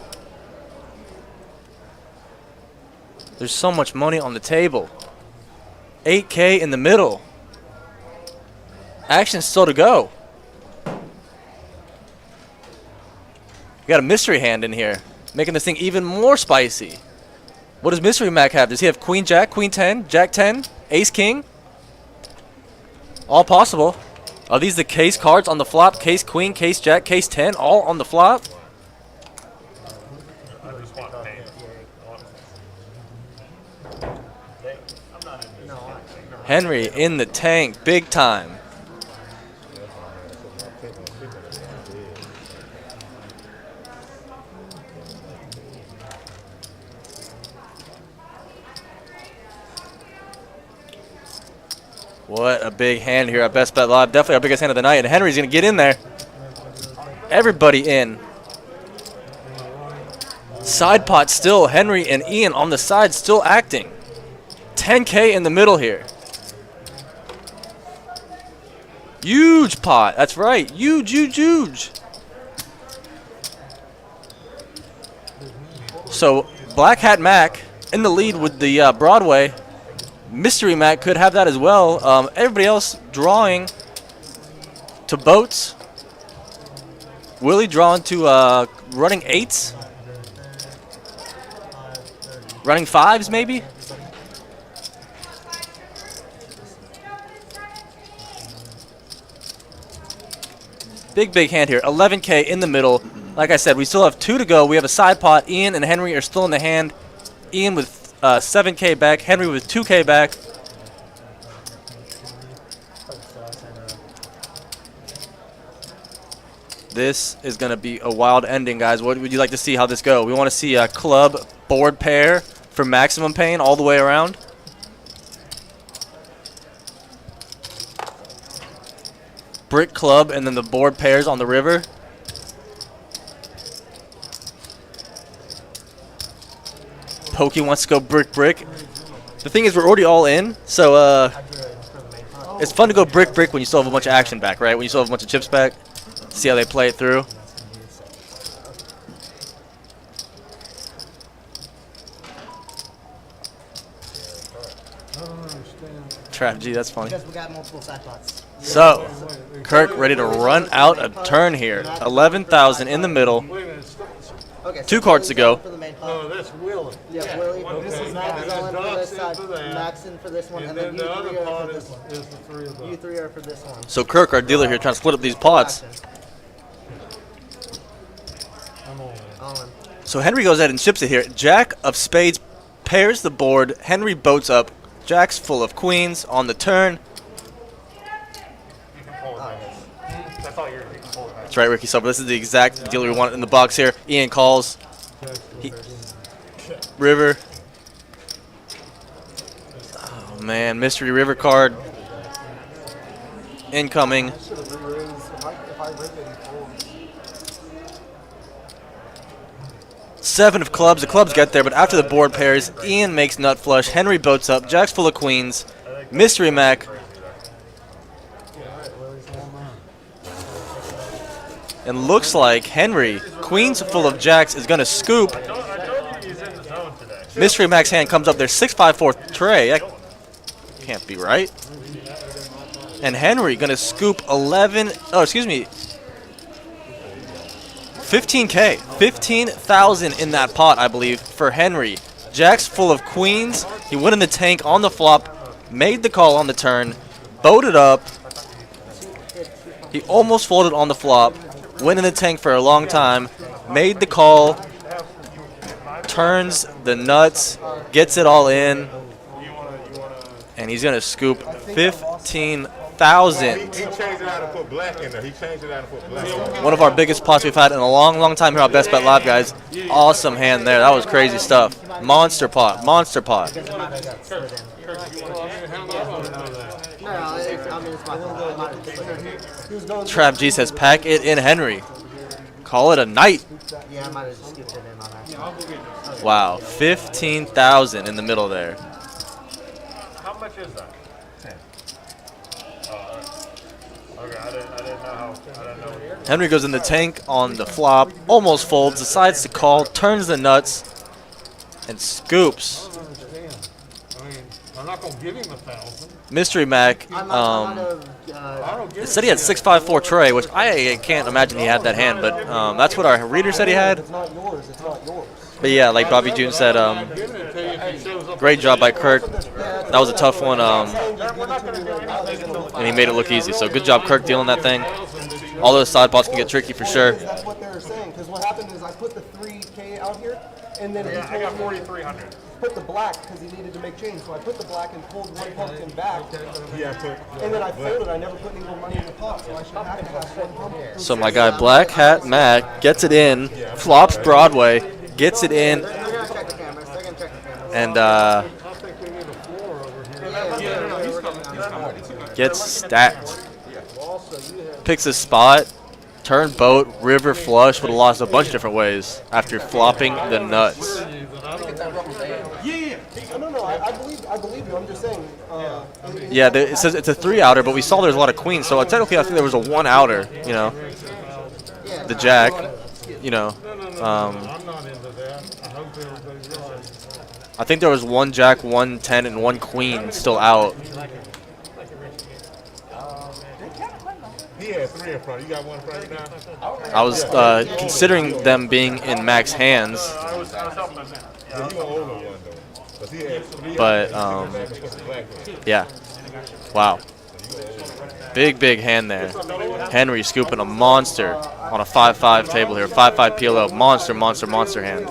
There's so much money on the table. 8K in the middle. Action's still to go. We got a mystery hand in here, making this thing even more spicy. What does Mystery Mac have? Does he have queen jack, queen 10, jack 10, ace king? All possible. Are these the case cards on the flop? Case queen, case jack, case 10, all on the flop?
I just want pain.
Henry in the tank, big time. What a big hand here at Best Bet Live. Definitely our biggest hand of the night. And Henry's going to get in there. Everybody in. Side pot still. Henry and Ian on the side still acting. 10K in the middle here. Huge pot. That's right. Huge, huge, huge. So Black Hat Mac in the lead with the Broadway. Mystery Mac could have that as well. Everybody else drawing to boats. Willie drawing to running 8s. Running 5s maybe. Big hand here. 11K in the middle. Like I said, we still have 2 to go. We have a side pot. Ian and Henry are still in the hand. Ian with 7K back. Henry with 2K back. This is going to be a wild ending, guys. What would you like to see how this go? We want to see a club board pair for maximum pain all the way around. Brick club and then the board pairs on the river. Pokey wants to go brick. The thing is, we're already all in, so it's fun to go brick when you still have a bunch of action back, right? When you still have a bunch of chips back. See how they play it through. Trap G, that's funny.
Because we got multiple side pots.
So, Kirk ready to run out a turn here. 11,000 in the middle.
Okay,
2 cards to go.
For the main
No,
pot.
that's Willie.
Yeah, Willie. This is Max
Okay.
Allen for this side.
Ducks in for that.
Max in for this one,
And
and then
then
you
the other
3 are
pot
for
is
this one.
the 3 of
You
us.
3 are for this one.
So Kirk, our dealer here, trying to split up these pots.
I'm on.
All in.
So Henry goes ahead and chips it here. Jack of spades pairs the board. Henry boats up. Jack's full of queens on the turn.
You can pull it back. That's all you can pull it back.
That's right, Ricky Silver. This is the exact dealer we want in the box here. Ian calls. River. Oh, man. Mystery River card. Incoming. Seven of clubs. The clubs get there, but after the board pairs, Ian makes nut flush. Henry boats up. Jack's full of queens. Mystery Mac. And looks like Henry, queens full of jacks, is going to scoop.
I told you he's in the zone today.
Mystery Mac's hand comes up there. 6-5-4 tray. That can't be right. And Henry going to scoop 15K. 15,000 in that pot, I believe, for Henry. Jack's full of queens. He went in the tank on the flop, made the call on the turn, boated up. He almost folded on the flop, went in the tank for a long time, made the call, turns the nuts, gets it all in, and he's going to scoop 15,000.
He changed it out and put black in there. He changed it out and put black in there.
One of our biggest pots we've had in a long time here on Best Bet Live, guys. Awesome hand there. That was crazy stuff. Monster pot. Monster pot.
No, it's my fault.
Trap G says, pack it in, Henry. Call it a night.
Yeah, I might have just skipped it in on that.
Wow. 15,000 in the middle there.
How much is that? 10. Okay, I didn't know how. I didn't know.
Henry goes in the tank on the flop, almost folds, decides to call, turns the nuts, and scoops.
I don't understand. I mean, I'm not going to give him 1,000.
Mystery Mac.
I might have,
I don't give
It said he had 6-5-4 tray, which I can't imagine he had that hand, but that's what our reader said he had.
It's not yours. It's not yours.
But yeah, like Bobby June said,
giving it to you if he shows up.
great job by Kirk. That was a tough one, and he made it look easy. So good job, Kirk, dealing that thing. All those side pots can get tricky for sure.
That's what they were saying. Because what happened is I put the 3K out here, and then he
I got
told me
4,300.
put the black because he needed to make change. So I put the black and pulled one pumpkin back,
Yeah, put.
and then I folded. I never put any more money in the pot, so I should have to have one pumpkin.
So my guy Black Hat Mac gets it in, flops Broadway, gets it in,
they're going to check the cameras. They're going to check the cameras.
and
I think we need a floor over here.
Yeah, we're coming.
gets stacked. Picks a spot, turn boat, river flush, would have lost a bunch of different ways after flopping the nuts.
No, I believe you. I'm just saying.
Yeah, it says it's a 3-outer, but we saw there's a lot of queens, so technically I think there was a 1-outer, you know. The jack, you know.
I'm not into that. I hope everybody realizes.
I think there was 1 jack, 1 10, and 1 queen still out.
He had 3 in front. You got 1 right now?
I was considering them being in Mac's hands,
I was helping him.
Yeah, you gonna hold on 1 though. 'Cause he had 3
but yeah. Wow. Big hand there. Henry scooping a monster on a 5-5 table here. 5-5 PLO. Monster hand.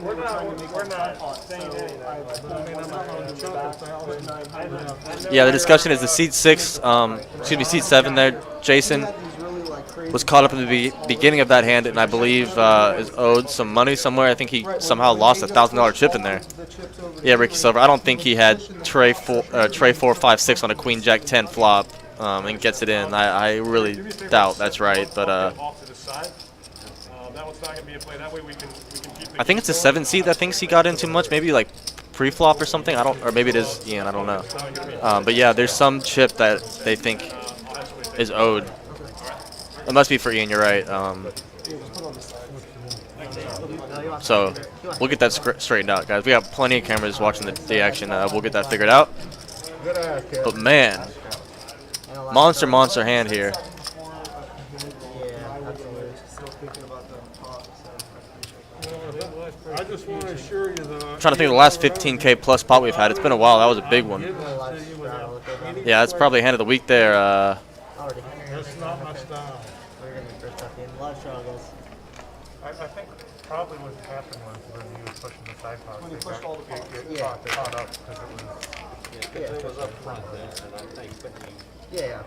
We're not saying anything.
Yeah, the discussion is the seat 6, seat 7 there, Jason, was caught up in the beginning of that hand, and I believe is owed some money somewhere. I think he somehow lost a $1,000 chip in there. Yeah, Ricky Silver. I don't think he had tray 4, 5, 6 on a Queen Jack 10 flop and gets it in. I really doubt that's right, but
Off to the side. That one's not going to be a play. That way we can keep the
I think it's a 7 seat that thinks he got in too much. Maybe like pre-flop or something. Or maybe it is Ian. I don't know. But yeah, there's some chip that they think is owed. It must be for Ian. You're right. So we'll get that straightened out, guys. We got plenty of cameras watching the action. We'll get that figured out. But man, monster hand here.
I just want to assure you that.
Trying to think of the last 15K plus pot we've had. It's been a while. That was a big one. Yeah, that's probably hand of the week there.
That's not my style.
I think probably what happened was when he was pushing the side pot.
When he pushed all the pots.
It caught up because it was.
It was up front then, and I think that he. Yeah.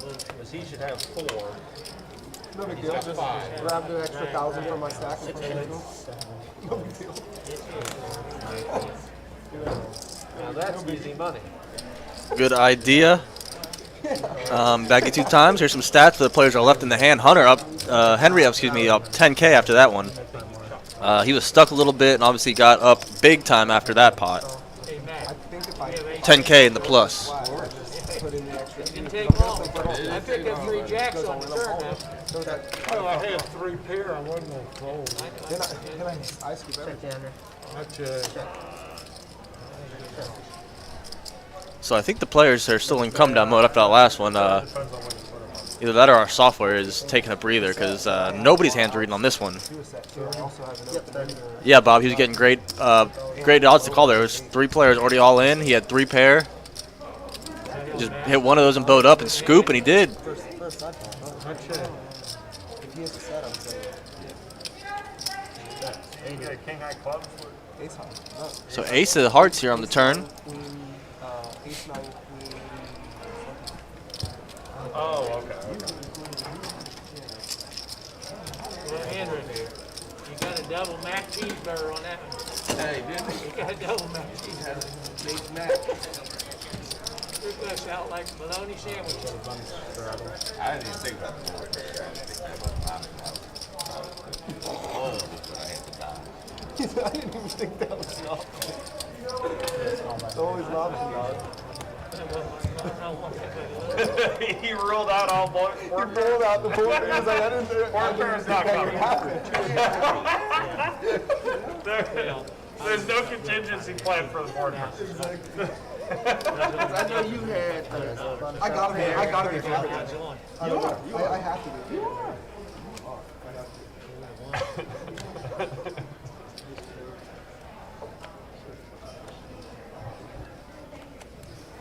Because he should have 4.
No big deal. Just grab the extra 1,000 from my stack and put it in. No big deal.
Now that's easy money.
Good idea. Back at 2 times. Here's some stats for the players that are left in the hand. Henry up 10K after that one. He was stuck a little bit and obviously got up big time after that pot. 10K in the plus.
Didn't take long. I picked up 3 jacks on the turn now.
Well, I had 3 pair. I wasn't going to fold.
Can I scoop everything?
I checked.
So I think the players are still in come down mode after that last one. Either that or our software is taking a breather because nobody's hands are reading on this one. Yeah, Bob, he was getting great odds to call there. There was 3 players already all in. He had 3 pair. Just hit one of those and bowed up and scoop, and he did.
King high clubs.
So ace of hearts here on the turn.
Oh, okay.
Andrew, you got a double mac cheeseburger on that one.
Hey, didn't he?
You got a double mac cheeseburger.
Big Mac.
You're going to sound like bologna sandwich.
I didn't even think about the board. I didn't think that was I had to die.
I didn't even think that was an option. It's always an option, dog.
He ruled out all board.
He rolled out the board. He was like, I didn't think that would happen.
There's no contingency plan for the board.
I know you had
I gotta be happy. I have to be.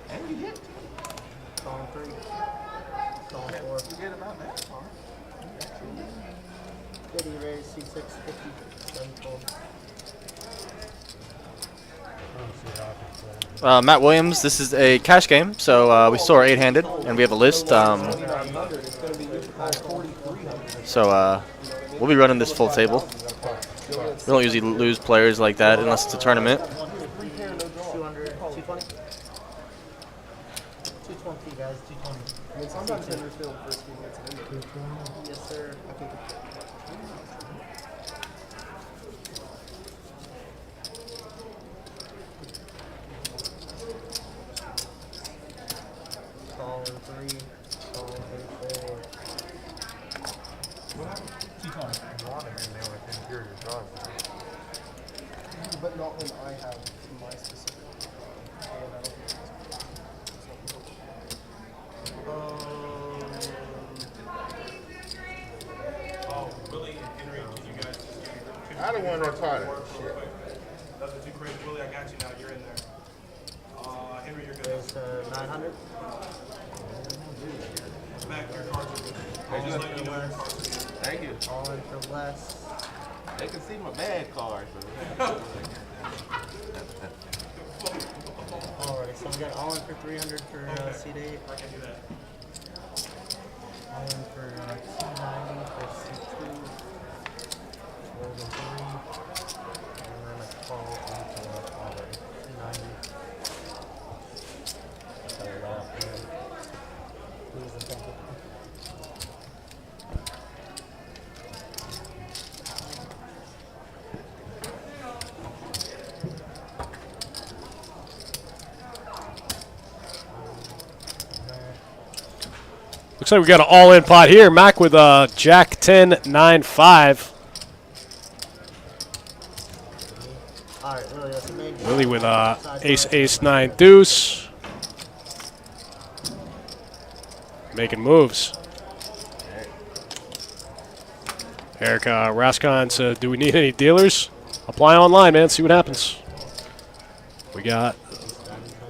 And you hit.
Calling 3. Calling 4.
Forget about that part.
50 raise, C6, 50, 7 fold.
Matt Williams, this is a cash game, so we still are 8-handed, and we have a list. So we'll be running this full table. We don't usually lose players like that unless it's a tournament.
200, 220. on Tendersfield first game against Indy. Yes, sir. I think call in 3, call in 4. But not when I have my specific.
I don't want no target.
Nothing too crazy, Willie. I got you now. You're in there. Henry, you're good.
There's 900.
Back, your cards are good. I'll just let you know your cards are good.
Thank you.
All in for less.
They can see my bad card.
Alright, so we got all in for 300 for seed 8.
I can do that.
All in for 290 for seed 2. Roll in 3. And then a call into already. 290. Lose the temple.
Looks like we got an all-in pot here. Mac with Jack 10, 9, 5.
Alright, Willie, that's amazing.
Willie with Ace, Ace, 9, Deuce. Making moves. Eric Rascon said, do we need any dealers? Apply online, man. See what happens. We got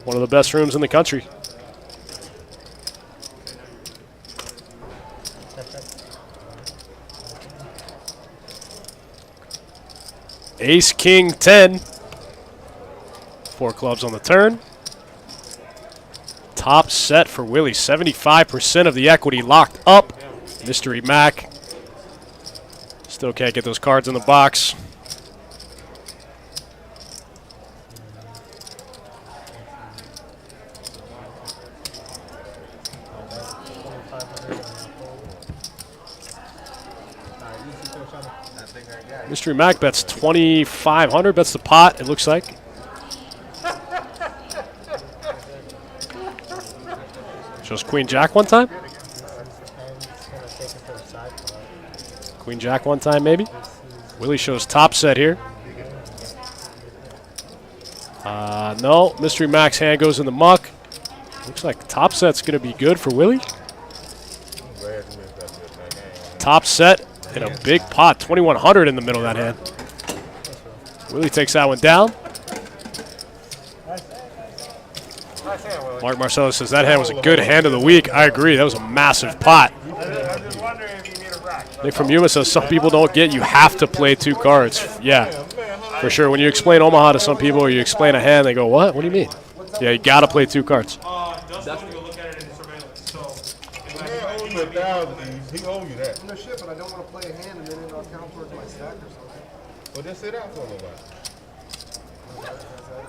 one of the best rooms in the country. Ace, King, 10. 4 clubs on the turn. Top set for Willie. 75% of the equity locked up. Mystery Mac. Still can't get those cards in the box. Mystery Mac bets 2,500. Bets the pot, it looks like. Shows Queen Jack one time. Queen Jack one time, maybe. Willie shows top set here. No, Mystery Mac's hand goes in the muck. Looks like top set's going to be good for Willie. Top set in a big pot, 2,100 in the middle of that hand. Willie takes that one down. Mark Marcellus says that hand was a good hand of the week. I agree, that was a massive pot.
I'm just wondering if you need a rack.
Nick from Yuma says some people don't get you have to play 2 cards. Yeah, for sure. When you explain Omaha to some people or you explain a hand, they go, what? What do you mean? Yeah, you got to play 2 cards.
Dustin want to go look at it in surveillance. So,
The man owes you 1,000. He owe you that.
No shit, but I don't want to play a hand and then it'll count towards my stack or something.
Well, just sit out for a little while.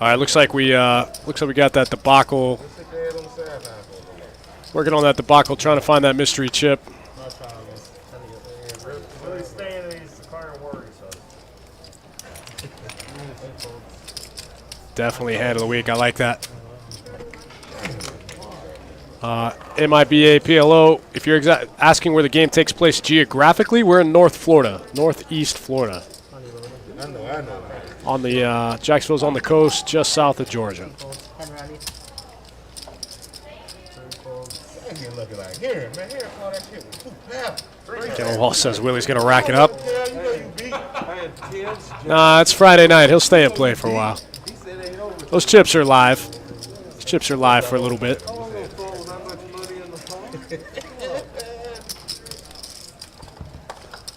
All right, looks like we got that debacle.
Just sit there on the sideline for a little while.
Working on that debacle, trying to find that mystery chip.
really staying in these car and worry, so.
Definitely hand of the week. I like that. MIBA PLO, if you're asking where the game takes place geographically, we're in North Florida, Northeast Florida.
I know.
On the Jacksonville's on the coast, just south of Georgia.
I ain't looking like here, man. Here, all that shit was $2.
Kevin Wall says Willie's going to rack it up.
Yeah, you know you beat. I had kids.
Nah, it's Friday night. He'll stay and play for a while. Those chips are live. Those chips are live for a little bit.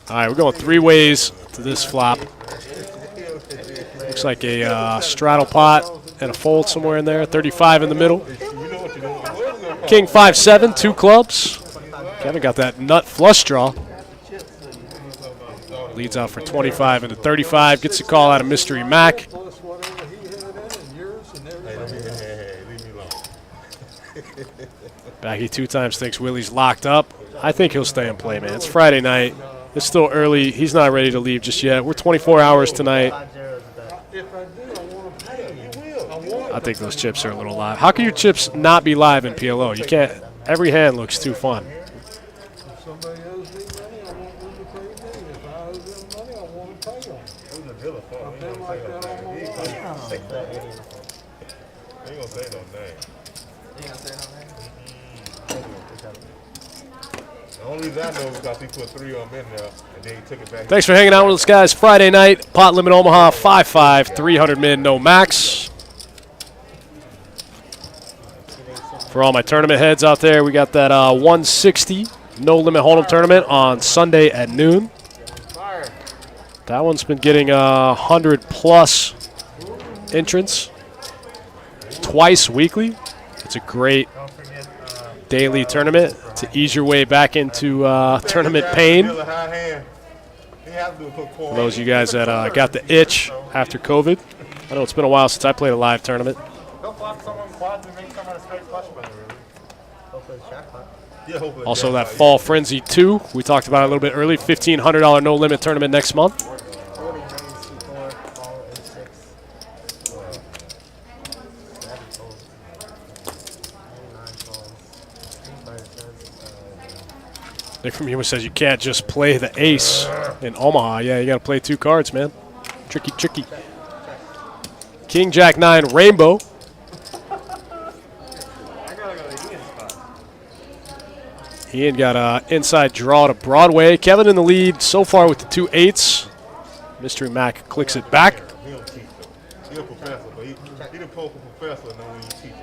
All right, we're going 3 ways to this flop. Looks like a straddle pot and a fold somewhere in there. 35 in the middle. King 5-7, 2 clubs. Kevin got that nut flush draw. Leads out for 25 into 35. Gets a call out of Mystery Mac.
Hey, leave me alone.
Baggy 2 times thinks Willie's locked up. I think he'll stay and play, man. It's Friday night. It's still early. He's not ready to leave just yet. We're 24 hours tonight.
5-0 is the bet.
If I do, I want to pay him. You will. I want
I think those chips are a little live. How can your chips not be live in PLO? You can't. Every hand looks too fun.
If somebody owes me money, I want them to pay me. If I owe them money, I want to pay them. I've been like that all my life.
He ain't gonna say no name. The only reason I know is because he put 3 of them in there, and then he took it back.
Thanks for hanging out with us, guys. Friday night, pot limit Omaha, 5-5, 300 min, no max. For all my tournament heads out there, we got that 160 no limit hold'em tournament on Sunday at noon. That one's been getting 100+ entrants twice weekly. It's a great daily tournament to ease your way back into tournament pain.
Still a high hand. He has to put
For those of you guys that got the itch after COVID, I know it's been a while since I played a live tournament.
Go flop someone quad and make someone a straight flush money, really.
Hopefully it's jackpot.
Yeah, hopefully
Also, that
Jackpot,
Fall Frenzy 2, we talked about it a little bit early, $1,500 no limit tournament next month.
40 range C4, call A6. 7 calls. 9 calls.
Nick from Yuma says you can't just play the ace in Omaha. Yeah, you got to play 2 cards, man. Tricky, tricky. King, Jack 9, Rainbow. Ian got an inside draw to Broadway. Kevin in the lead so far with the 2 8s. Mystery Mac clicks it back.
He don't teach them. He's a professor, but he the poker professor and know when you teach him.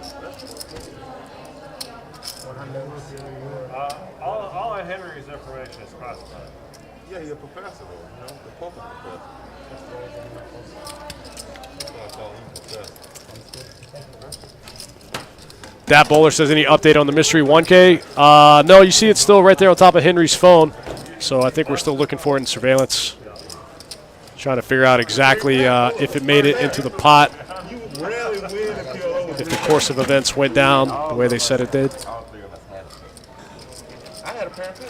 All of Henry's information is classified.
Yeah, he's a professor though, you know, the poker professor. That's why I call him professor.
Dat Bowler says any update on the Mystery 1K? No, you see it's still right there on top of Henry's phone. So I think we're still looking for it in surveillance. Trying to figure out exactly if it made it into the pot.
You rarely win if you're over.
If the course of events went down the way they said it did.
I had a pair too.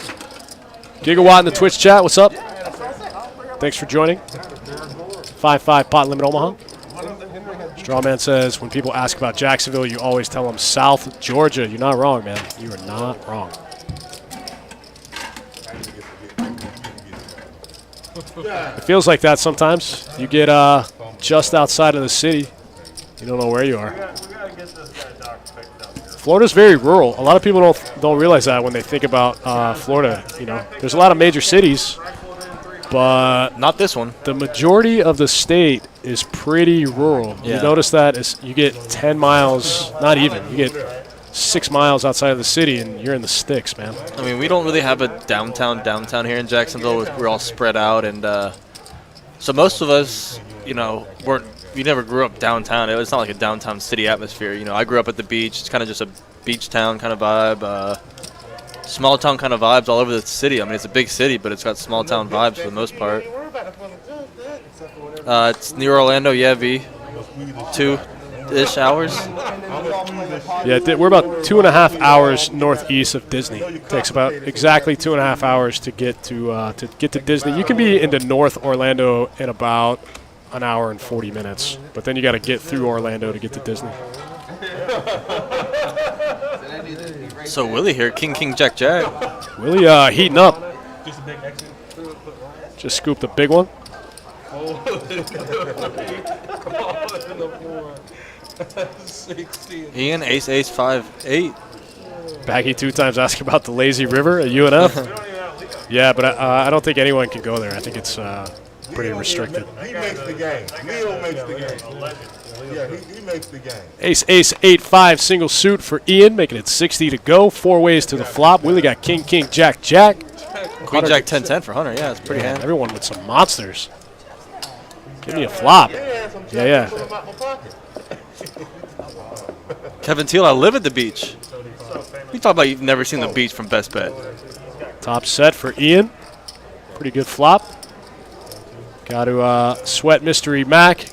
Gigawatt in the Twitch chat, what's up? Thanks for joining. 5-5 pot limit Omaha. Strawman says, when people ask about Jacksonville, you always tell them South Georgia. You're not wrong, man. You are not wrong. It feels like that sometimes. You get just outside of the city. You don't know where you are.
We gotta get this guy Doc picked up here.
Florida's very rural. A lot of people don't realize that when they think about Florida. You know, there's a lot of major cities, but
Not this one.
the majority of the state is pretty rural.
Yeah.
You notice that is you get 10 miles, not even. You get 6 miles outside of the city, and you're in the sticks, man.
I mean, we don't really have a downtown here in Jacksonville. We're all spread out, and so most of us, you know, we never grew up downtown. It's not like a downtown city atmosphere. You know, I grew up at the beach. It's kind of just a beach town kind of vibe. Small town kind of vibes all over the city. I mean, it's a big city, but it's got small town vibes for the most part. It's near Orlando, yeah, V. 2-ish hours.
Yeah, we're about 2.5 hours northeast of Disney. Takes about exactly 2.5 hours to get to Disney. You can be into North Orlando in about an hour and 40 minutes, but then you got to get through Orlando to get to Disney.
So Willie here, King, Jack, Jack.
Willie heating up.
Just a big exit.
Just scooped a big one.
Ian, ace, 5-8.
Baggy 2 times asking about the lazy river at UNF. Yeah, but I don't think anyone can go there. I think it's pretty restricted.
He makes the game. Leo makes the game. Yeah, he makes the game.
Ace, 8-5 single suit for Ian, making it 60 to go. 4 ways to the flop. Willie got King, Jack, Jack.
Queen, Jack, 10-10 for Hunter. Yeah, it's pretty hand.
Everyone with some monsters. Give me a flop. Yeah.
Kevin Teal, I live at the beach. You talk about you've never seen the beach from Best Bet.
Top set for Ian. Pretty good flop. Got to sweat Mystery Mac.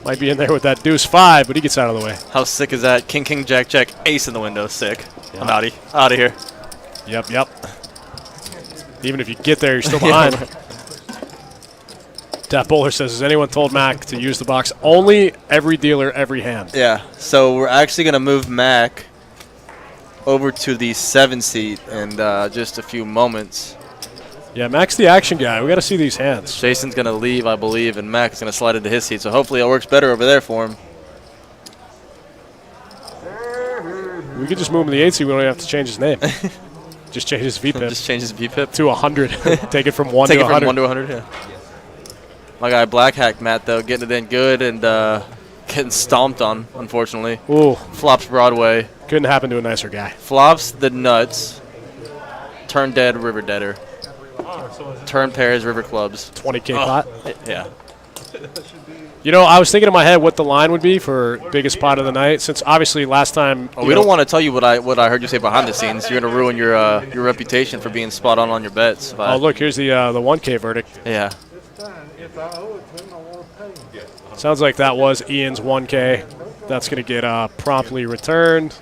Might be in there with that deuce 5, but he gets out of the way.
How sick is that? King, Jack, Jack, ace in the window. Sick. I'm out of here.
Yep. Even if you get there, you're still behind. Dat Bowler says, has anyone told Mac to use the box? Only every dealer, every hand.
Yeah, so we're actually going to move Mac over to the 7 seat in just a few moments.
Yeah, Mac's the action guy. We got to see these hands.
Jason's going to leave, I believe, and Mac's going to slide into his seat, so hopefully it works better over there for him.
We could just move him to the 8 seat. We don't even have to change his name. Just change his VPIP.
Just change his VPIP.
To 100. Take it from 1
Take
to
it
100.
from 1 to 100, yeah. My guy Black Hack Matt, though, getting it in good and getting stomped on, unfortunately.
Ooh.
Flops Broadway.
Couldn't happen to a nicer guy.
Flops the nuts. Turn dead, river deader. Turn pairs, river clubs.
20K pot?
Yeah.
You know, I was thinking in my head what the line would be for biggest pot of the night, since obviously last time.
We don't want to tell you what I heard you say behind the scenes. You're gonna ruin your reputation for being spot on your bets.
Oh, look, here's the 1K verdict.
Yeah.
If I owe it to him, I want to pay him.
Sounds like that was Ian's 1K. That's gonna get promptly returned.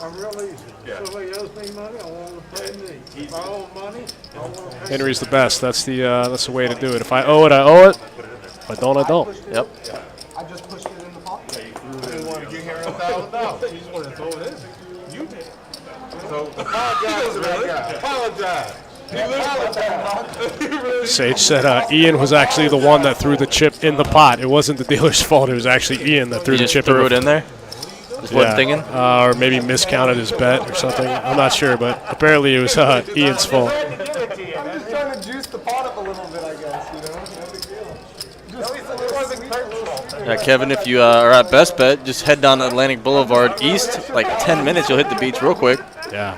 I'm real easy. If somebody owes me money, I want to pay me. If I owe money, I want to pay
Henry's the best. That's the way to do it. If I owe it, I owe it. If I don't, I don't.
Yep.
I just pushed it in the pocket.
You didn't want to get here $1,000.
You just wanted to throw it in. You did.
So apologize to that guy. Apologize.
Sage said Ian was actually the one that threw the chip in the pot. It wasn't the dealer's fault. It was actually Ian that threw
He
the
just
chip
threw it in there? Just wasn't thinking?
Or maybe miscounted his bet or something. I'm not sure, but apparently it was Ian's fault.
I'm just trying to juice the pot up a little bit, I guess, you know? No big deal.
Yeah, Kevin, if you are at Best Bet, just head down Atlantic Boulevard East. Like 10 minutes, you'll hit the beach real quick.
Yeah.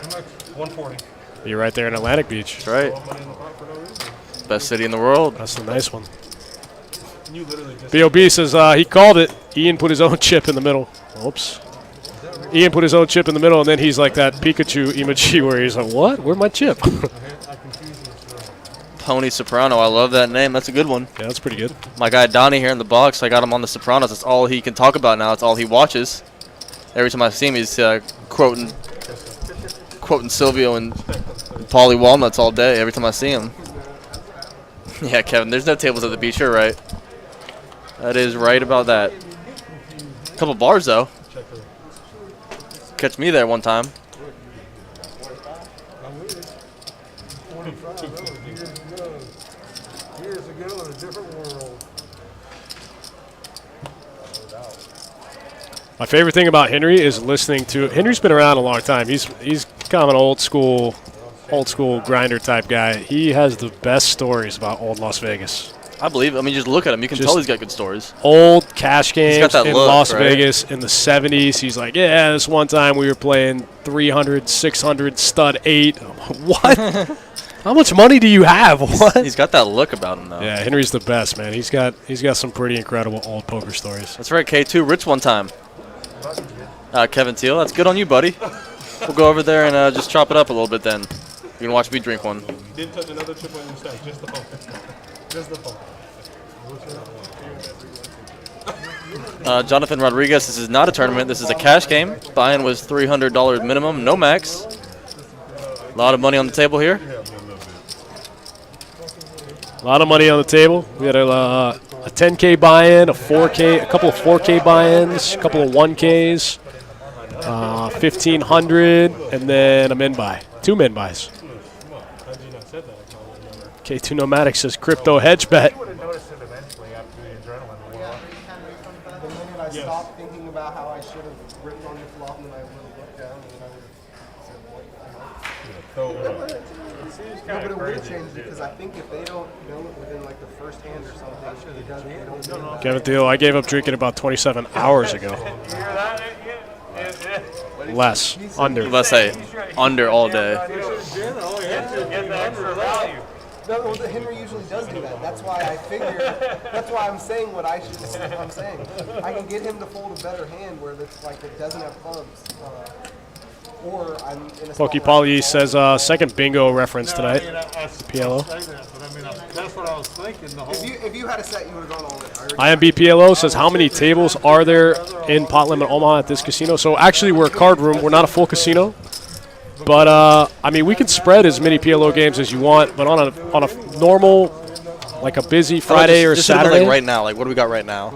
140.
You're right there in Atlantic Beach.
That's right. Best city in the world.
That's the nice one.
You literally just.
B.O.B. says he called it. Ian put his own chip in the middle. Oops. Ian put his own chip in the middle, and then he's like that Pikachu emoji where he's like, what? Where'd my chip?
Tony Soprano, I love that name. That's a good one.
Yeah, that's pretty good.
My guy Donnie here in the box, I got him on the Sopranos. That's all he can talk about now. It's all he watches. Every time I see him, he's quoting Silvio and Paulie Walnuts all day. Every time I see him. Yeah, Kevin, there's no tables at the beach. You're right. That is right about that. A couple bars, though. Catch me there one time.
25 years ago in a different world.
My favorite thing about Henry is listening to. Henry's been around a long time. He's kind of an old school grinder type guy. He has the best stories about old Las Vegas.
I believe. I mean, just look at him. You can tell he's got good stories.
Old cash games
got that
in
look,
Las
right?
Vegas in the 70s. He's like, yeah, this one time we were playing 300, 600, stud 8. What? How much money do you have? What?
He's got that look about him, though.
Yeah, Henry's the best, man. He's got some pretty incredible old poker stories.
That's right, K2. Rich one time. Kevin Teal, that's good on you, buddy. We'll go over there and just chop it up a little bit then. You can watch me drink one.
You didn't touch another chip on your stack, just the phone. Just the phone.
Jonathan Rodriguez, this is not a tournament. This is a cash game. Buy-in was $300 minimum, no max. A lot of money on the table here.
A lot of money on the table. We had a 10K buy-in, a 4K, a couple of 4K buy-ins, a couple of 1Ks, 1,500, and then a min buy. 2 min buys. K2 Nomadic says crypto hedge bet.
The minute I stopped thinking about how I should have ripped on your flop, and I would have looked down, and I would have said, what? No, but it would have changed it, because I think if they don't know it within like the first hand or something, it doesn't, they don't know.
Kevin Thiel, I gave up drinking about 27 hours ago. Less. Under.
Let's say under all day.
No, well, Henry usually does do that. That's why I figure. That's why I'm saying what I'm saying. I can get him to fold a better hand where it's like it doesn't have clubs.
Or I'm in a
Pokey
spot where
Paulie says second bingo reference tonight. PLO.
That's what I was thinking. The whole
if you had a set, you would have gone all in.
IMB PLO says, how many tables are there in Pot Limit Omaha at this casino? So actually, we're a card room. We're not a full casino. But, I mean, we can spread as many PLO games as you want. But on a normal, like a busy Friday or
just
Saturday.
Like right now, like what do we got right now?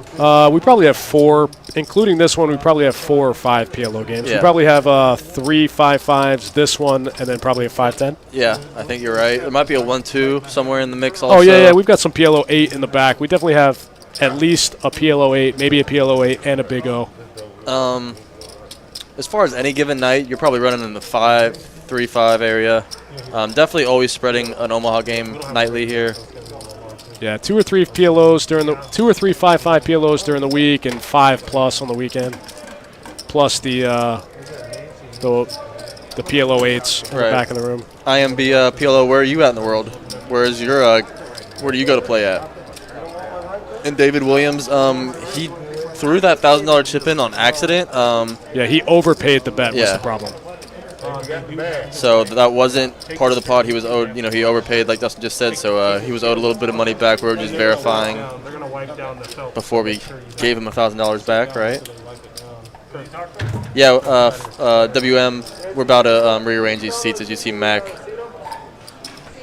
We probably have 4, including this one, we probably have 4 or 5 PLO games.
Yeah.
We probably have 3 5-5s, this one, and then probably a 5-10.
Yeah, I think you're right. There might be a 1-2 somewhere in the mix also.
Oh, yeah, we've got some PLO 8 in the back. We definitely have at least a PLO 8, maybe a PLO 8, and a Big O.
As far as any given night, you're probably running in the 3-5 area. Definitely always spreading an Omaha game nightly here.
Yeah, 2 or 3 PLOs during the 2 or 3 5-5 PLOs during the week, and 5+ on the weekend, plus the PLO 8s in the back of the room.
IMB PLO, where are you at in the world? Where is your where do you go to play at? And David Williams, he threw that $1,000 chip in on accident.
Yeah, he overpaid the bet. Was the problem.
So that wasn't part of the pot. He was owed, he overpaid, like Dustin just said. So he was owed a little bit of money back. We were just verifying before we gave him $1,000 back, right? Yeah, WM, we're about to rearrange these seats. As you see, Mac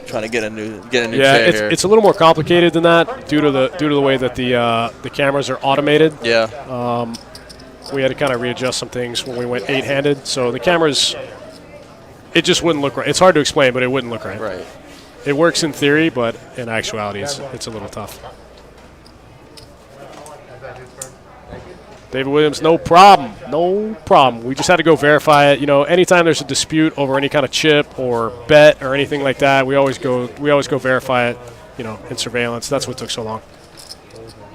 trying to get a new chair here.
It's a little more complicated than that due to the way that the cameras are automated.
Yeah.
We had to kind of readjust some things when we went 8-handed. So the cameras, it just wouldn't look right. It's hard to explain, but it wouldn't look right.
Right.
It works in theory, but in actuality, it's a little tough. David Williams, no problem. No problem. We just had to go verify it. Anytime there's a dispute over any kind of chip or bet or anything like that, we always go verify it, in surveillance. That's what took so long.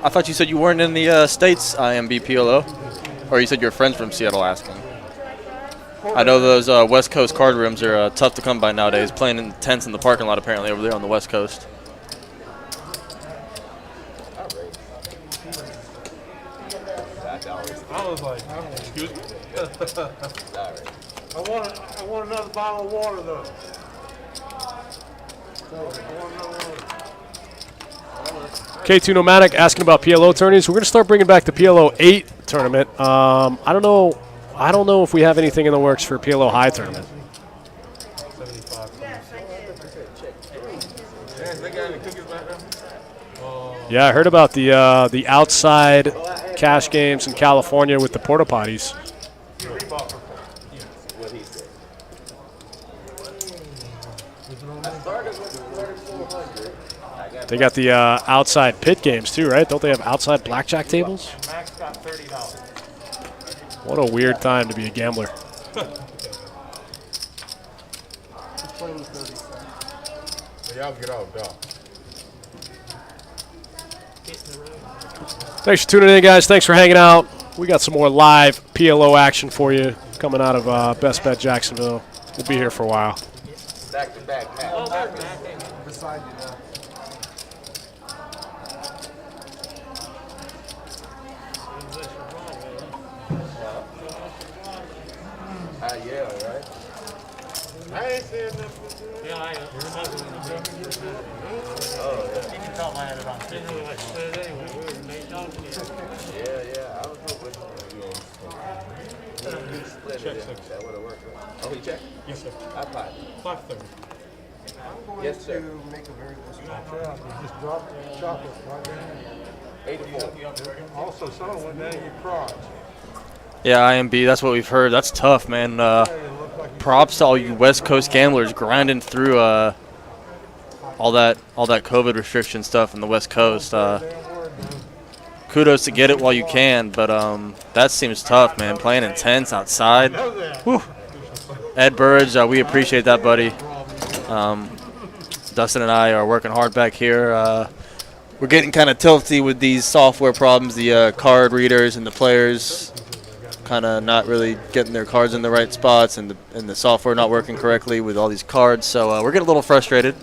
I thought you said you weren't in the States, IMB PLO. Or you said your friends from Seattle asking. I know those West Coast card rooms are tough to come by nowadays, playing in tents in the parking lot apparently over there on the West Coast.
I was like, excuse me? I want another bottle of water, though.
K2 Nomadic asking about PLO tourneys. We're going to start bringing back the PLO 8 tournament. I don't know if we have anything in the works for PLO High tournament. Yeah, I heard about the outside cash games in California with the porta potties. They got the outside pit games too, right? Don't they have outside blackjack tables?
Max got $30.
What a weird time to be a gambler.
Y'all get off, dog.
Thanks for tuning in, guys. Thanks for hanging out. We got some more live PLO action for you coming out of Best Bet Jacksonville. We'll be here for a while.
Back to back, Matt.
beside you now.
Yeah, right?
I ain't saying nothing.
Yeah, I am.
Oh, yeah.
You can tell I had it on TV.
Yeah, I was hoping you split it. That would have worked. Oh, he checked?
Yes, sir.
I potted.
5:30.
Yes, sir.
To make a very
Yeah, you just drop the chocolate right down.
84.
Also, someone went down your crotch.
Yeah, IMB, that's what we've heard. That's tough, man. Props to all you West Coast gamblers grinding through all that COVID restriction stuff in the West Coast. Kudos to get it while you can, but that seems tough, man. Playing in tents outside. Whew. Ed Burridge, we appreciate that, buddy. Dustin and I are working hard back here. We're getting kind of tilty with these software problems, the card readers and the players kind of not really getting their cards in the right spots, and the software not working correctly with all these cards. So we're getting a little frustrated,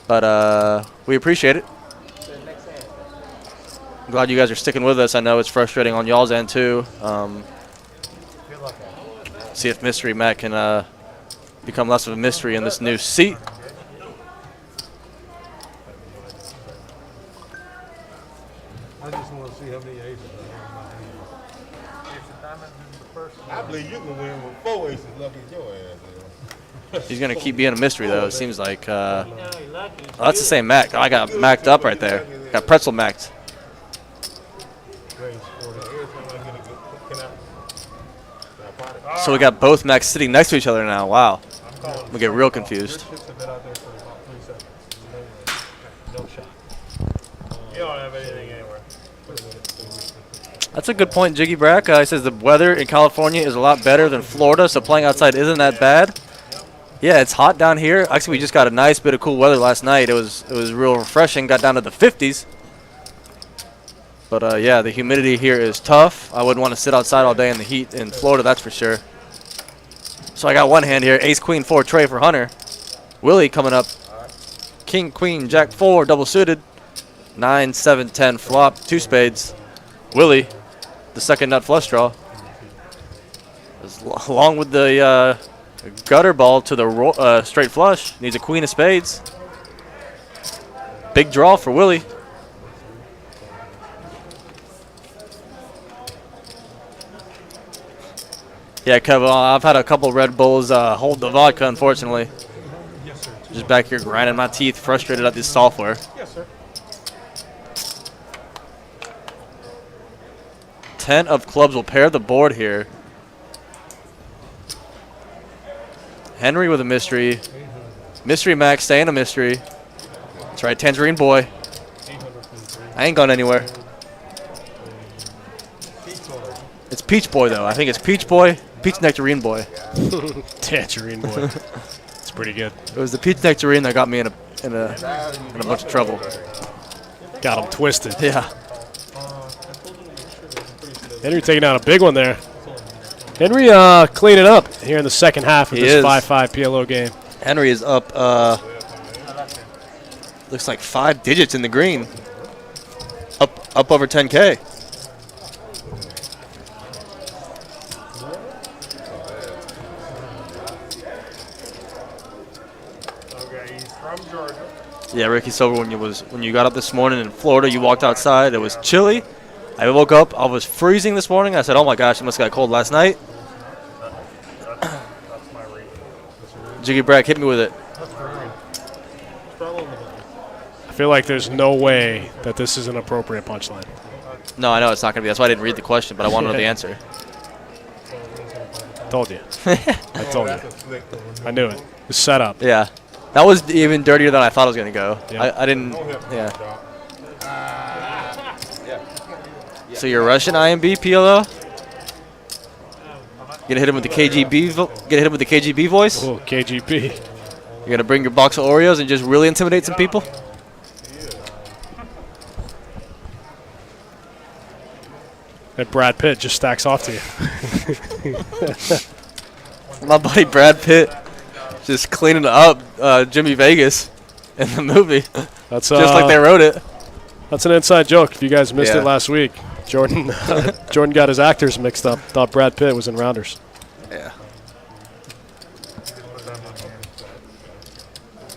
but we appreciate it. I'm glad you guys are sticking with us. I know it's frustrating on y'all's end too. See if Mystery Mac can become less of a mystery in this new seat.
I just want to see how many aces I have in my hand.
Ace of diamonds is the first. I believe you can win with 4 aces. Lucky your ass.
He's going to keep being a mystery, though. It seems like. Oh, that's the same Mac. Oh, I got Mac'd up right there. Got pretzel Mac'd. So we got both Macs sitting next to each other now. Wow. We get real confused.
Chips have been out there for about 3 seconds. No shot.
You don't have anything anywhere.
That's a good point, Jiggy Brack. He says the weather in California is a lot better than Florida, so playing outside isn't that bad. Yeah, it's hot down here. Actually, we just got a nice bit of cool weather last night. It was real refreshing. Got down to the 50s. But yeah, the humidity here is tough. I wouldn't want to sit outside all day in the heat in Florida, that's for sure. So I got one hand here. Ace, Queen, 4 tray for Hunter. Willie coming up. King, Queen, Jack 4, double suited. 9, 7, 10 flop, 2 spades. Willie, the second nut flush draw. Along with the gutter ball to the straight flush. Needs a queen of spades. Big draw for Willie. Yeah, Kevin, I've had a couple Red Bulls hold the vodka, unfortunately.
Yes, sir.
Just back here grinding my teeth, frustrated at this software.
Yes, sir.
10 of clubs will pair the board here. Henry with a mystery. Mystery Max staying a mystery. That's right, Tangerine Boy. I ain't going anywhere. It's Peach Boy, though. I think it's Peach Boy, Peach Nectarine Boy.
Tangerine Boy. It's pretty good.
It was the Peach Nectarine that got me in a bunch of trouble.
Got him twisted.
Yeah.
Henry taking out a big one there. Henry cleaning up here in the second half of this 5-5 PLO game.
Henry is up, looks like 5 digits in the green. Up over 10K.
Okay, he's from Georgia.
Yeah, Ricky Silver, when you got up this morning in Florida, you walked outside. It was chilly. I woke up. I was freezing this morning. I said, "Oh my gosh, it must have got cold last night."
That's my read.
Jiggy Brack, hit me with it.
I feel like there's no way that this is an appropriate punchline.
No, I know it's not going to be. That's why I didn't read the question, but I want to know the answer.
Told you. I told you. I knew it. It's set up.
Yeah. That was even dirtier than I thought it was going to go.
Yeah.
I didn't. Yeah. So you're Russian IMB PLO? Gonna hit him with the KGB. Gonna hit him with the KGB voice.
Oh, KGB.
You're gonna bring your box of Oreos and just really intimidate some people.
And Brad Pitt just stacks off to you.
My buddy Brad Pitt just cleaning up Jimmy Vegas in the movie.
That's
just like they wrote it.
That's an inside joke. If you guys missed
Yeah.
it last week, Jordan got his actors mixed up. Thought Brad Pitt was in Rounders.
Yeah.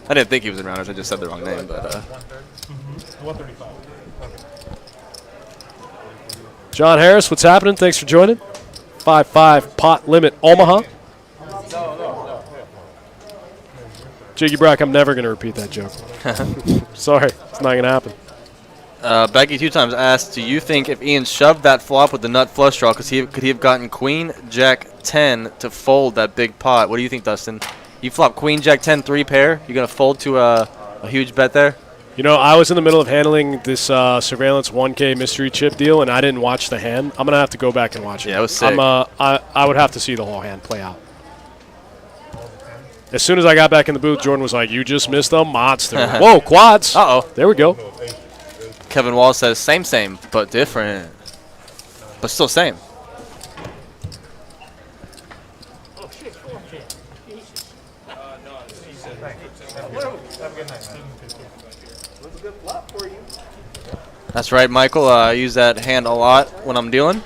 I didn't think he was in Rounders. I just said the wrong name, but
135.
John Harris, what's happening? Thanks for joining. 5-5 pot limit Omaha. Jiggy Brack, I'm never going to repeat that joke. Sorry, it's not going to happen.
Becky 2 times asked, do you think if Ian shoved that flop with the nut flush draw, could he have gotten Queen Jack 10 to fold that big pot? What do you think, Dustin? You flop Queen Jack 10 3 pair. You gonna fold to a huge bet there?
You know, I was in the middle of handling this surveillance 1K mystery chip deal, and I didn't watch the hand. I'm gonna have to go back and watch it.
Yeah, it was sick.
I would have to see the whole hand play out. As soon as I got back in the booth, Jordan was like, "You just missed a monster." Whoa, quads!
Uh-oh.
There we go.
Kevin Wall says, same, but different. But still same. That's right, Michael. I use that hand a lot when I'm dealing.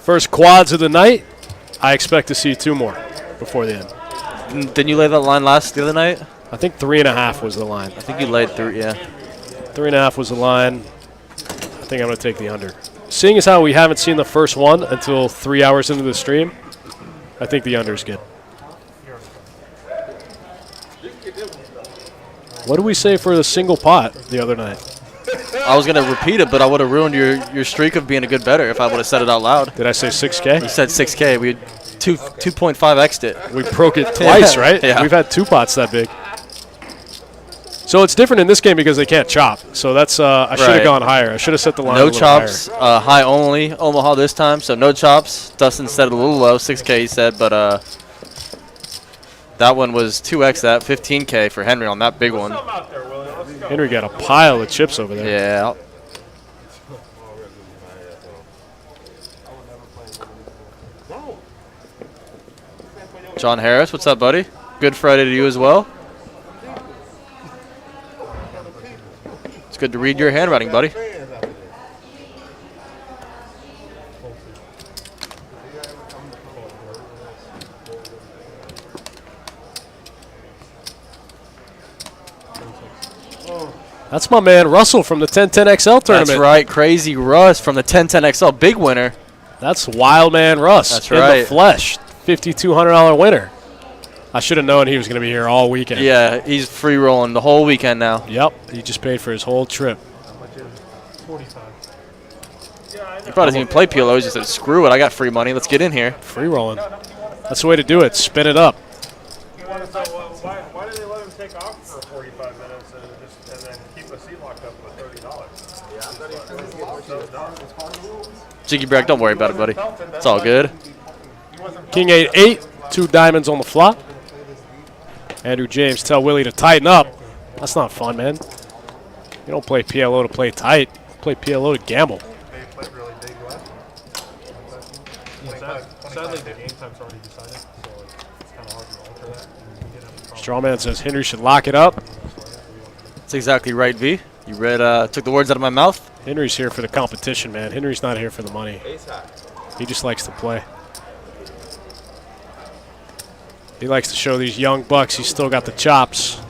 First quads of the night. I expect to see 2 more before the end.
Didn't you lay that line the other night?
I think 3.5 was the line.
I think you laid 3, yeah.
3.5 was the line. I think I'm going to take the under. Seeing as how we haven't seen the first one until 3 hours into the stream, I think the under is good. What did we say for the single pot the other night?
I was going to repeat it, but I would have ruined your streak of being a good bettor if I would have said it out loud.
Did I say 6K?
You said 6K. We 2.5x'd it.
We broke it twice, right?
Yeah.
We've had 2 pots that big. So it's different in this game because they can't chop. So that's I should have gone higher. I should have set the line a
No
little
chops,
higher.
high only, Omaha this time, so no chops. Dustin said a little low, 6K he said, but that one was 2x that, 15K for Henry on that big one.
Henry got a pile of chips over there.
Yeah. John Harris, what's up, buddy? Good Friday to you as well. It's good to read your handwriting, buddy.
That's my man Russell from the 1010XL tournament.
That's right, Crazy Russ from the 1010XL, big winner.
That's Wild Man Russ.
That's
in
right.
the flesh, $5,200 winner. I should have known he was going to be here all weekend.
Yeah, he's free rolling the whole weekend now.
Yep, he just paid for his whole trip.
He probably doesn't even play PLO. He just said, screw it, I got free money. Let's get in here.
Free rolling. That's the way to do it. Spin it up.
Why did they let him take off for 45 minutes and then keep the seat locked up with $30?
Jiggy Brack, don't worry about it, buddy. It's all good.
King 8-8, 2 diamonds on the flop. Andrew James tell Willie to tighten up. That's not fun, man. You don't play PLO to play tight. You play PLO to gamble.
Sadly, the game time's already decided, so it's kind of hard to alter that.
Strawman says Henry should lock it up.
That's exactly right, V. You took the words out of my mouth.
Henry's here for the competition, man. Henry's not here for the money. He just likes to play. He likes to show these young bucks he's still got the chops.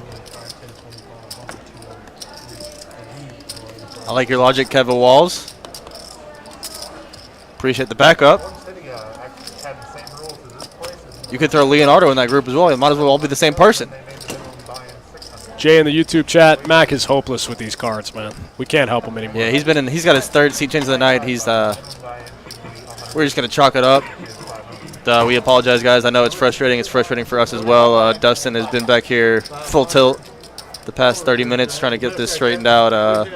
I like your logic, Kevin Walls. Appreciate the backup. You could throw Leonardo in that group as well. It might as well all be the same person.
Jay in the YouTube chat, Mac is hopeless with these cards, man. We can't help him anymore.
Yeah, he's got his 3rd seat change of the night. We're just gonna chalk it up. We apologize, guys. I know it's frustrating. It's frustrating for us as well. Dustin has been back here full tilt the past 30 minutes trying to get this straightened out.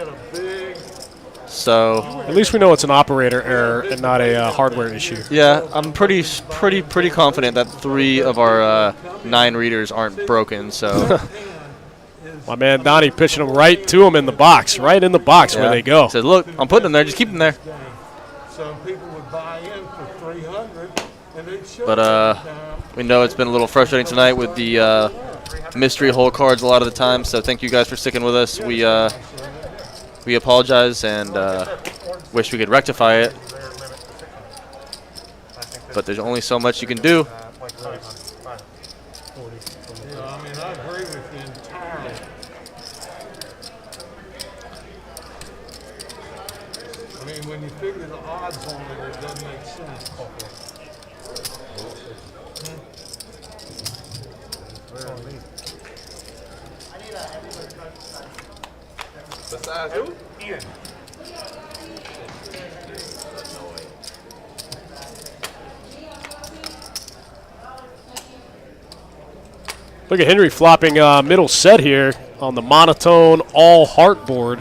So
at least we know it's an operator error and not a hardware issue.
Yeah, I'm pretty confident that 3 of our 9 readers aren't broken. So
my man Donnie pitching them right to him in the box, right in the box where they go.
He said, "Look, I'm putting them there. Just keep them there."
Some people would buy in for 300, and they'd show.
But we know it's been a little frustrating tonight with the mystery hole cards a lot of the time. So thank you guys for sticking with us. We apologize and wish we could rectify it, but there's only so much you can do.
Yeah, I mean, I agree with you entirely. I mean, when you figure the odds on it, it doesn't make sense.
Besides,
Ian.
Look at Henry flopping middle set here on the monotone all heart board.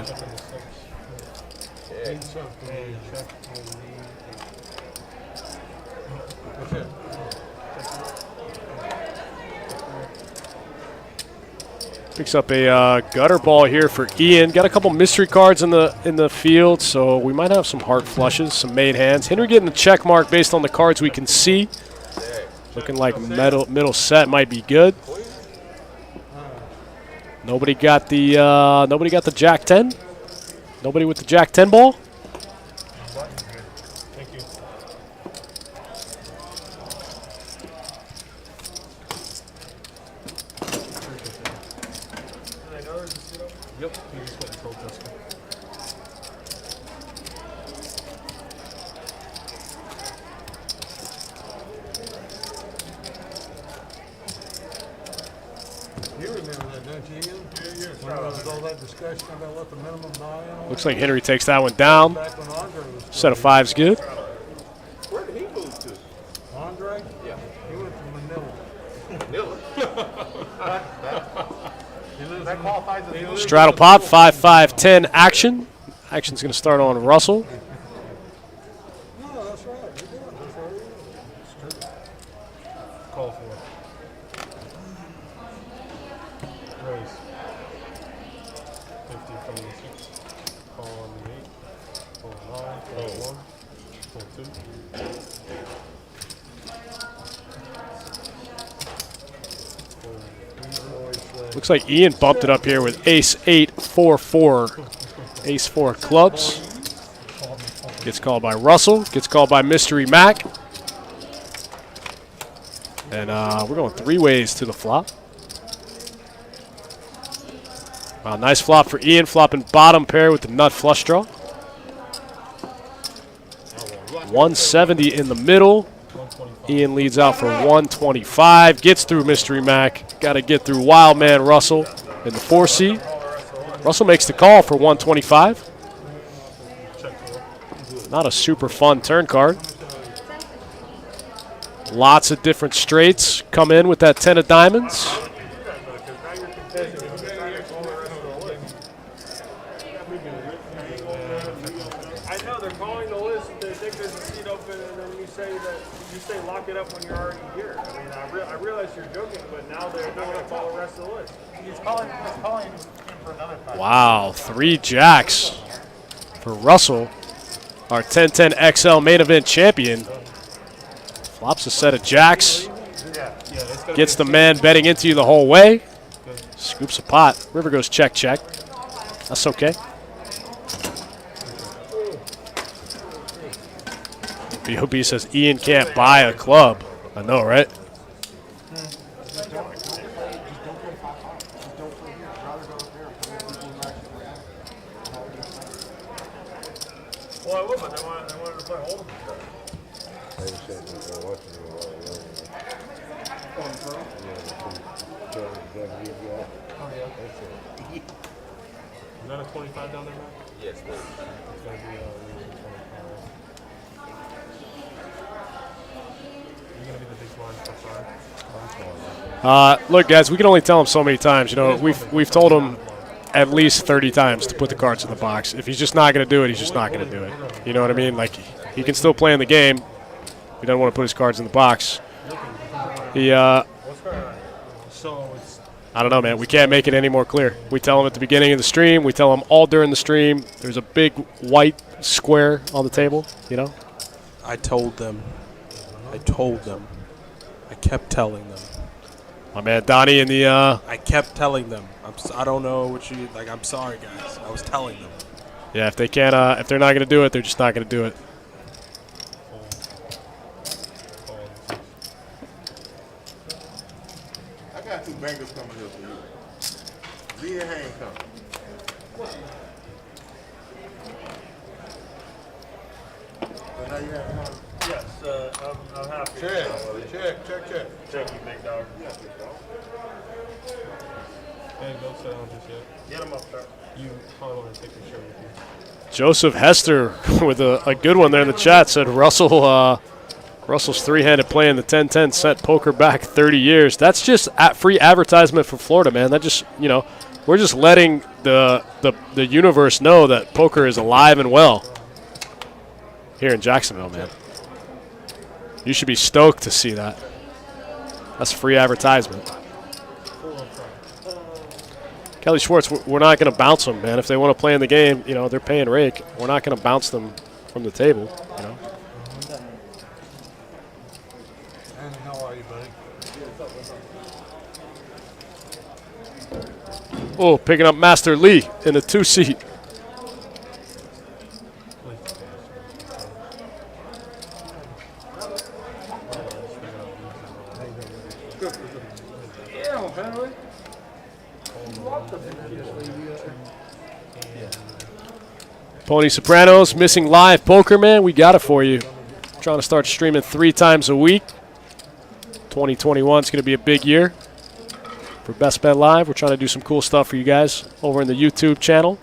Picks up a gutter ball here for Ian. Got a couple mystery cards in the field, so we might have some heart flushes, some made hands. Henry getting the check mark based on the cards we can see. Looking like middle set might be good. Nobody got the Jack 10. Nobody with the Jack 10 ball.
Fold Dustin.
You remember that, don't you, Ian?
Yeah,
When there was all that discussion about what the minimum buy-in was?
Looks like Henry takes that one down.
Back when Andre was
Set of five's good.
Where did he move to?
Andre?
Yeah.
He went to Manila.
Manila.
He lives
That
in-
qualifies as
he
a
lives
Straddle pop, 5-5-10 action. Action's going to start on Russell.
No, that's right. He did. That's right. He is.
Call for. Raise. 50 from the 6. Call on the 8. Pull 9. Pull 1. Pull 2.
Looks like Ian bumped it up here with ace 8-4-4. Ace 4 clubs. Gets called by Russell. Gets called by Mystery Mac. And we're going 3 ways to the flop. Wow, nice flop for Ian, flopping bottom pair with the nut flush draw. 170 in the middle. Ian leads out for 125. Gets through Mystery Mac. Got to get through Wildman Russell in the 4 seat. Russell makes the call for 125. Not a super fun turn card. Lots of different straights come in with that 10 of diamonds.
I know they're calling the list. They think there's a seat open, and then you say lock it up when you're already here. I mean, I realize you're joking, but now they're not going to call the rest of the list.
He's calling him for another fight.
Wow, 3 jacks for Russell, our 10-10 XL main event champion. Flops a set of jacks. Gets the man betting into you the whole way. Scoops a pot. River goes check, check. That's okay. B.O.B. says Ian can't buy a club. I know, right?
Well, I would, but they wanted to play Hold'em.
Is that a 25 down there, man?
Yes,
It's going to be losing 25. You're going to be the big blind for 5.
Look, guys, we can only tell him so many times. You know, we've told him at least 30 times to put the cards in the box. If he's just not going to do it, he's just not going to do it. You know what I mean? Like, he can still play in the game. He doesn't want to put his cards in the box. He,
So it's
I don't know, man. We can't make it any more clear. We tell him at the beginning of the stream. We tell him all during the stream. There's a big white square on the table, you know?
I told them. I kept telling them.
My man Donnie in the
I kept telling them. I don't know what you like. I'm sorry, guys. I was telling them.
yeah, if they can't, if they're not going to do it, they're just not going to do it.
I got 2 bangers coming here for you. Lee and Haynes coming. So now you have one.
Yes, I'm happy.
Check.
Check you, big dog.
Hey, don't sit down just yet.
Get him up there.
You probably want to take your shirt with you.
Joseph Hester with a good one there in the chat said Russell's 3-handed play in the 10-10 set poker back 30 years. That's just free advertisement for Florida, man. That just, you know, we're just letting the universe know that poker is alive and well here in Jacksonville, man. You should be stoked to see that. That's free advertisement. Kelly Schwartz, we're not going to bounce them, man. If they want to play in the game, you know, they're paying rake. We're not going to bounce them from the table, you know.
And how are you, buddy?
Oh, picking up Master Lee in the 2-seat. Pony Sopranos, missing live poker, man. We got it for you. Trying to start streaming 3 times a week. 2021 is going to be a big year for Best Bet Live. We're trying to do some cool stuff for you guys over in the YouTube channel.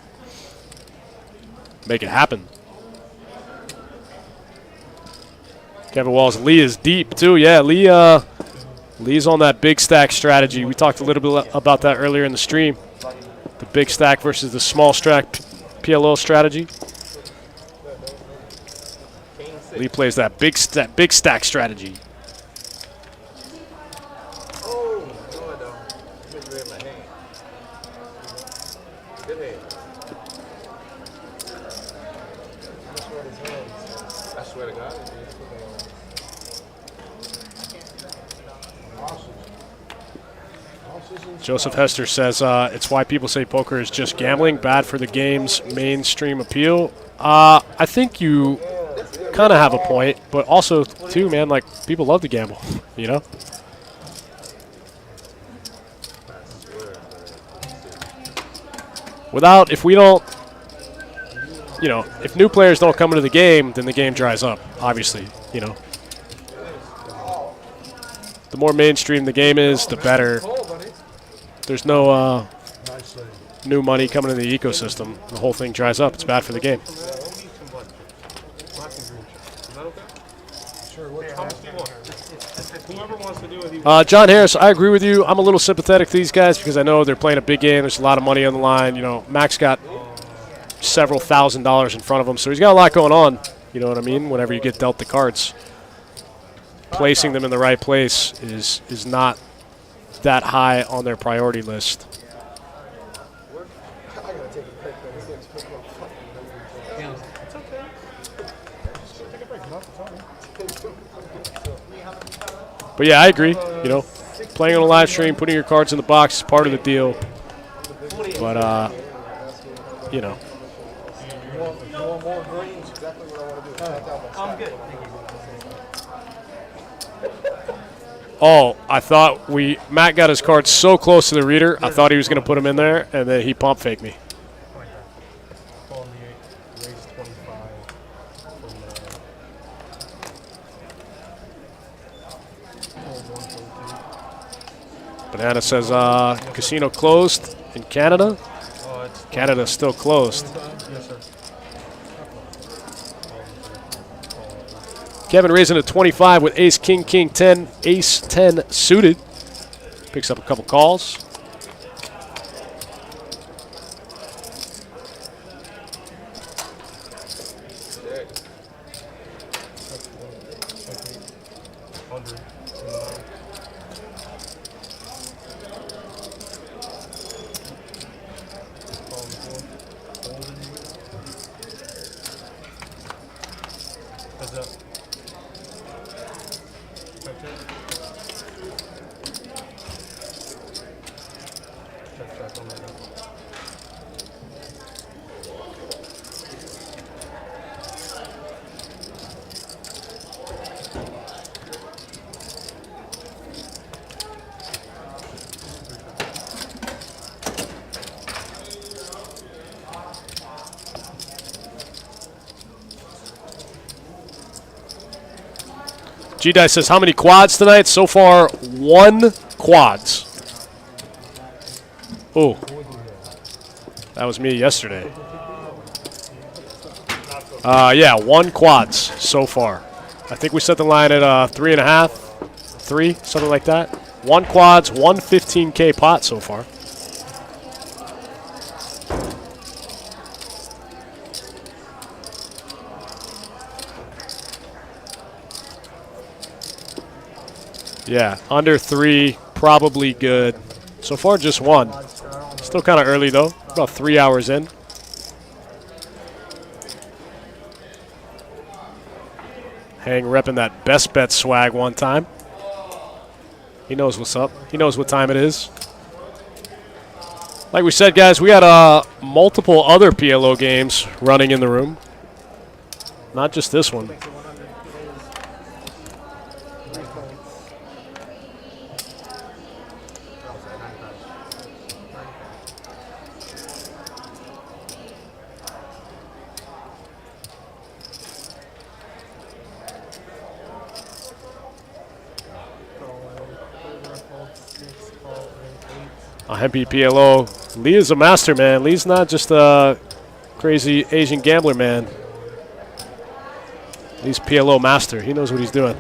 Make it happen. Kevin Walls, Lee is deep too. Yeah, Lee's on that big stack strategy. We talked a little bit about that earlier in the stream. The big stack versus the small stack PLO strategy. Lee plays that big stack strategy.
Oh, no, I don't. Just read my hand. Good hand. I swear to God.
Joseph Hester says it's why people say poker is just gambling, bad for the game's mainstream appeal. I think you kind of have a point, but also too, man, like people love to gamble, you know. If we don't, you know, if new players don't come into the game, then the game dries up. Obviously, you know. The more mainstream the game is, the better. There's no new money coming into the ecosystem. The whole thing dries up. It's bad for the game. John Harris, I agree with you. I'm a little sympathetic to these guys because I know they're playing a big game. There's a lot of money on the line. You know, Max got several $1,000s in front of him, so he's got a lot going on. You know what I mean? Whenever you get dealt the cards, placing them in the right place is not that high on their priority list. But yeah, I agree. You know, playing on a live stream, putting your cards in the box is part of the deal. But you know.
I'm good.
Oh, I thought Matt got his card so close to the reader, I thought he was going to put him in there, and then he pump faked me. Banana says casino closed in Canada. Canada's still closed. Kevin raising a 25 with ace, king, king, 10, ace, 10 suited. Picks up a couple calls. G-Dice says, how many quads tonight? So far, 1 quads. Oh, that was me yesterday. Yeah, 1 quads so far. I think we set the line at 3.5, 3, something like that. 1 quads, 1 15K pot so far. Yeah, under 3, probably good. So far, just 1. Still kind of early, though. About 3 hours in. Hang repping that best bet swag one time. He knows what's up. He knows what time it is. Like we said, guys, we got multiple other PLO games running in the room. Not just this one. Hempy PLO. Lee is a master, man. Lee's not just a crazy Asian gambler, man. Lee's PLO master. He knows what he's doing.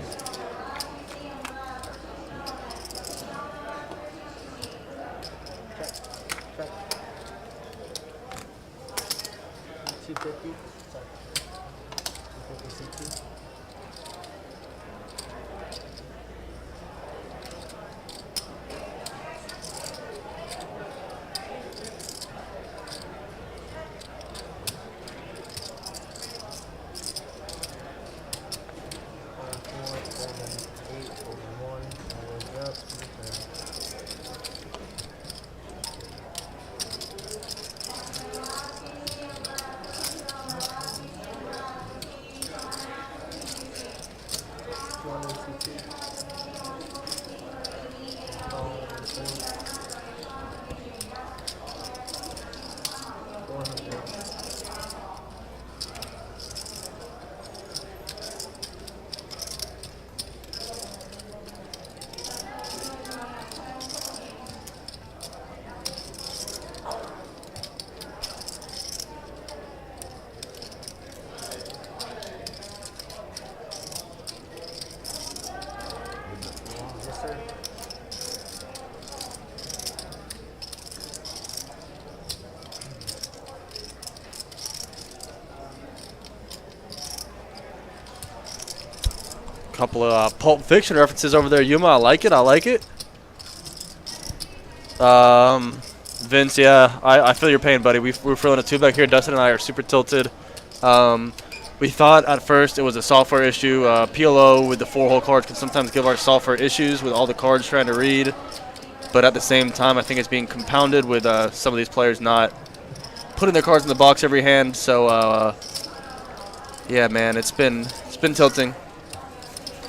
Couple of Pulp Fiction references over there, Yuma. I like it. I like it. Vince, yeah, I feel your pain, buddy. We're feeling it too back here. Dustin and I are super tilted. We thought at first it was a software issue. PLO with the 4-hole cards can sometimes give our software issues with all the cards trying to read. But at the same time, I think it's being compounded with some of these players not putting their cards in the box every hand. So, yeah, man, it's been tilting.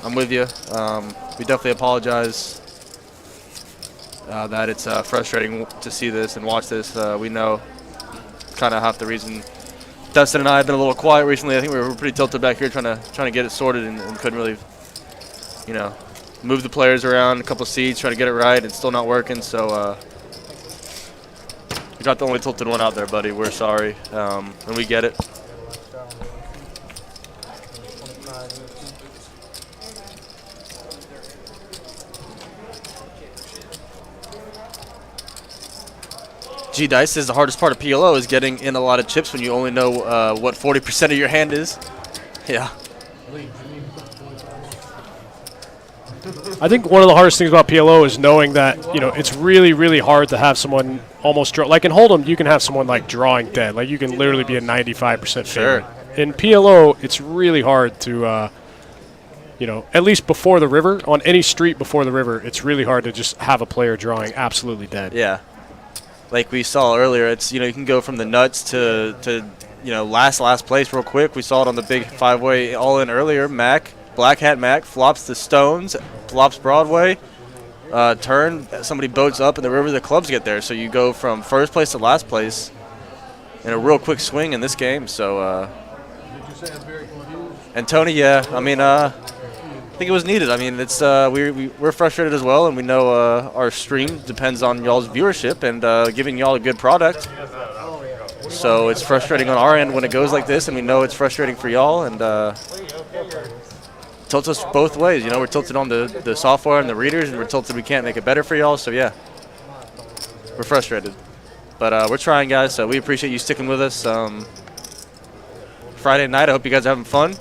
I'm with you. We definitely apologize that it's frustrating to see this and watch this. We know kind of half the reason Dustin and I have been a little quiet recently. I think we were pretty tilted back here trying to get it sorted and couldn't really, you know, move the players around a couple seats, trying to get it right, and still not working. So you got the only tilted one out there, buddy. We're sorry, and we get it. G-Dice is the hardest part of PLO is getting in a lot of chips when you only know what 40% of your hand is. Yeah.
I think one of the hardest things about PLO is knowing that, you know, it's really, really hard to have someone almost draw. Like in Hold'em, you can have someone like drawing dead. Like you can literally be a 95% favorite.
Sure.
In PLO, it's really hard to, you know, at least before the river, on any street before the river, it's really hard to just have a player drawing absolutely dead.
Yeah. Like we saw earlier, it's, you know, you can go from the nuts to you know, last place real quick. We saw it on the big 5-way all-in earlier. Mac, Black Hat Mac flops the stones, flops Broadway, turn, somebody boats up in the river, the clubs get there. So you go from first place to last place in a real quick swing in this game. So,
Did you say I'm very confused?
and Tony, yeah, I mean, I think it was needed. I mean, it's we're frustrated as well, and we know our stream depends on y'all's viewership and giving y'all a good product. So it's frustrating on our end when it goes like this, and we know it's frustrating for y'all, and tilts us both ways. You know, we're tilted on the software and the readers, and we're tilted we can't make it better for y'all. So yeah, we're frustrated, but we're trying, guys. So we appreciate you sticking with us. Friday night, I hope you guys are having fun.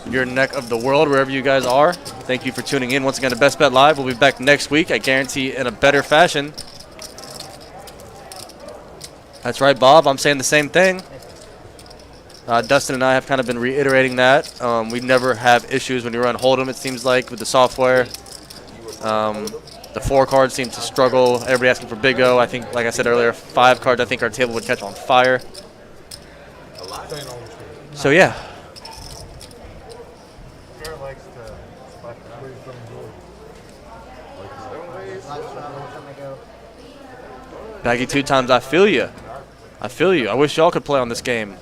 Your neck of the world, wherever you guys are. Thank you for tuning in once again to Best Bet Live. We'll be back next week, I guarantee, in a better fashion. That's right, Bob. I'm saying the same thing. Dustin and I have kind of been reiterating that. We never have issues when you run Hold'em, it seems like, with the software. The 4 cards seem to struggle. Everybody asking for Big O. I think, like I said earlier, 5 cards, I think our table would catch on fire. So, yeah. Baggy 2 times, I feel you. I feel you. I wish y'all could play on this game.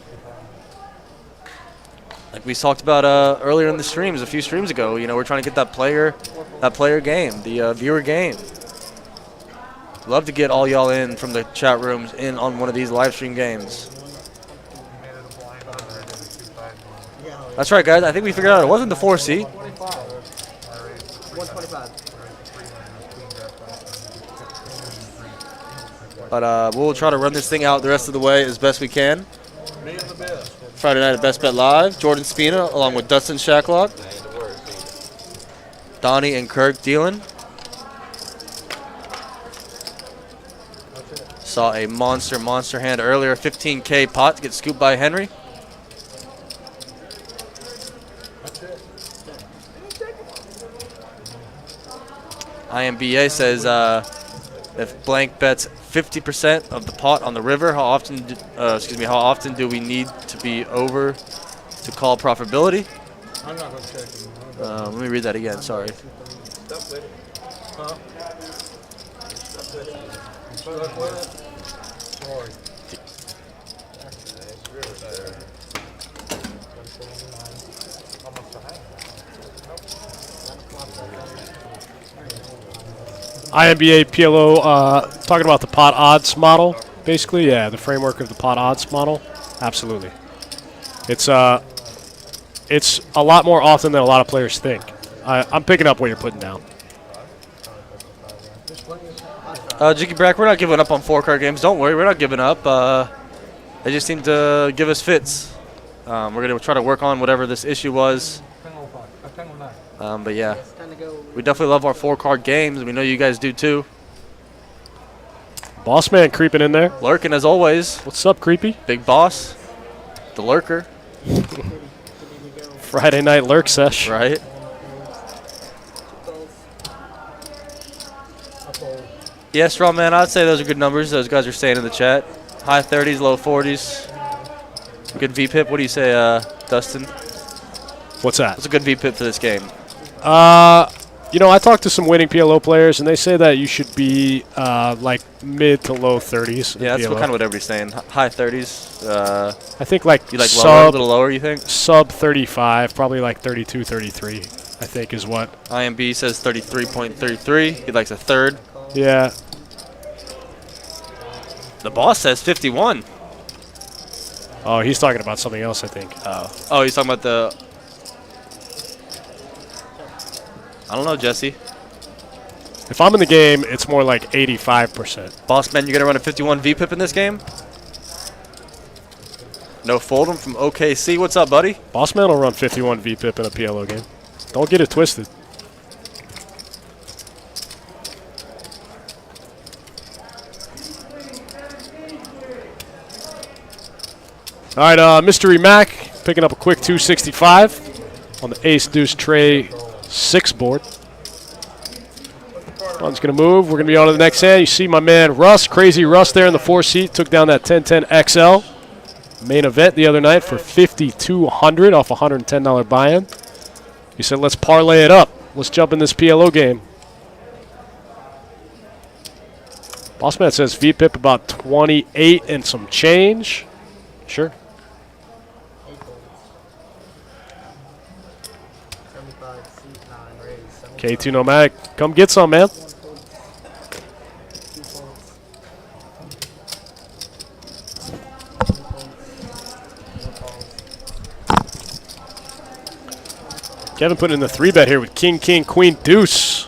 Like we talked about earlier in the streams, a few streams ago. You know, we're trying to get that player game, the viewer game. Love to get all y'all in from the chat rooms in on one of these live stream games. That's right, guys. I think we figured out it wasn't the 4 seat.
125.
But we'll try to run this thing out the rest of the way as best we can. Friday night at Best Bet Live. Jordan Spina along with Dustin Shacklock. Donnie and Kirk dealing. Saw a monster hand earlier. 15K pot to get scooped by Henry. IMBA says if blank bets 50% of the pot on the river, how often do we need to be over to call profitability?
I'm not going to check it.
Let me read that again. Sorry.
Sorry.
IMBA PLO talking about the pot odds model, basically. Yeah, the framework of the pot odds model. Absolutely. It's a lot more often than a lot of players think. I'm picking up what you're putting down.
Jicky Brack, we're not giving up on 4-card games. Don't worry, we're not giving up. They just seem to give us fits. We're going to try to work on whatever this issue was. But yeah, we definitely love our 4-card games. We know you guys do too.
Boss man creeping in there.
Lurking as always.
What's up, creepy?
Big boss. The lurker.
Friday night lurk sesh.
Right. Yeah, strong man, I'd say those are good numbers. Those guys are saying in the chat. High 30s, low 40s. Good VPIP. What do you say, Dustin?
What's that?
What's a good VPIP for this game?
You know, I talked to some winning PLO players, and they say that you should be like mid to low 30s.
Yeah, that's
PLO.
kind of what everybody's saying. High 30s.
I think like
you like
sub,
lower, a little lower, you think?
Sub 35, probably like 32, 33, I think is what.
IMB says 33.33. He likes a third.
Yeah.
The boss says 51.
Oh, he's talking about something else, I think.
Oh, he's talking about the... I don't know, Jesse.
If I'm in the game, it's more like 85%.
Boss man, you gonna run a 51 VPIP in this game? No Fold'em from OKC. What's up, buddy?
Boss man will run 51 VPIP in a PLO game. Don't get it twisted. All right, Mystery Mac picking up a quick 265 on the Ace Deuce Tray 6 board. One's going to move. We're going to be on to the next hand. You see my man Russ, Crazy Russ there in the 4 seat. Took down that 1010 XL main event the other night for $5,200 off a $110 buy-in. He said, let's parlay it up. Let's jump in this PLO game. Bossman says VPIP about 28 and some change. Sure. K2 Nomadic, come get some, man. Kevin putting in the 3-bet here with King, King, Queen, Deuce.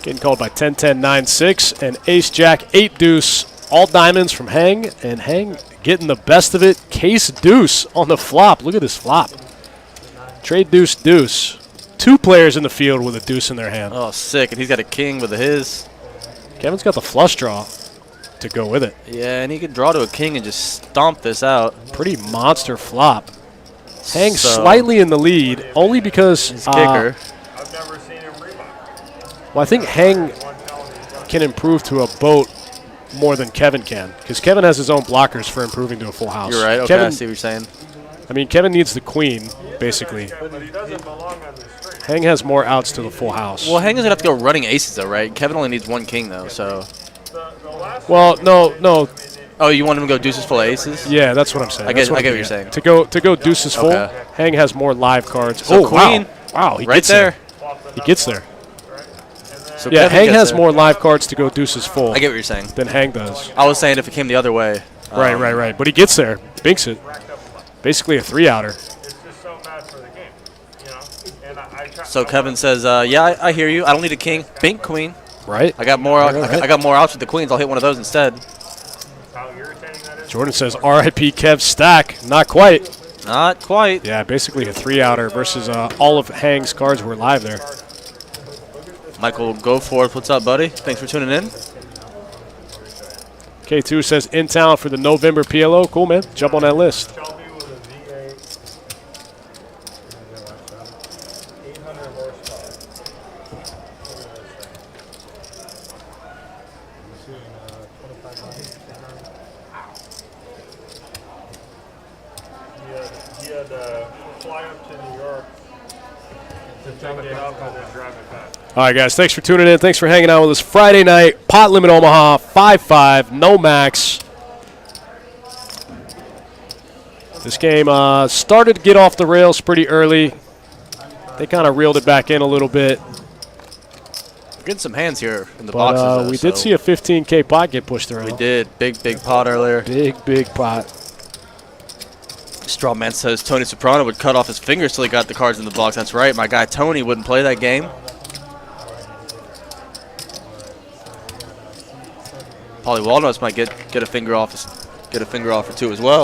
Getting called by 10-10-9-6 and Ace, Jack, 8 Deuce. All diamonds from Hang, and Hang getting the best of it. Case Deuce on the flop. Look at this flop. Trade Deuce, Deuce. 2 players in the field with a deuce in their hand.
Oh, sick. And he's got a king with a his.
Kevin's got the flush draw to go with it.
Yeah, and he could draw to a king and just stomp this out.
Pretty monster flop. Hang
So-
slightly in the lead, only because
His kicker.
I've never seen him rebound.
well, I think Hang can improve to a boat more than Kevin can, because Kevin has his own blockers for improving to a full house.
You're right. Okay,
Kevin,
I see what you're saying.
I mean, Kevin needs the queen, basically.
But he doesn't belong on the street.
Hang has more outs to the full house.
Well, Hang is going to have to go running aces, though, right? Kevin only needs 1 king, though, so...
The last
Well, no.
Oh, you want him to go deuces full of aces?
Yeah, that's what I'm saying.
I get
That's
what
I'm
you're
getting
saying.
at. To go deuces full,
Okay.
Hang has more live cards.
So
oh,
queen.
Wow, he
Right
gets
there.
He gets there.
So
Yeah,
Kevin
Hang
gets
has
there.
more live cards to go deuces full
I get what you're saying.
than Hang does.
I was saying if it came the other way.
Right. But he gets there, binks it. Basically a 3-outer.
It's just so bad for the game, you know. And I try,
So Kevin says, "Yeah, I hear you. I don't need a king. Bink queen.
Right?
I got more.
Right.
I got more outs with the queens. I'll hit one of those instead."
how irritating that is.
Jordan says R.I.P. Kev stack. Not quite.
Not quite.
Yeah, basically a 3-outer versus all of Hang's cards were live there.
Michael Goforth, what's up, buddy? Thanks for tuning in.
K2 says in town for the November PLO. Cool, man. Jump on that list.
Shelby with a V8, 800 horsepower. He had to fly up to New York to pick it up and then drive it back.
All right, guys. Thanks for tuning in. Thanks for hanging out with us. Friday night, Pot Limit Omaha, 5-5, no max. This game started to get off the rails pretty early. They kind of reeled it back in a little bit.
We're getting some hands here in the
But
boxes. Though,
we did see a 15K pot get pushed around.
We did. Big pot earlier.
Big pot.
Strawman says Tony Soprano would cut off his fingers till he got the cards in the box. That's right. My guy Tony wouldn't play that game. Paulie Walnuts might get a finger off or two as well.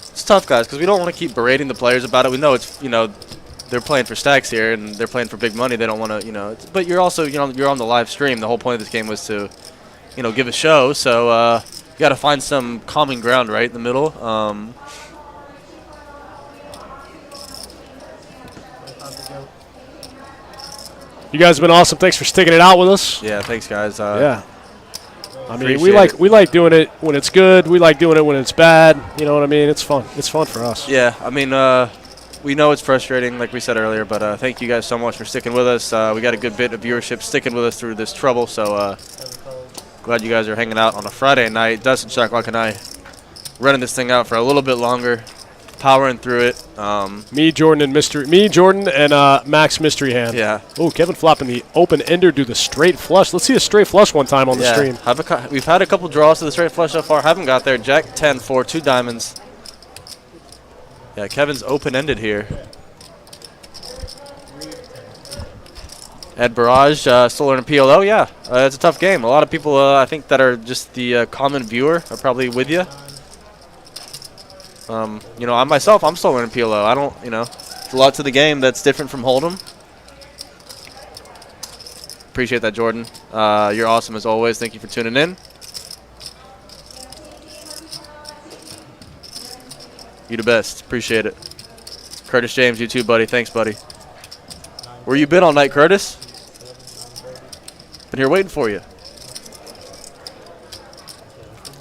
It's tough, guys, because we don't want to keep berating the players about it. We know it's they're playing for stacks here and they're playing for big money. They don't want to but you're also you're on the live stream. The whole point of this game was to give a show. So you got to find some common ground right in the middle.
You guys have been awesome. Thanks for sticking it out with us.
Yeah, thanks, guys.
Yeah. I mean,
appreciate
we like doing it when it's good. We like doing it when it's bad. You know what I mean? It's fun. It's fun for us.
Yeah, I mean, we know it's frustrating, like we said earlier, but thank you guys so much for sticking with us. We got a good bit of viewership sticking with us through this trouble, so glad you guys are hanging out on a Friday night. Dustin Shacklock and I running this thing out for a little bit longer, powering through it.
Me, Jordan, and Max Mystery Hand.
Yeah.
Oh, Kevin flopping the open ender to the straight flush. Let's see a straight flush one time on the stream.
We've had a couple draws to the straight flush so far. Haven't got there. Jack 10 for 2 diamonds. Yeah, Kevin's open-ended here. Ed Barrage, still learning PLO. Yeah, it's a tough game. A lot of people, I think, that are just the common viewer are probably with you. I myself, I'm still learning PLO. I don't, there's a lot to the game that's different from Hold'em. Appreciate that, Jordan. You're awesome as always. Thank you for tuning in. You the best. Appreciate it. Curtis James, you too, buddy. Thanks, buddy. Where you been all night, Curtis? Been here waiting for you.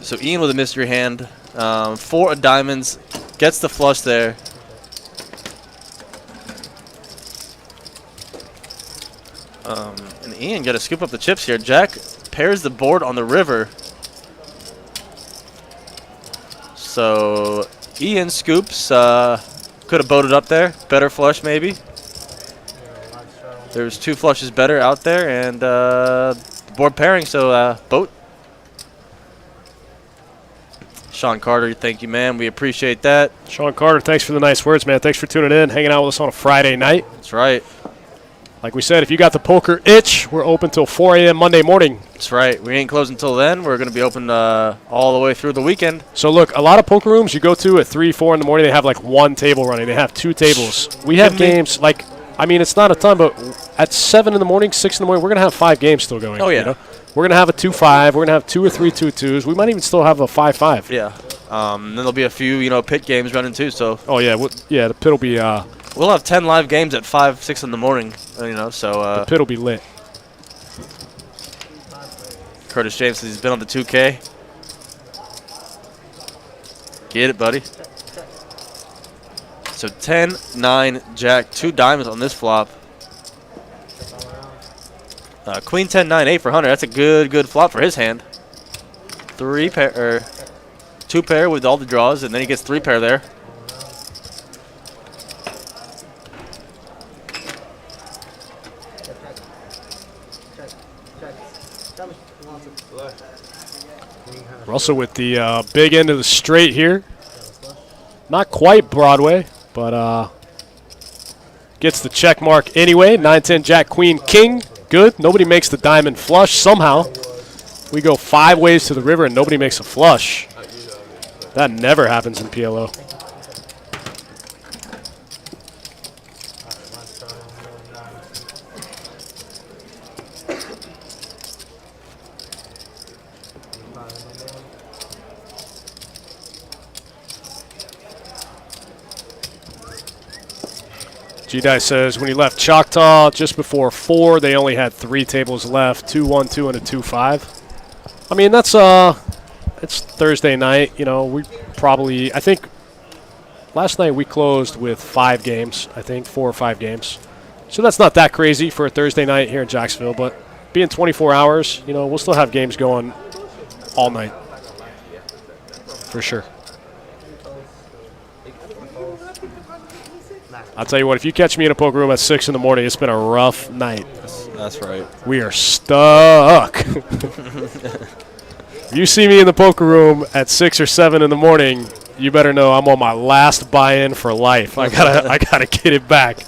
So Ian with a mystery hand. 4 of diamonds. Gets the flush there. And Ian got to scoop up the chips here. Jack pairs the board on the river. So Ian scoops. Could have boated up there. Better flush maybe. There's 2 flushes better out there. And board pairing, so boat. Sean Carter, thank you, man. We appreciate that.
Sean Carter, thanks for the nice words, man. Thanks for tuning in, hanging out with us on a Friday night.
That's right.
Like we said, if you got the poker itch, we're open till 4 a.m. Monday morning.
That's right. We ain't closing until then. We're going to be open all the way through the weekend.
So, look, a lot of poker rooms you go to at 3, 4 in the morning, they have like 1 table running. They have 2 tables. We have games like, it's not a ton, but at 7 in the morning, 6 in the morning, we're going to have 5 games still going.
Oh, yeah.
We're going to have a 2-5. We're going to have 2 or 3 2-2s. We might even still have a 5-5.
Yeah. Then there'll be a few, pit games running too. So.
Oh, yeah. The pit will be...
we'll have 10 live games at 5, 6 in the morning, so...
the pit will be lit.
Curtis James says he's been on the 2K. Get it, buddy. So 10, 9, Jack, 2 diamonds on this flop. Queen 10, 9, 8 for Hunter. That's a good flop for his hand. 2 pair with all the draws, and then he gets 3 pair there.
Russell with the big end of the straight here. Not quite Broadway, but gets the check mark anyway. 9-10 Jack Queen King. Good. Nobody makes the diamond flush somehow. We go 5 ways to the river and nobody makes a flush. That never happens in PLO. G-Dice says when he left Choctaw just before 4, they only had 3 tables left, 2-1-2 and a 2-5. I mean, that's it's Thursday night. You know, we probably, I think last night we closed with 5 games, I think 4 or 5 games. So that's not that crazy for a Thursday night here in Jacksonville, but being 24 hours, you know, we'll still have games going all night for sure. I'll tell you what, if you catch me in a poker room at 6 in the morning, it's been a rough night.
That's right.
We are stuck. If you see me in the poker room at 6 or 7 in the morning, you better know I'm on my last buy-in for life. I gotta get it back.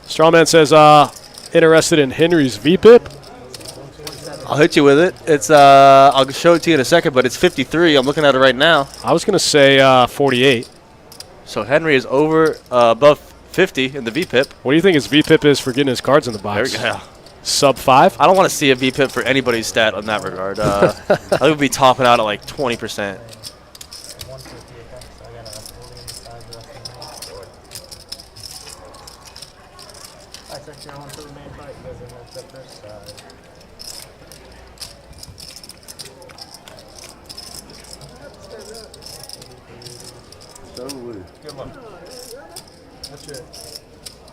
Strawman says, interested in Henry's VPIP?
I'll hit you with it. It's I'll show it to you in a second, but it's 53. I'm looking at it right now.
I was gonna say 48.
So Henry is over above 50 in the VPIP.
What do you think his VPIP is for getting his cards in the box?
There we go.
Sub 5?
I don't want to see a VPIP for anybody's stat on that regard. I think we'll be topping out at like 20%.
Good luck. That's it.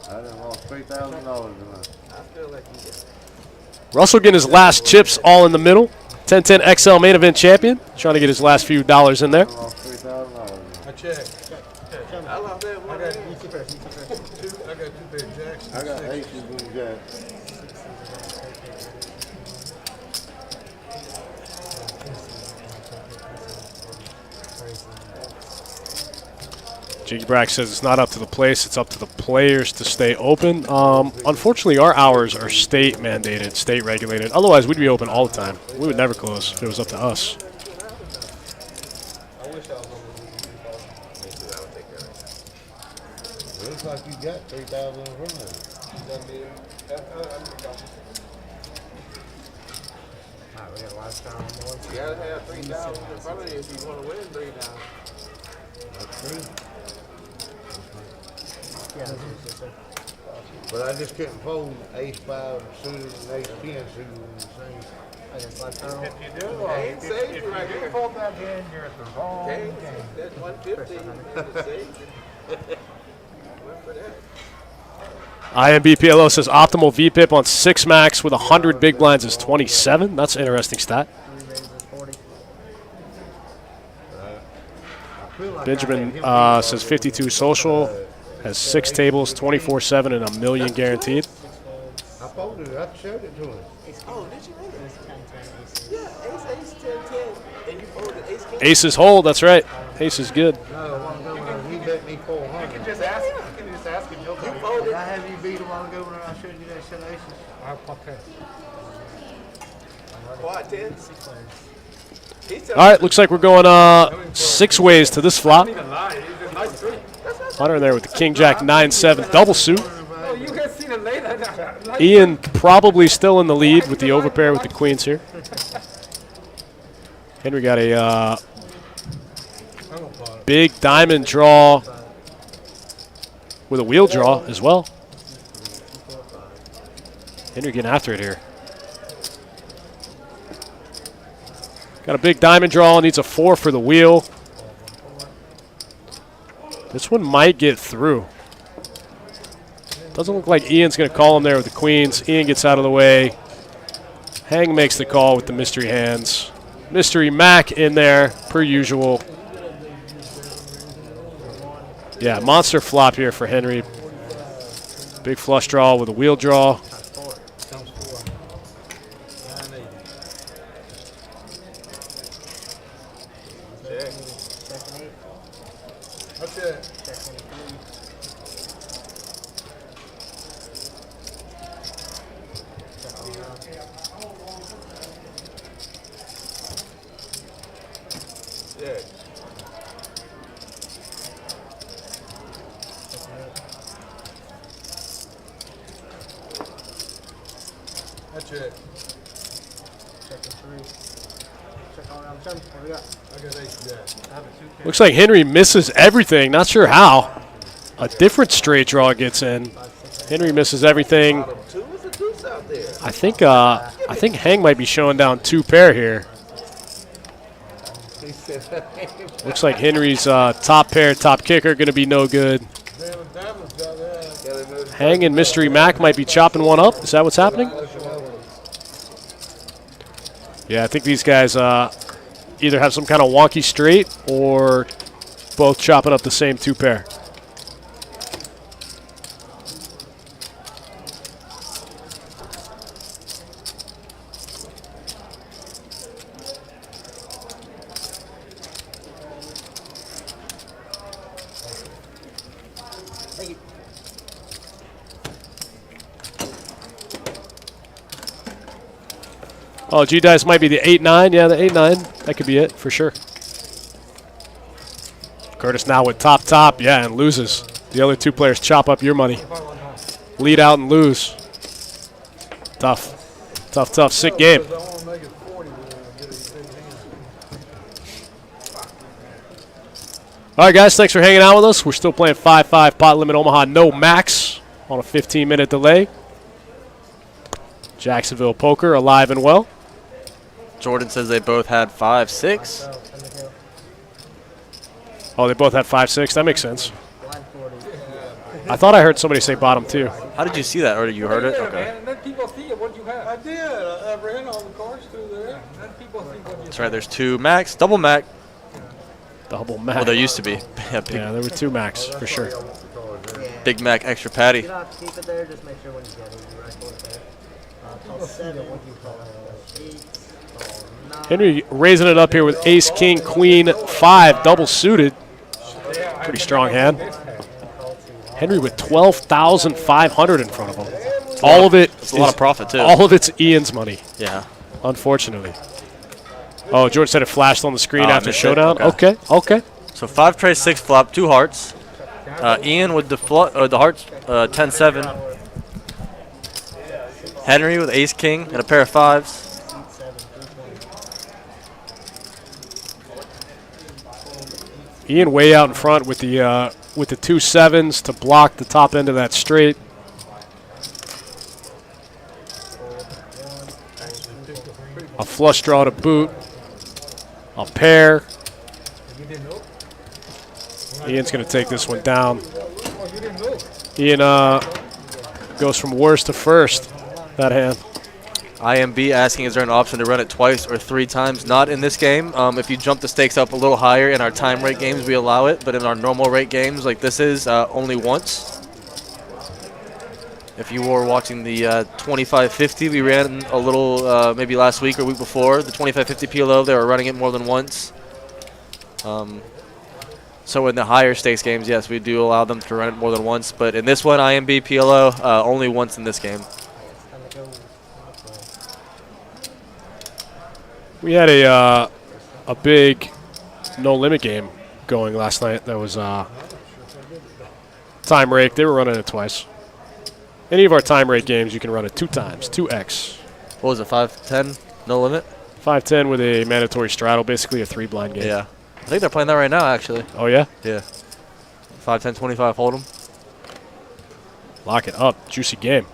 I done lost $3,000 tonight.
Russell getting his last chips all in the middle. 10-10 XL main event champion. Trying to get his last few dollars in there.
I lost $3,000. I checked. I lost that one. I got two pair of jacks. I got aces and jacks.
Jiggy Brack says it's not up to the place, it's up to the players to stay open. Unfortunately, our hours are state mandated, state regulated. Otherwise, we'd be open all the time. We would never close if it was up to us.
Looks like you got 3,000 in front of you.
You gotta have 3,000 in front of you if you want to win 3,000.
That's true. But I just couldn't fold ace-5 suited and ace-10 suited in the same.
If you do,
Ain't safe
if
right
you
here.
fold that in, you're at the wrong
Okay,
game.
that's 150. That's safe. Went for that.
IMBPLO says optimal VPIP on 6 max with 100 big blinds is 27. That's an interesting stat. Benjamin says 52 social, has 6 tables, 24/7, and $1 million guaranteed.
I folded it. I showed it to him.
Oh, did you make it? Yeah, ace, 10, 10. And you folded ace, king.
Aces hold, that's right. Ace is good.
No, I want to go when he bet me 400.
You can just ask him. He'll tell you.
Did I have you beat a while ago when I showed you that set of aces?
Quad 10.
All right, looks like we're going 6 ways to this flop. Hunter in there with the King Jack 9-7 double suit. Ian probably still in the lead with the overpair with the queens here. Henry got a big diamond draw with a wheel draw as well. Henry getting after it here. Got a big diamond draw, needs a 4 for the wheel. This one might get through. Doesn't look like Ian's going to call him there with the queens. Ian gets out of the way. Hang makes the call with the mystery hands. Mystery Mac in there, per usual. Yeah, monster flop here for Henry. Big flush draw with a wheel draw.
Comes 4. 980.
Second 8.
That's it.
Second 3. Second round.
Check.
That's it.
Second 3. Check all around 7. What we got?
I got ace jack.
Looks like Henry misses everything. Not sure how. A different straight draw gets in. Henry misses everything.
Two is a deuce out there.
I think Hang might be showing down 2 pair here. Looks like Henry's top pair, top kicker, going to be no good.
Damn, Diamond's got that.
Hang and Mystery Mac might be chopping one up. Is that what's happening? Yeah, I think these guys either have some kind of wonky straight or both chopping up the same 2 pair.
Thank you.
Oh, G-Dice might be the 8-9. Yeah, the 8-9. That could be it for sure. Curtis now with top. Yeah, and loses. The other 2 players chop up your money. Lead out and lose. Tough. Sick game.
I want to make it 40 when I get a big hand.
All right, guys, thanks for hanging out with us. We're still playing 5-5 pot limit Omaha, no max on a 15-minute delay. Jacksonville Poker alive and well.
Jordan says they both had 5-6.
Oh, they both had 5-6. That makes sense.
Blind 40.
I thought I heard somebody say bottom 2.
How did you see that? Or you heard it?
Yeah,
Okay.
man, and then people see it. What you have?
I did. I ran all the cards through there.
Then people see what you
That's right. There's 2 max, double mac.
Double max.
Well, there used to be. Yeah, big,
Yeah, there were 2 max for sure.
Big Mac extra patty.
You don't have to keep it there. Just make sure when you get it, you rifle it there. Call 7. What do you call 8? Call 9.
Henry raising it up here with ace, king, queen, 5, double suited. Pretty strong hand. Henry with 12,500 in front of him. All of it.
It's a lot of profit, too.
All of it's Ian's money,
Yeah.
unfortunately. Oh, George said it flashed on the screen
Oh, I
after
missed it.
showdown.
Okay.
Okay.
So 5 tray, 6 flop, 2 hearts. Ian with the the hearts, 10-7. Henry with ace king and a pair of 5s.
Ian way out in front with the 2 7s to block the top end of that straight. A flush draw to boot. A pair. Ian's going to take this one down. Ian goes from worst to first, that hand.
IMB asking, is there an option to run it twice or 3 times? Not in this game. If you jump the stakes up a little higher in our time rate games, we allow it. But in our normal rate games like this is, only once. If you were watching the 2550, we ran a little maybe last week or week before. The 2550 PLO, they were running it more than once. So in the higher stakes games, yes, we do allow them to run it more than once. But in this one, IMB PLO, only once in this game.
We had a big no limit game going last night. That was time rake. They were running it twice. Any of our time rate games, you can run it 2 times, 2x.
What was it, 5-10? No limit?
5-10 with a mandatory straddle, basically a 3 blind game.
Yeah. I think they're playing that right now, actually.
Oh, yeah?
Yeah. 5-10, 25, hold 'em.
Lock it up. Juicy game.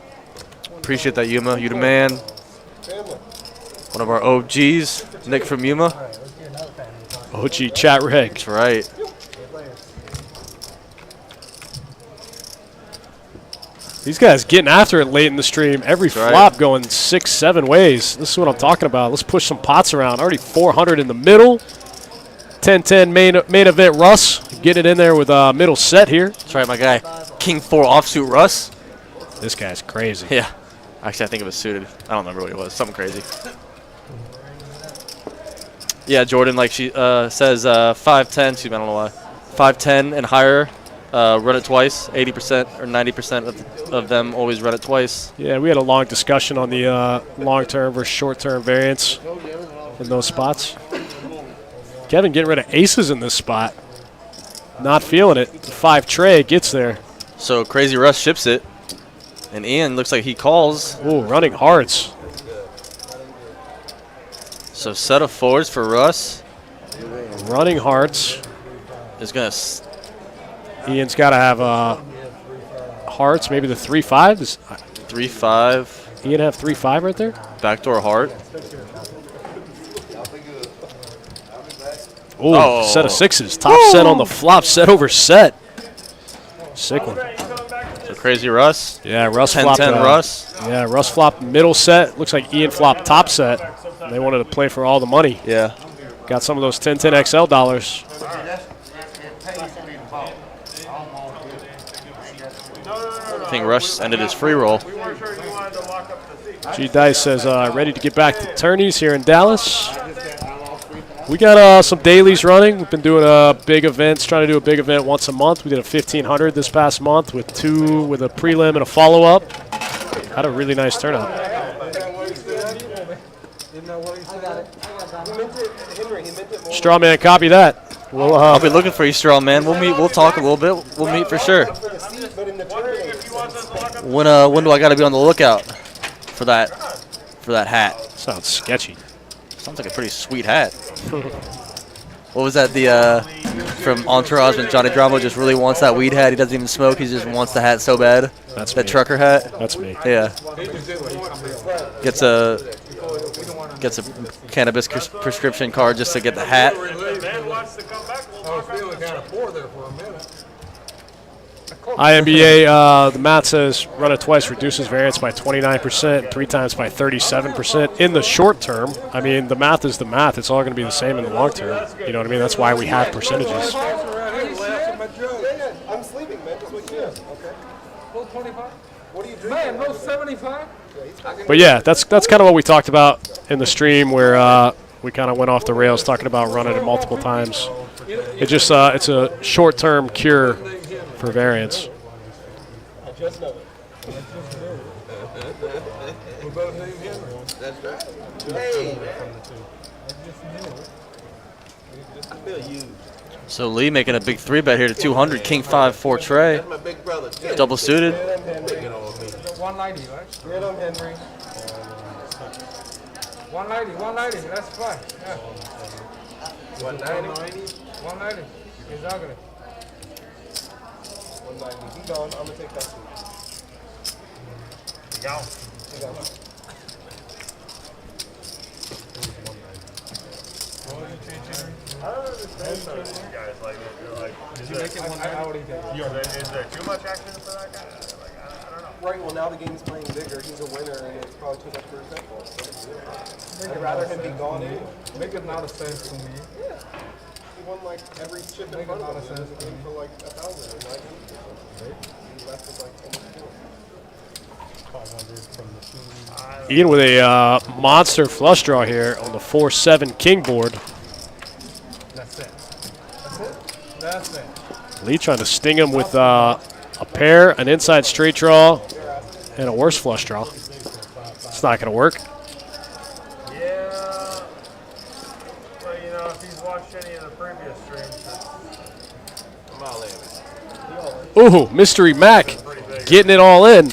Appreciate that, Yuma. You the man. One of our OGs, Nick from Yuma.
OG chat reg.
That's right.
These guys getting after it late in the stream. Every
That's right.
flop going 6, 7 ways. This is what I'm talking about. Let's push some pots around. Already 400 in the middle. 10-10 main event Russ. Getting it in there with middle set here.
That's right, my guy. King 4 offsuit Russ.
This guy's crazy.
Yeah. Actually, I think it was suited. I don't remember what it was. Something crazy. Yeah, Jordan, like she says, 5'10". Excuse me, I don't know why. 5'10" and higher, run it twice. 80% or 90% of them always run it twice.
Yeah, we had a long discussion on the long-term versus short-term variance in those spots. Kevin getting rid of aces in this spot. Not feeling it. The 5 tray gets there.
So Crazy Russ ships it. And Ian looks like he calls.
Ooh, running hearts.
So set of 4s for Russ.
Running hearts.
Is going to...
Ian's got to have hearts, maybe the 3-5.
3-5.
Ian have 3-5 right there?
Backdoor heart.
Ooh,
Oh.
set of 6s. Top set on the flop, set over set. Sick one.
So Crazy Russ.
Yeah, Russ
10-10
flopped.
Russ.
Yeah, Russ flopped middle set. Looks like Ian flopped top set. They wanted to play for all the money.
Yeah.
Got some of those 10-10 XL dollars.
I think Russ ended his free roll.
G Dice says ready to get back to tourneys here in Dallas. We got some dailies running. We've been doing big events, trying to do a big event once a month. We did a 1,500 this past month with a prelim and a follow-up. Had a really nice turnout. Strawman, copy that. We'll,
I'll be looking for you, Straw Man. We'll meet. We'll talk a little bit. We'll meet for sure. When do I got to be on the lookout for that hat?
Sounds sketchy.
Sounds like a pretty sweet hat. What was that? The from Entourage when Johnny Drama just really wants that weed hat. He doesn't even smoke. He just wants the hat so bad.
That's
that
me.
trucker hat.
That's me.
Yeah. Gets a cannabis prescription card just to get the hat.
I was feeling kind of poor there for a minute.
IMBA, the math says run it twice reduces variance by 29%, 3 times by 37% in the short term. I mean, the math is the math. It's all going to be the same in the long term. You know what I mean? That's why we have percentages.
I'm sleeping, man. Just wake me up. Okay.
No 25?
What are you drinking?
Man, no 75?
But yeah, that's kind of what we talked about in the stream where we kind of went off the rails talking about running it multiple times. It just it's a short-term cure for variance.
I just know it.
We both named Henry.
That's right. Hey. I feel used.
So Lee making a big 3-bet here to 200. King 5-4 tray.
My big brother.
Double suited.
190, right? Get him, Henry. 190, that's fine. Yeah.
190.
190. Exactly.
190. He gone. I'm gonna take that suit.
Go.
He gone.
I don't understand some of these guys. Like, is there too much action for that guy? Like, I don't know.
Right. Well, now the game's playing bigger. He's a winner, and it's probably too much for his headball. So I'd rather him be gone in.
Make it not a sense to me.
Yeah. He won like every chip in front of him. He was in for like 1,000 or 900 or something. He left with like almost 2.
500 from the team.
Ian with a monster flush draw here on the 4-7 king board.
That's it. That's it.
Lee trying to sting him with a pair, an inside straight draw, and a worse flush draw. It's not going to work.
Yeah. Well, you know, if he's watched any of the previous streams,
I'm all in.
Ooh, Mystery Mac getting it all in.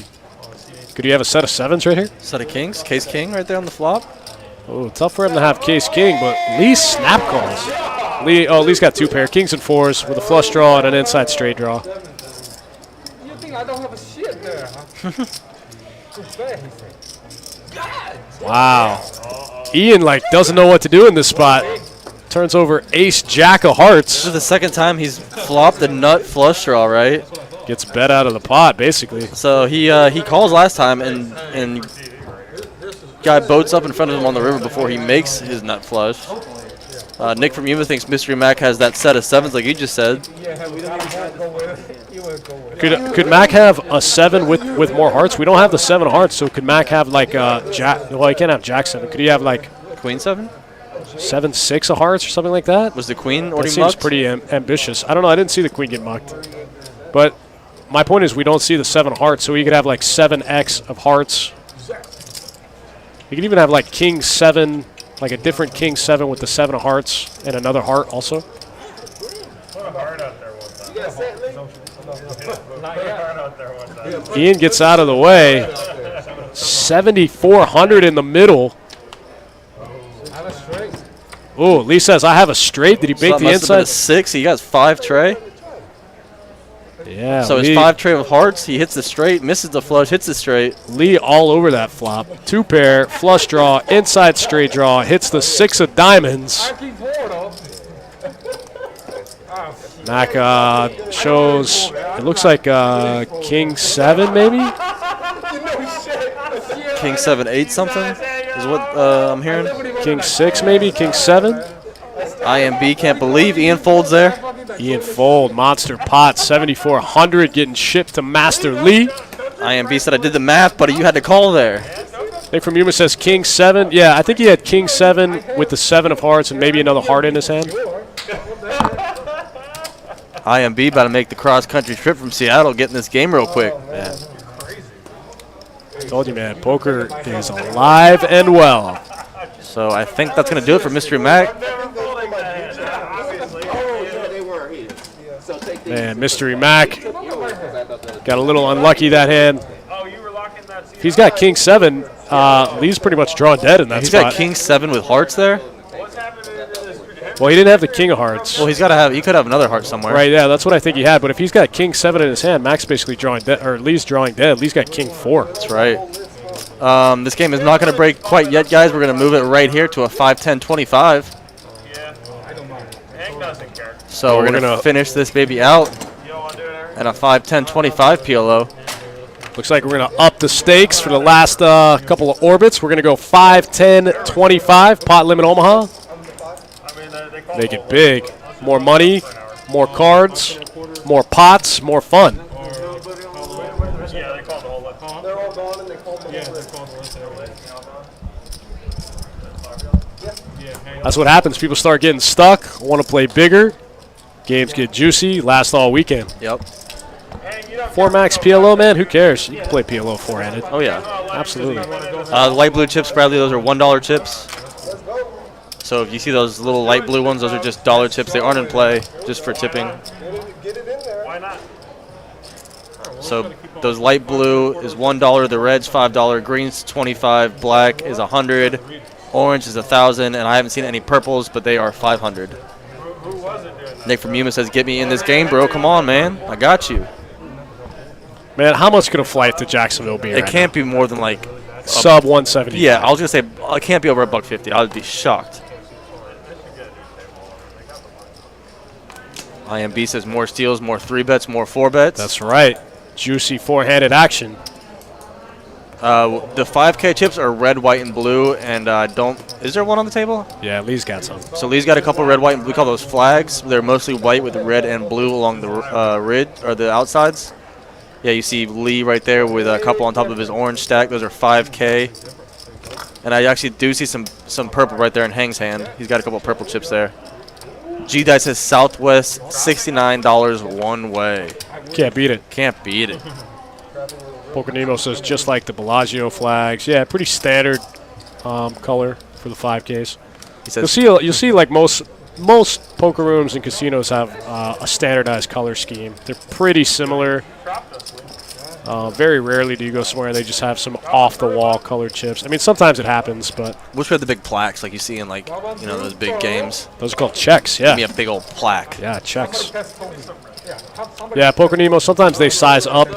Could you have a set of 7s right here?
Set of kings. Case king right there on the flop.
Oh, tough for him to have case king, but Lee snap calls. Lee's got 2 pair, kings and 4s with a flush draw and an inside straight draw.
You think I don't have a shit there, huh? Too bad, he said.
Wow. Ian doesn't know what to do in this spot. Turns over ace jack of hearts.
This is the second time he's flopped the nut flush draw, right?
Gets bet out of the pot, basically.
So he calls last time and guy boats up in front of him on the river before he makes his nut flush. Nick from Yuma thinks Mystery Mac has that set of 7s like you just said.
Yeah, we don't go with it. You wouldn't go with it.
Could Mac have a 7 with more hearts? We don't have the 7 hearts, so could Mac have like Jack? Well, he can't have Jack 7. Could he have like
Queen 7?
7-6 of hearts or something like that?
Was the Queen
That
already
seems
mucked?
pretty ambitious. I don't know. I didn't see the Queen get mucked. But my point is we don't see the 7 hearts, so he could have like 7x of hearts. He could even have like King 7, like a different King 7 with the 7 of hearts and another heart also.
Put a heart out there one time. Put a heart out there one time.
Ian gets out of the way. 7,400 in the middle.
Not a straight.
Oh, Lee says, I have a straight. Did he bake
So that
the
must have been a
inside?
6. He got 5 tray.
Yeah,
So his
Lee,
5 tray of hearts. He hits the straight, misses the flush, hits the straight.
Lee all over that flop. 2 pair, flush draw, inside straight draw, hits the 6 of diamonds.
I keep four though.
Mac shows, it looks like King 7 maybe?
King 7, 8 something is what I'm hearing.
King 6 maybe? King 7?
IMB can't believe Ian folds there.
Ian Fold, Monster Pot, 7,400 getting shipped to Master Lee.
IMB said I did the math, buddy. You had to call there.
Nick from Yuma says King 7. Yeah, I think he had King 7 with the 7 of hearts and maybe another heart in his hand.
IMB about to make the cross-country trip from Seattle, getting this game real quick.
Man. Told you, man, poker is alive and well.
So I think that's going to do it for Mystery Mac.
Man, Mystery Mac got a little unlucky that hand.
Oh, you were locking that.
If he's got King 7, Lee's pretty much drawn dead in that
He's
spot.
got King 7 with hearts there.
What's happening in this?
Well, he didn't have the King of Hearts.
Well, he's got to have. He could have another heart somewhere.
Right, yeah, that's what I think he had. But if he's got King 7 in his hand, Mac's basically drawing dead, or Lee's drawing dead. Lee's got King 4.
That's right. This game is not going to break quite yet, guys. We're going to move it right here to a 5-10-25.
Yeah. Hank doesn't care.
So we're going to finish this baby out
You don't want to do it, Eric?
at a 5-10-25 PLO.
Looks like we're going to up the stakes for the last couple of orbits. We're going to go 5, 10, 25. Pot limit Omaha.
I mean, they call
Make it big. More money, more cards, more pots, more fun.
Yeah, they call the whole lot.
They're all gone and they called them.
That's what happens. People start getting stuck, want to play bigger. Games get juicy, last all weekend.
Yep.
4 max PLO, man, who cares? You can play PLO four-handed.
Oh, yeah.
Absolutely.
The light blue chips, Bradley, those are $1 chips. So if you see those little light blue ones, those are just dollar chips. They aren't in play, just for tipping.
Get it in there.
Why not?
So those light blue is $1, the red's $5, green's $25, black is $100, orange is $1,000, and I haven't seen any purples, but they are $500.
Who was it doing that?
Nick from Yuma says, "Get me in this game, bro. Come on, man. I got you."
Man, how much could a flight to Jacksonville be?
It
right
can't be more than like
now? Sub 170.
Yeah, I was gonna say it can't be over a $150. I would be shocked. IMB says more steals, more 3-bets, more 4-bets.
That's right. Juicy four-handed action.
The 5K chips are red, white, and blue, and is there one on the table?
Yeah, Lee's got some.
So Lee's got a couple red, white, and blue. We call those flags. They're mostly white with red and blue along the ridge or the outsides. Yeah, you see Lee right there with a couple on top of his orange stack. Those are 5K. And I actually do see some purple right there in Hang's hand. He's got a couple purple chips there. G-Dice says Southwest, $69 one way.
Can't beat it.
Can't beat it.
Poker Nemo says just like the Bellagio flags. Yeah, pretty standard color for the 5Ks.
He says,
You'll see like most poker rooms and casinos have a standardized color scheme. They're pretty similar. Very rarely do you go somewhere and they just have some off-the-wall colored chips. I mean, sometimes it happens, but
wish we had the big plaques like you see in like those big games.
those are called checks.
Give me
Yeah,
a big old plaque.
yeah, checks. Yeah, Poker Nemo. Sometimes they size up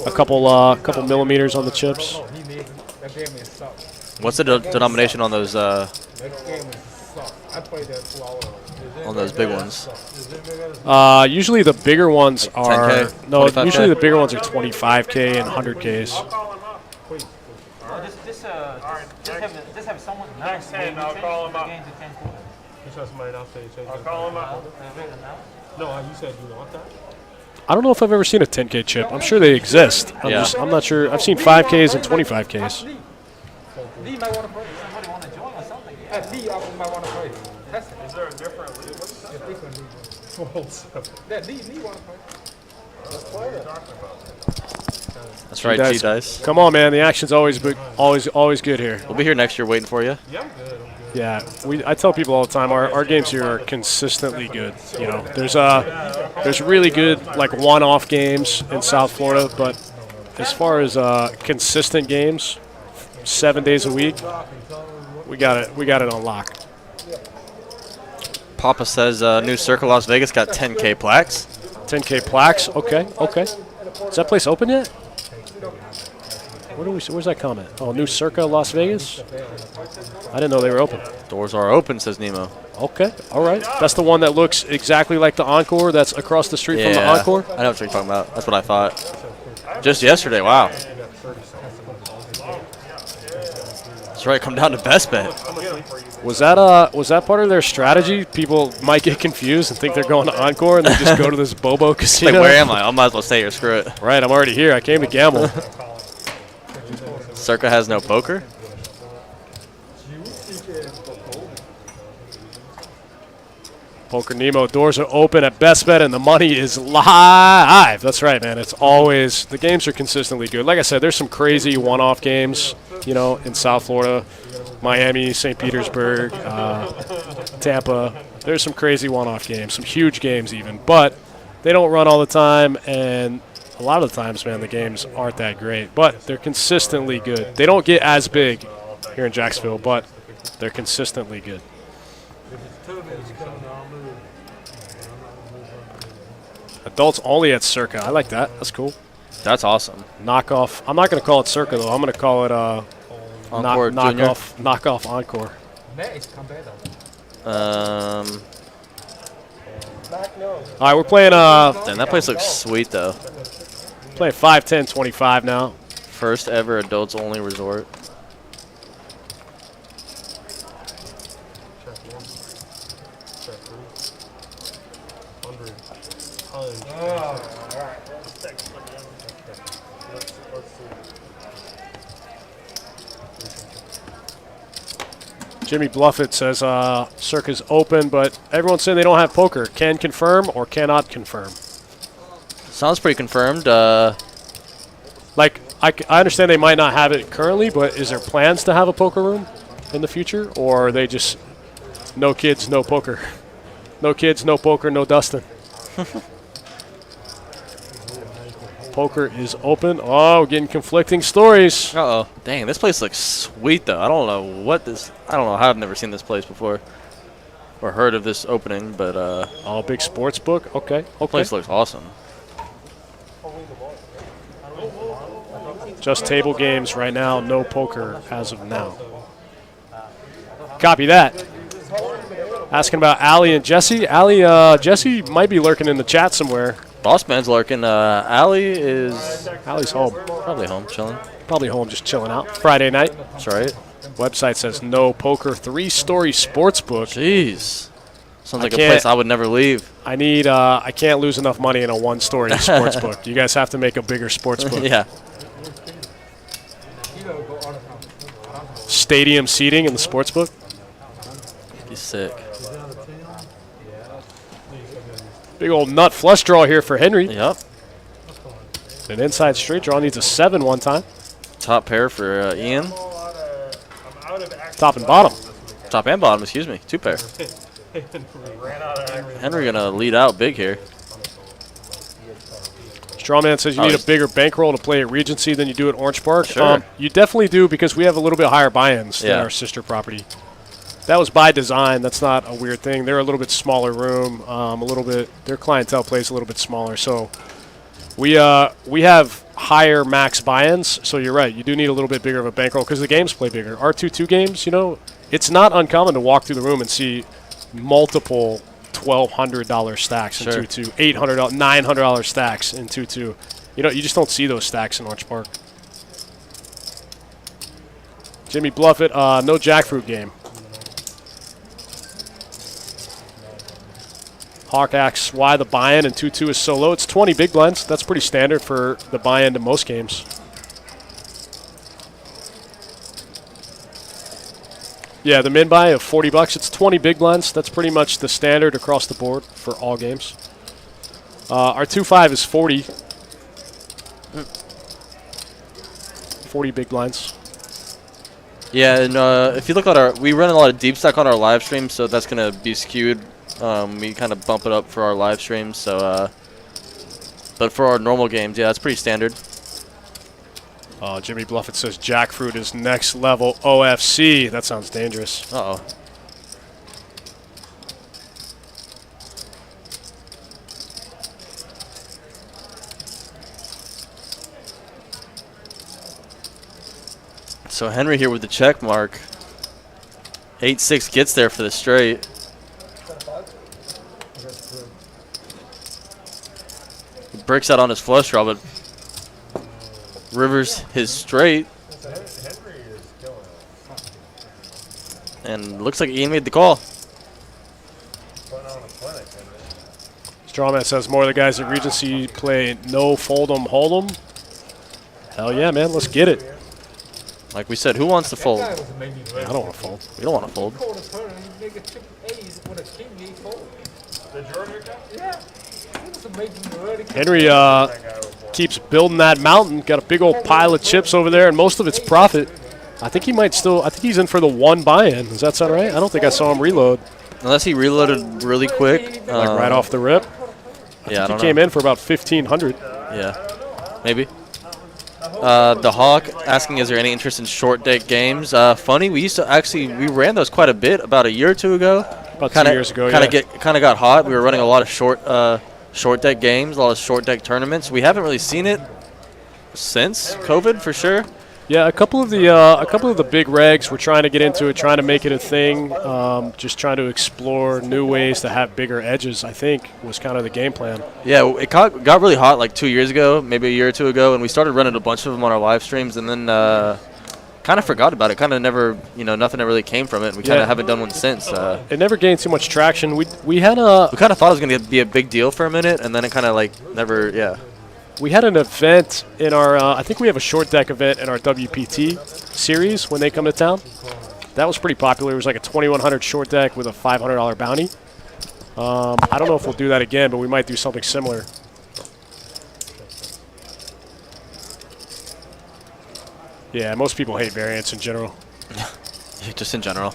a couple millimeters on the chips.
That game is suck.
What's the denomination on those
That game is suck. I played that 2 hours.
on those big ones?
Usually the bigger ones are
10K?
no.
25K?
Usually the bigger ones are 25K and 100Ks.
Just have someone.
Next hand, I'll call him up.
You saw somebody else say change.
I'll call him out.
No, you said you want that.
I don't know if I've ever seen a 10K chip. I'm sure they exist. I'm not sure. I've seen 5Ks and 25Ks.
Lee might want to play. Somebody want to join or something. Lee might want to play. Test it.
Is there a different league? What's that?
Yeah, this one Lee. That Lee want to play.
That's right,
Guys,
G-Dice.
Come on, man. The action's always good here.
We'll be here next year waiting for you.
Yeah, I'm good.
Yeah, I tell people all the time our games here are consistently good. You know, there's really good like one-off games in South Florida, but as far as consistent games, 7 days a week, we got it on lock.
Papa says new Circle Las Vegas got 10K plaques.
10K plaques. Okay. Is that place open yet? Where's that comment? Oh, new Circa Las Vegas? I didn't know they were open.
Doors are open, says Nemo.
Okay, all right. That's the one that looks exactly like the Encore that's across the street from the Encore?
I know what you're talking about. That's what I thought. Just yesterday, wow. That's right, come down to Best Bet.
Was that part of their strategy? People might get confused and think they're going to Encore and they just go to this Bobo casino.
Like, where am I? I might as well stay here, screw it.
Right, I'm already here. I came to gamble.
Circa has no poker?
Poker Nemo, doors are open at Best Bet and the money is live. That's right, man. It's always, the games are consistently good. Like I said, there's some crazy one-off games, you know, in South Florida, Miami, St. Petersburg, Tampa. There's some crazy one-off games, some huge games even, but they don't run all the time, and a lot of the times, man, the games aren't that great, but they're consistently good. They don't get as big here in Jacksonville, but they're consistently good. Adults only at Circa. I like that. That's cool.
That's awesome.
Knockoff. I'm not going to call it Circa, though. I'm going to call it
Encore Junior.
knockoff Encore.
All
All right, we're playing
Damn, that place looks sweet, though.
playing 5, 10, 25 now.
First ever adults only resort.
Jimmy Bluffett says Circa's open, but everyone's saying they don't have poker. Can confirm or cannot confirm.
Sounds pretty confirmed.
Like, I understand they might not have it currently, but is there plans to have a poker room in the future? Or are they just no kids, no poker? No kids, no poker, no Dustin. Poker is open. Oh, getting conflicting stories.
Uh-oh. Dang, this place looks sweet, though. I don't know how I've never seen this place before. Or heard of this opening, but
Oh, big sports book. Okay.
place looks awesome.
Just table games right now, no poker as of now. Copy that. Asking about Allie and Jesse. Allie, Jesse might be lurking in the chat somewhere.
Boss man's lurking. Allie's
home.
Probably home, chilling.
Probably home, just chilling out. Friday night.
That's right.
Website says no poker. 3-story sports book.
Jeez. Sounds like a place I would never leave.
I need. I can't lose enough money in a 1-story sports book. You guys have to make a bigger sports book.
Yeah.
Stadium seating in the sports book.
He's sick.
Big old nut flush draw here for Henry.
Yep.
An inside straight draw needs a 7 one time.
Top pair for Ian.
Top and bottom.
Top and bottom, excuse me. 2 pair. Henry gonna lead out big here.
Strawman says you need a bigger bankroll to play at Regency than you do at Orange Park.
Sure.
You definitely do because we have a little bit higher buy-ins than our sister property. That was by design. That's not a weird thing. They're a little bit smaller room. Their clientele plays a little bit smaller. So we have higher max buy-ins. So you're right. You do need a little bit bigger of a bankroll because the games play bigger. Our 2-2 games, you know, it's not uncommon to walk through the room and see multiple $1,200 stacks in 2-2, $800, $900 stacks in 2-2. You know, you just don't see those stacks in Orange Park. Jimmy Bluffett, no jackfruit game. Hawk asks why the buy-in and 2-2 is so low. It's 20 big blinds. That's pretty standard for the buy-in to most games. Yeah, the min buy of $40. It's 20 big blinds. That's pretty much the standard across the board for all games. Our 2-5 is 40. 40 big blinds.
Yeah, and if you look at we run a lot of deep stack on our live stream, so that's gonna be skewed. We kind of bump it up for our live streams. So, but for our normal games, yeah, that's pretty standard.
Jimmy Bluffett says Jackfruit is next level OFC. That sounds dangerous.
Uh-oh. So Henry here with the check mark. 8-6 gets there for the straight. He breaks out on his flush draw, but Rivers his straight. And looks like Ian made the call.
Strawman says more of the guys at Regency play no fold 'em, hold 'em. Hell yeah, man. Let's get it.
Like we said, who wants to fold?
I don't want to fold.
We don't want to fold.
Henry keeps building that mountain. Got a big old pile of chips over there, and most of it's profit. I think he might still. I think he's in for the one buy-in. Does that sound right? I don't think I saw him reload.
Unless he reloaded really quick,
Like right off the rip.
Yeah, I don't
he came in for about 1,500.
Yeah, maybe. The Hawk asking, is there any interest in short deck games? Funny, we ran those quite a bit about a year or two ago.
About 2 years ago,
Kind of got hot. We were running a lot of short deck games, a lot of short deck tournaments. We haven't really seen it since COVID, for sure.
Yeah, a couple of the big regs were trying to get into it, trying to make it a thing, just trying to explore new ways to have bigger edges, I think, was kind of the game plan.
Yeah, it got really hot like 2 years ago, maybe a year or two ago, and we started running a bunch of them on our live streams, and then kind of forgot about it. Kind of never, nothing ever really came from it, and we kind of haven't done one since.
It never gained too much traction. We kind of
thought it was going to be a big deal for a minute, and then it kind of never, yeah.
We had an event in our, I think we have a short deck event in our WPT series when they come to town. That was pretty popular. It was like a 2,100 short deck with a $500 bounty. I don't know if we'll do that again, but we might do something similar. Yeah, most people hate variance in general.
Just in general.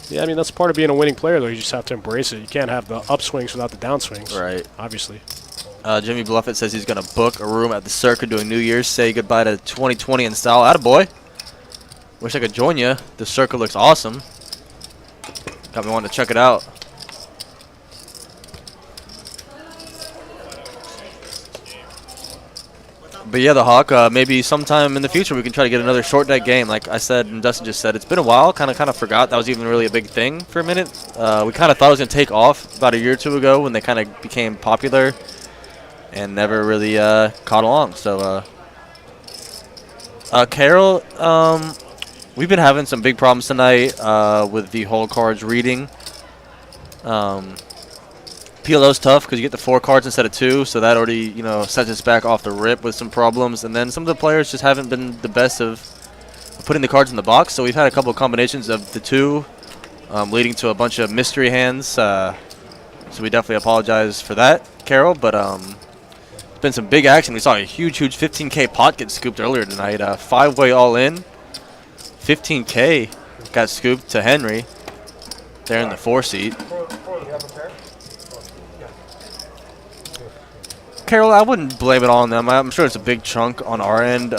Yeah, I mean, that's part of being a winning player, though. You just have to embrace it. You can't have the upswings without the downswings.
Right.
Obviously.
Jimmy Bluffett says he's going to book a room at the Circa doing New Year's. Say goodbye to 2020 in style. Attaboy. Wish I could join you. The Circa looks awesome. Got me wanting to check it out. But yeah, the Hawk, maybe sometime in the future we can try to get another short deck game. Like I said, and Dustin just said, it's been a while. Kind of forgot that was even really a big thing for a minute. We kind of thought it was going to take off about a year or two ago when they kind of became popular and never really caught along. So, Carol, we've been having some big problems tonight with the whole cards reading. PLO's tough because you get the 4 cards instead of 2, so that already, sets us back off the rip with some problems. And then some of the players just haven't been the best of putting the cards in the box. So we've had a couple of combinations of the 2, leading to a bunch of mystery hands. So we definitely apologize for that, Carol. But it's been some big action. We saw a huge 15K pot get scooped earlier tonight. 5-way all in. 15K got scooped to Henry there in the 4 seat. Carol, I wouldn't blame it all on them. I'm sure it's a big chunk on our end.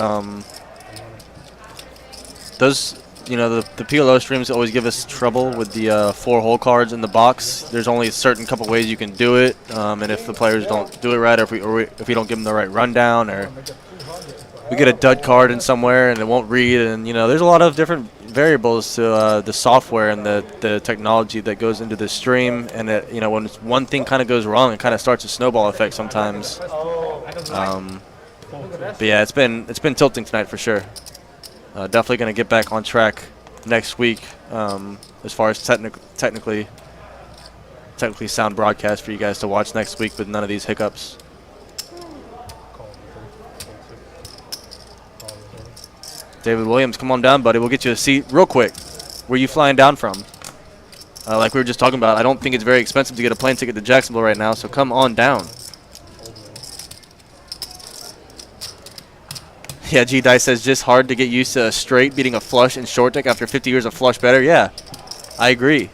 Those, the PLO streams always give us trouble with the 4-hole cards in the box. There's only a certain couple ways you can do it, and if the players don't do it right, or if we don't give them the right rundown, or we get a dud card in somewhere and it won't read, and there's a lot of different variables to the software and the technology that goes into the stream, and when one thing kind of goes wrong, it kind of starts a snowball effect sometimes. But yeah, it's been tilting tonight for sure. Definitely going to get back on track next week as far as technically technically sound broadcast for you guys to watch next week with none of these hiccups. David Williams, come on down, buddy. We'll get you a seat real quick. Where you flying down from? Like we were just talking about, I don't think it's very expensive to get a plane ticket to Jacksonville right now, so come on down. Yeah, G-Dice says just hard to get used to a straight beating a flush in short deck after 50 years of flush better. Yeah, I agree.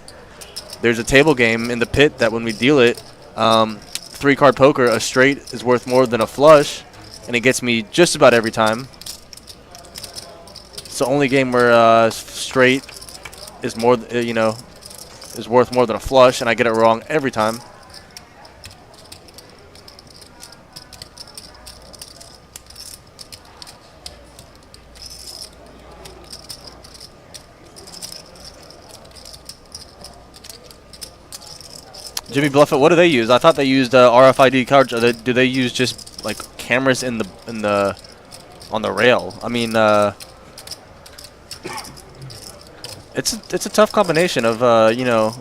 There's a table game in the pit that when we deal it, 3-card poker, a straight is worth more than a flush, and it gets me just about every time. It's the only game where straight is more, is worth more than a flush, and I get it wrong every time. Jimmy Bluffett, what do they use? I thought they used RFID cards. Do they use just like cameras on the rail? I mean, it's a tough combination of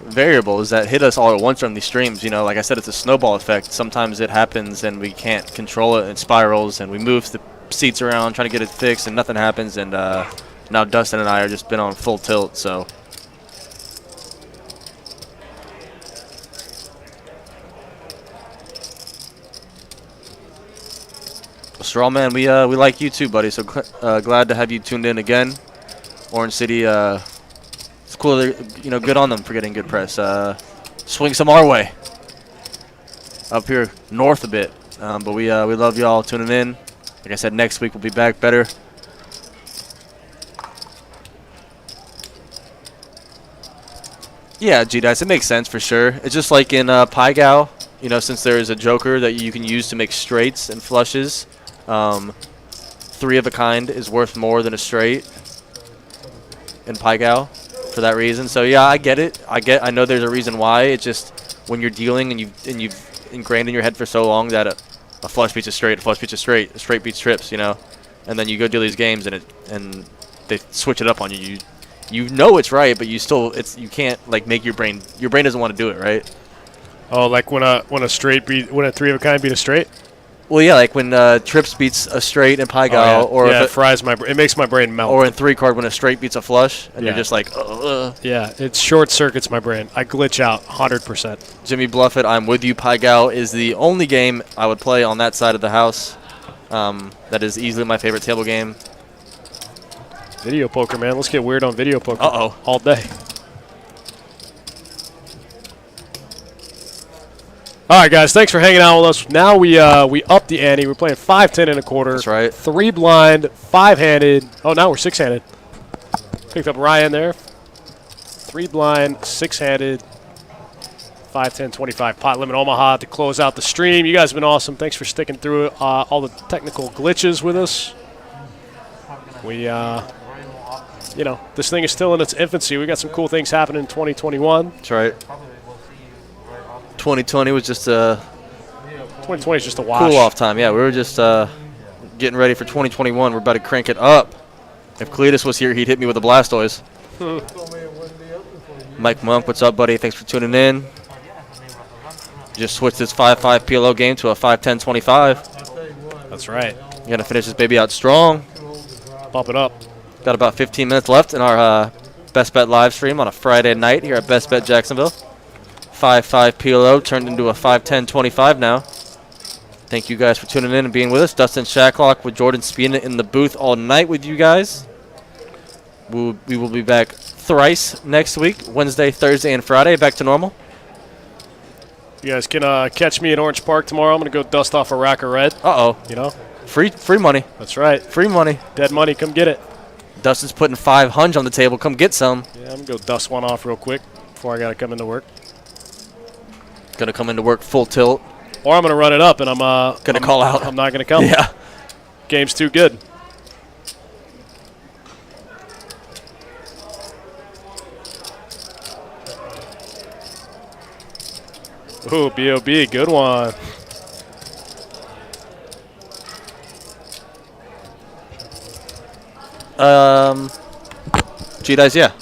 variables that hit us all at once from these streams. Like I said, it's a snowball effect. Sometimes it happens and we can't control it. It spirals and we move the seats around trying to get it fixed and nothing happens. And now Dustin and I are just been on full tilt. So. Strawman, we like you too, buddy. So glad to have you tuned in again. Orange City, it's cool. Good on them for getting good press. Swing some our way. Up here north a bit, but we love y'all tuning in. Like I said, next week we'll be back better. Yeah, G-Dice, it makes sense for sure. It's just like in Pai-Gow, since there is a joker that you can use to make straights and flushes. 3 of a kind is worth more than a straight in Pai-Gow for that reason. So yeah, I get it. I know there's a reason why. It's just when you're dealing and you've ingrained in your head for so long that a flush beats a straight, a straight beats trips, and then you go deal these games and they switch it up on you. You know it's right, but you can't like make your brain doesn't want to do it, right?
Oh, like when a 3 of a kind beat a straight.
Well, yeah, like when trips beats a straight in Pai-Gow, or
yeah,
if
it fries it makes my brain melt.
Or in 3-card when a straight beats a flush, and you're just like,
Yeah, it short circuits my brain. I glitch out 100%.
Jimmy Bluffett, I'm with you. Pai-Gow is the only game I would play on that side of the house. That is easily my favorite table game.
Video poker, man. Let's get weird on video poker.
Uh-oh.
All day. All right, guys. Thanks for hanging out with us. Now we up the ante. We're playing 5-10 and a quarter.
That's right.
3 blind, 5-handed. Oh, now we're 6-handed. Picked up Ryan there. 3 blind, 6-handed. 5-10, 25 pot limit Omaha to close out the stream. You guys have been awesome. Thanks for sticking through all the technical glitches with us. We, this thing is still in its infancy. We got some cool things happening in 2021.
That's right. 2020 was just a
2020 is just a wash.
Cool off time. Yeah, we were just getting ready for 2021. We're about to crank it up. If Cletus was here, he'd hit me with a Blastoise. Mike Monk, what's up, buddy? Thanks for tuning in. Just switched this 5-5 PLO game to a 5-10-25.
That's right.
You got to finish this baby out strong.
Bump it up.
Got about 15 minutes left in our Best Bet live stream on a Friday night here at Best Bet Jacksonville. 5-5 PLO turned into a 5-10-25 now. Thank you guys for tuning in and being with us. Dustin Shacklock with Jordan Spina in the booth all night with you guys. We will be back thrice next week, Wednesday, Thursday, and Friday, back to normal.
You guys can catch me at Orange Park tomorrow. I'm going to go dust off a rack of red.
Uh-oh. Free money.
That's right.
Free money.
Dead money, come get it.
Dustin's putting 500 on the table. Come get some.
Yeah, I'm going to go dust one off real quick before I got to come into work.
Going to come into work full tilt.
Or I'm going to run it up and I'm
going to call out.
I'm not going to come.
Yeah.
Game's too good. Ooh, B.O.B., good one.
G-Dice, yeah.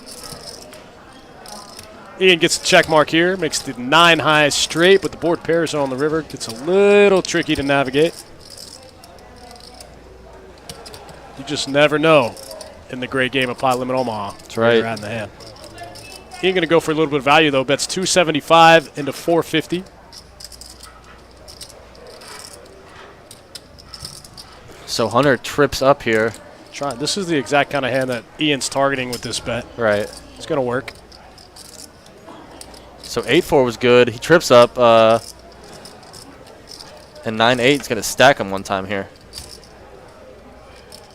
Ian gets the check mark here, makes the 9 high straight, but the board pairs are on the river. Gets a little tricky to navigate. You just never know in the great game of Pot Limit Omaha.
That's right.
You're at in the hand. Ian going to go for a little bit of value, though. Bets 275 into 450.
So Hunter trips up here.
This is the exact kind of hand that Ian's targeting with this bet.
Right.
It's going to work.
So 8-4 was good. He trips up. And 9-8 is going to stack him one time here.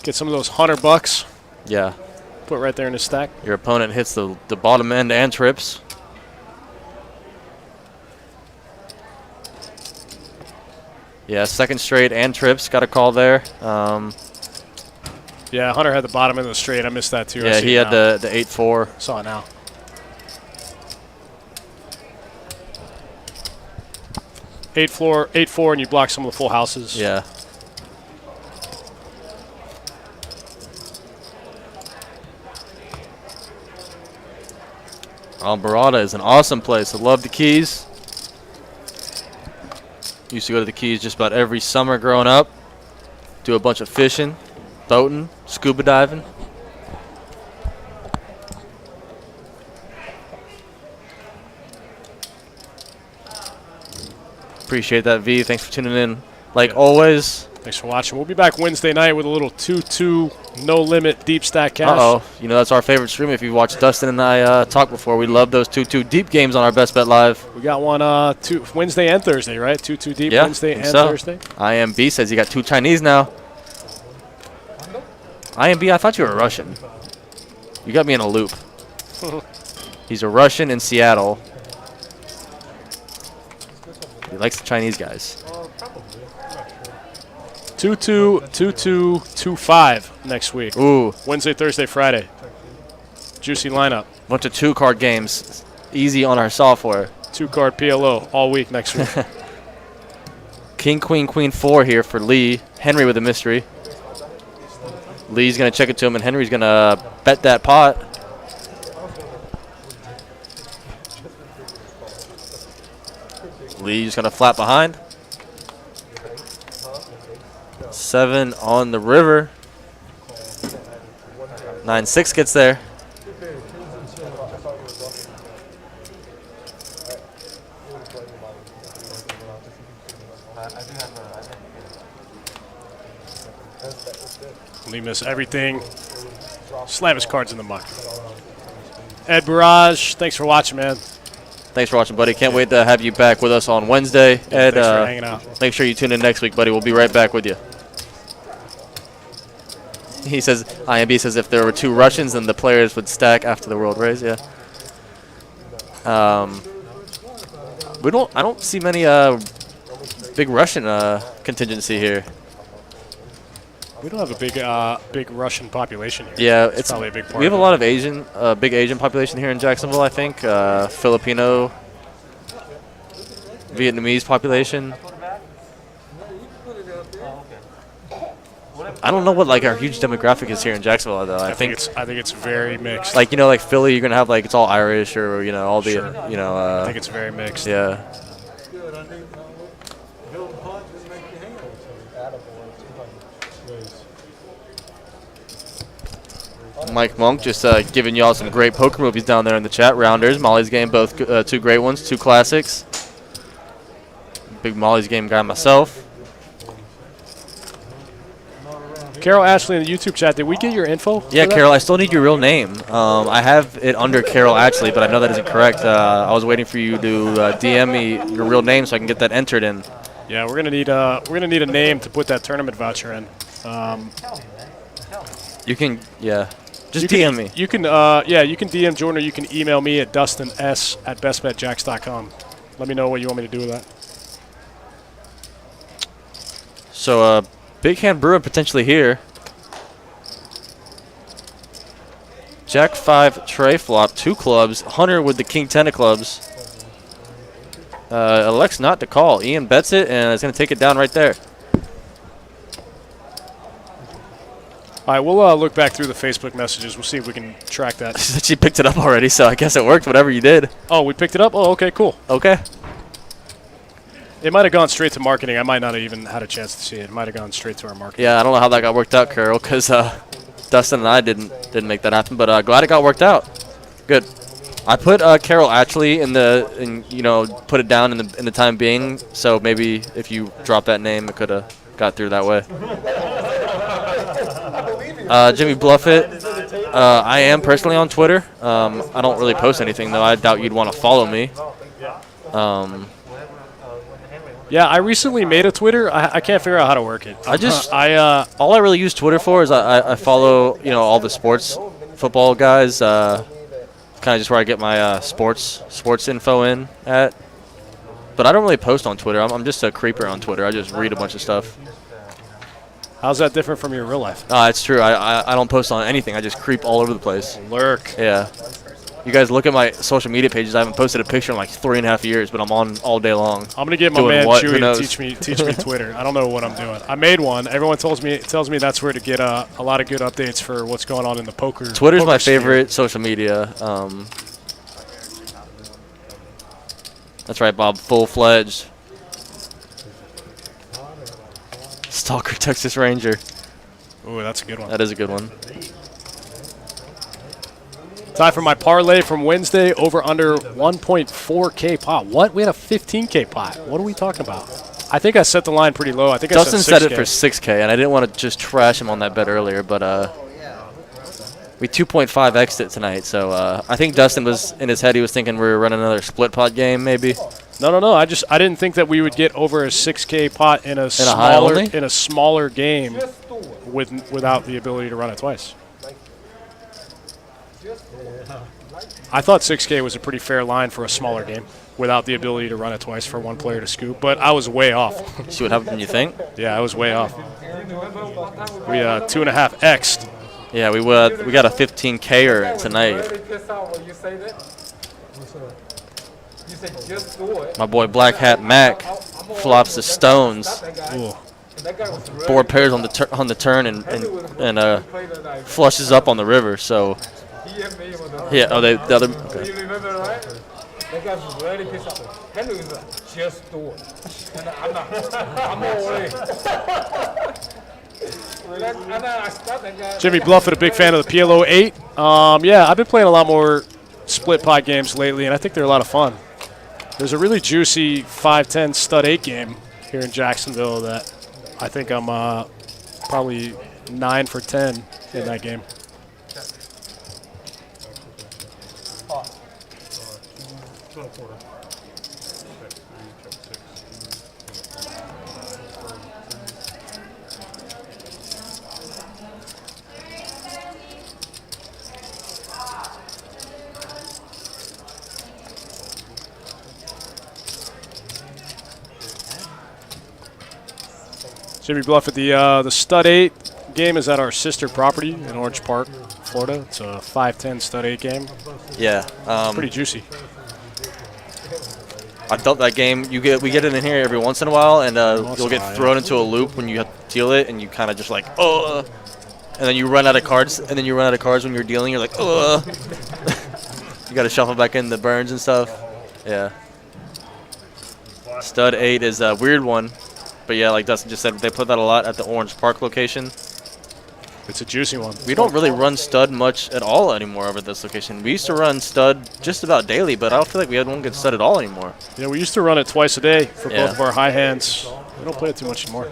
Get some of those $100.
Yeah.
Put right there in his stack.
Your opponent hits the bottom end and trips. Yeah, second straight and trips. Got a call there.
Yeah, Hunter had the bottom end of the straight. I missed that too.
Yeah, he had the 8-4.
Saw it now. Eight four, and you block some of the full houses.
Yeah. Alvarado is an awesome place. I love the Keys. Used to go to the Keys just about every summer growing up. Do a bunch of fishing, boating, scuba diving. Appreciate that, V. Thanks for tuning in. Like always.
Thanks for watching. We'll be back Wednesday night with a little 2-2 no limit deep stack cash.
Uh-oh. You know that's our favorite stream. If you've watched Dustin and I talk before, we love those 2-2 deep games on our Best Bet Live.
We got one Wednesday and Thursday, right? 2-2 deep
Yeah,
Wednesday and
so.
Thursday.
IMB says you got 2 Chinese now. IMB, I thought you were Russian. You got me in a loop. He's a Russian in Seattle. He likes the Chinese guys.
2-2, 2-2, 2-5 next week.
Ooh.
Wednesday, Thursday, Friday. Juicy lineup.
Bunch of 2-card games. Easy on our software.
2-card PLO all week next week.
King, Queen, Queen 4 here for Lee. Henry with a mystery. Lee's going to check it to him, and Henry's going to bet that pot. Lee's going to flat behind. 7 on the river. 9-6 gets there.
Lee missed everything. Slam his cards in the muck. Ed Barrage, thanks for watching, man.
Thanks for watching, buddy. Can't wait to have you back with us on Wednesday. Ed,
Thanks for hanging out.
Make sure you tune in next week, buddy. We'll be right back with you. He says, IMB says if there were 2 Russians, then the players would stack after the World Race. Yeah. I don't see many big Russian contingency here.
We don't have a big Russian population here.
Yeah,
it's probably a big part.
We have a lot of Asian, big Asian population here in Jacksonville. I think Filipino, Vietnamese population. I don't know what like our huge demographic is here in Jacksonville though. I think
it's very mixed.
Like like Philly, you're gonna have like it's all Irish or all the
Sure. I think it's very mixed.
Yeah.
Good, I need build punch and make your hands.
Mike Monk just giving y'all some great poker movies down there in the chat. Rounders, Molly's Game, both 2 great ones, 2 classics. Big Molly's Game guy myself.
Carol Ashley in the YouTube chat, did we get your info?
Yeah, Carol, I still need your real name. I have it under Carol Ashley, but I know that isn't correct. I was waiting for you to DM me your real name so I can get that entered in.
Yeah, we're gonna need a name to put that tournament voucher in.
You can, just DM me.
You can, you can DM Jordan, or you can email me at dustins@bestbetjacks.com. Let me know what you want me to do with that.
So, big hand Bruin potentially here. Jack 5 tray flop, 2 clubs. Hunter with the King 10 of clubs. Elects not to call. Ian bets it and is going to take it down right there.
All right, we'll look back through the Facebook messages. We'll see if we can track that.
She picked it up already, so I guess it worked. Whatever you did.
Oh, we picked it up. Oh, okay, cool.
Okay.
It might have gone straight to marketing. I might not have even had a chance to see it. It might have gone straight to our marketing.
Yeah, I don't know how that got worked out, Carol, because Dustin and I didn't make that happen. But glad it got worked out. Good. I put Carol Atchley put it down in the time being. So maybe if you drop that name, it could have got through that way. Jimmy Bluffett. I am personally on Twitter. I don't really post anything though. I doubt you'd want to follow me.
Yeah, I recently made a Twitter. I can't figure out how to work it.
All I really use Twitter for is I follow all the sports football guys. Kind of just where I get my sports info in at. But I don't really post on Twitter. I'm just a creeper on Twitter. I just read a bunch of stuff.
How's that different from your real life?
It's true. I don't post on anything. I just creep all over the place.
Lurk.
Yeah. You guys look at my social media pages. I haven't posted a picture in like 3.5 years, but I'm on all day long.
I'm gonna get my man Chewy to teach me Twitter. I don't know what I'm doing. I made one. Everyone tells me that's where to get a lot of good updates for what's going on in the poker.
Twitter's my favorite social media. That's right, Bob. Full-fledged. Stalker Texas Ranger.
Ooh, that's a good one.
That is a good one.
Time for my parlay from Wednesday, over under 1.4K pot. What? We had a 15K pot. What are we talking about? I think I set the line pretty low. I think
Dustin
I said 6K.
set it for 6K, and I didn't want to just trash him on that bet earlier, but we 2.5x'd it tonight. So I think Dustin was in his head. He was thinking we were running another split pot game, maybe.
No. I didn't think that we would get over a 6K pot in a smaller game without the ability to run it twice. I thought 6K was a pretty fair line for a smaller game without the ability to run it twice for one player to scoop, but I was way off.
See what happened, you think?
Yeah, I was way off. We 2.5x'd.
Yeah, we got a 15K-er tonight. My boy Black Hat Mac flops the stones.
Ooh.
4 pairs on the turn and flushes up on the river. So yeah. Oh, the other. Okay.
You remember, right? That guy was really pissed off. Henry was like, just do it. And I'm all in. And then I stopped that guy.
Jimmy Bluffett, a big fan of the PLO 8. Yeah, I've been playing a lot more split pot games lately, and I think they're a lot of fun. There's a really juicy 5-10 stud 8 game here in Jacksonville that I think I'm probably 9 for 10 in that game. Jimmy Bluffett, the stud 8 game is at our sister property in Orange Park, Florida. It's a 5-10 stud 8 game.
Yeah.
Pretty juicy.
I felt that game. We get it in here every once in a while, and you'll get thrown into a loop when you have to deal it, and you kind of just like, and then you run out of cards, and then you run out of cards when you're dealing. You're like, you got to shuffle back in the burns and stuff. Yeah. Stud 8 is a weird one, but yeah, like Dustin just said, they put that a lot at the Orange Park location.
It's a juicy one.
We don't really run stud much at all anymore over this location. We used to run stud just about daily, but I don't feel like we don't get stud at all anymore.
Yeah, we used to run it twice a day for both of our high hands. We don't play it too much anymore.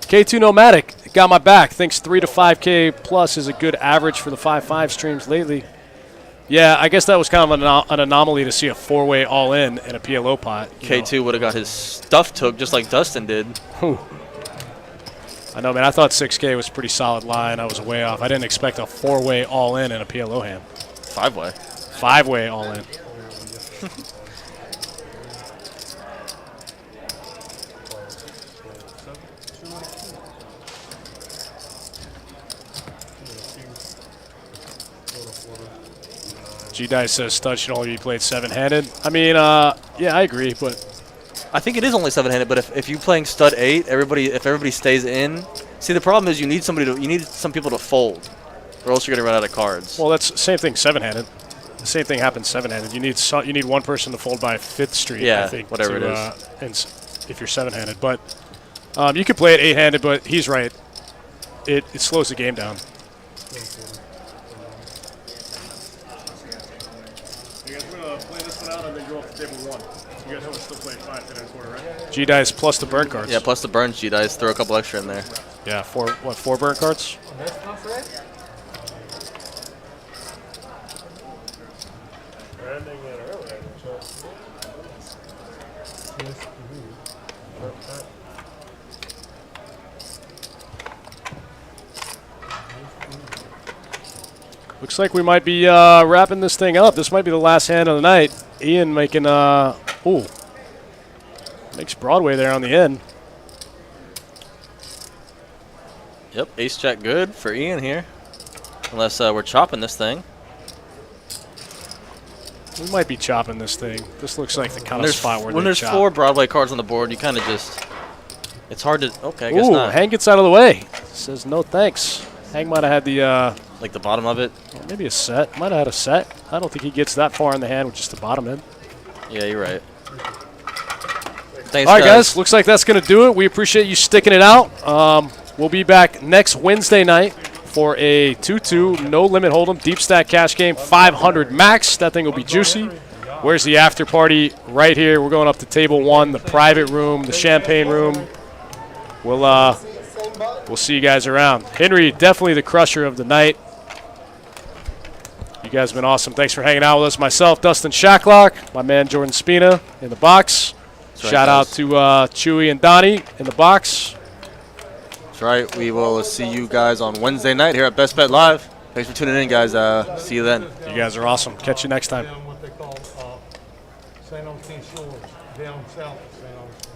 K2 Nomadic got my back. Thinks 3 to 5K plus is a good average for the 5-5 streams lately. Yeah, I guess that was kind of an anomaly to see a 4-way all-in in a PLO pot.
K2 would have got his stuff took just like Dustin did.
Whew. I know, man. I thought 6K was a pretty solid line. I was way off. I didn't expect a 4-way all-in in a PLO hand.
5-way.
5-way all-in. G-Dice says stud should only be played 7-handed. I mean, yeah, I agree, but
I think it is only 7-handed, but if you're playing stud 8, if everybody stays in, See, the problem is you need some people to fold, or else you're gonna run out of cards.
Well, that's same thing seven-handed. The same thing happens seven-handed. You need one person to fold by Fifth Street.
Yeah,
I think,
whatever it
is. If you're seven-handed, but you could play it eight-handed. But he's right. It slows the game down. You guys want to play this one out and then go up to table one. You guys want to still play 5, 10, and a quarter, right? G-dice plus the burn cards.
Yeah, plus the burn G-dice. Throw a couple extra in there.
Yeah, four burn cards?
That's my friend.
Branding it earlier.
Looks like we might be wrapping this thing up. This might be the last hand of the night. Ian making, makes Broadway there on the end.
Yep, ace jack good for Ian here. Unless we're chopping this thing.
We might be chopping this thing. This looks like the kind of spot where
when
they
there's
chop.
4 Broadway cards on the board, you kind of just, it's hard to, okay, I guess
Ooh,
not.
Hang gets out of the way. Says no thanks. Hang might have had the,
like the bottom of it.
maybe a set. Might have had a set. I don't think he gets that far in the hand with just the bottom end.
Yeah, you're right. Thanks,
All right, guys. Looks like that's going to do it. We appreciate you sticking it out. We'll be back next Wednesday night for a 2-2 no limit hold'em deep stack cash game, 500 max. That thing will be juicy. Where's the after party? Right here. We're going up to table 1, the private room, the champagne room. We'll see you guys around. Henry, definitely the crusher of the night. You guys have been awesome. Thanks for hanging out with us. Myself, Dustin Shacklock, my man Jordan Spina in the box.
Right,
Shout out to Chewy and Donnie in the box.
That's right. We will see you guys on Wednesday night here at Best Bet Live. Thanks for tuning in, guys. See you then.
You guys are awesome. Catch you next time.
Down what they call St. Augustine Shores, down south of St. Augustine.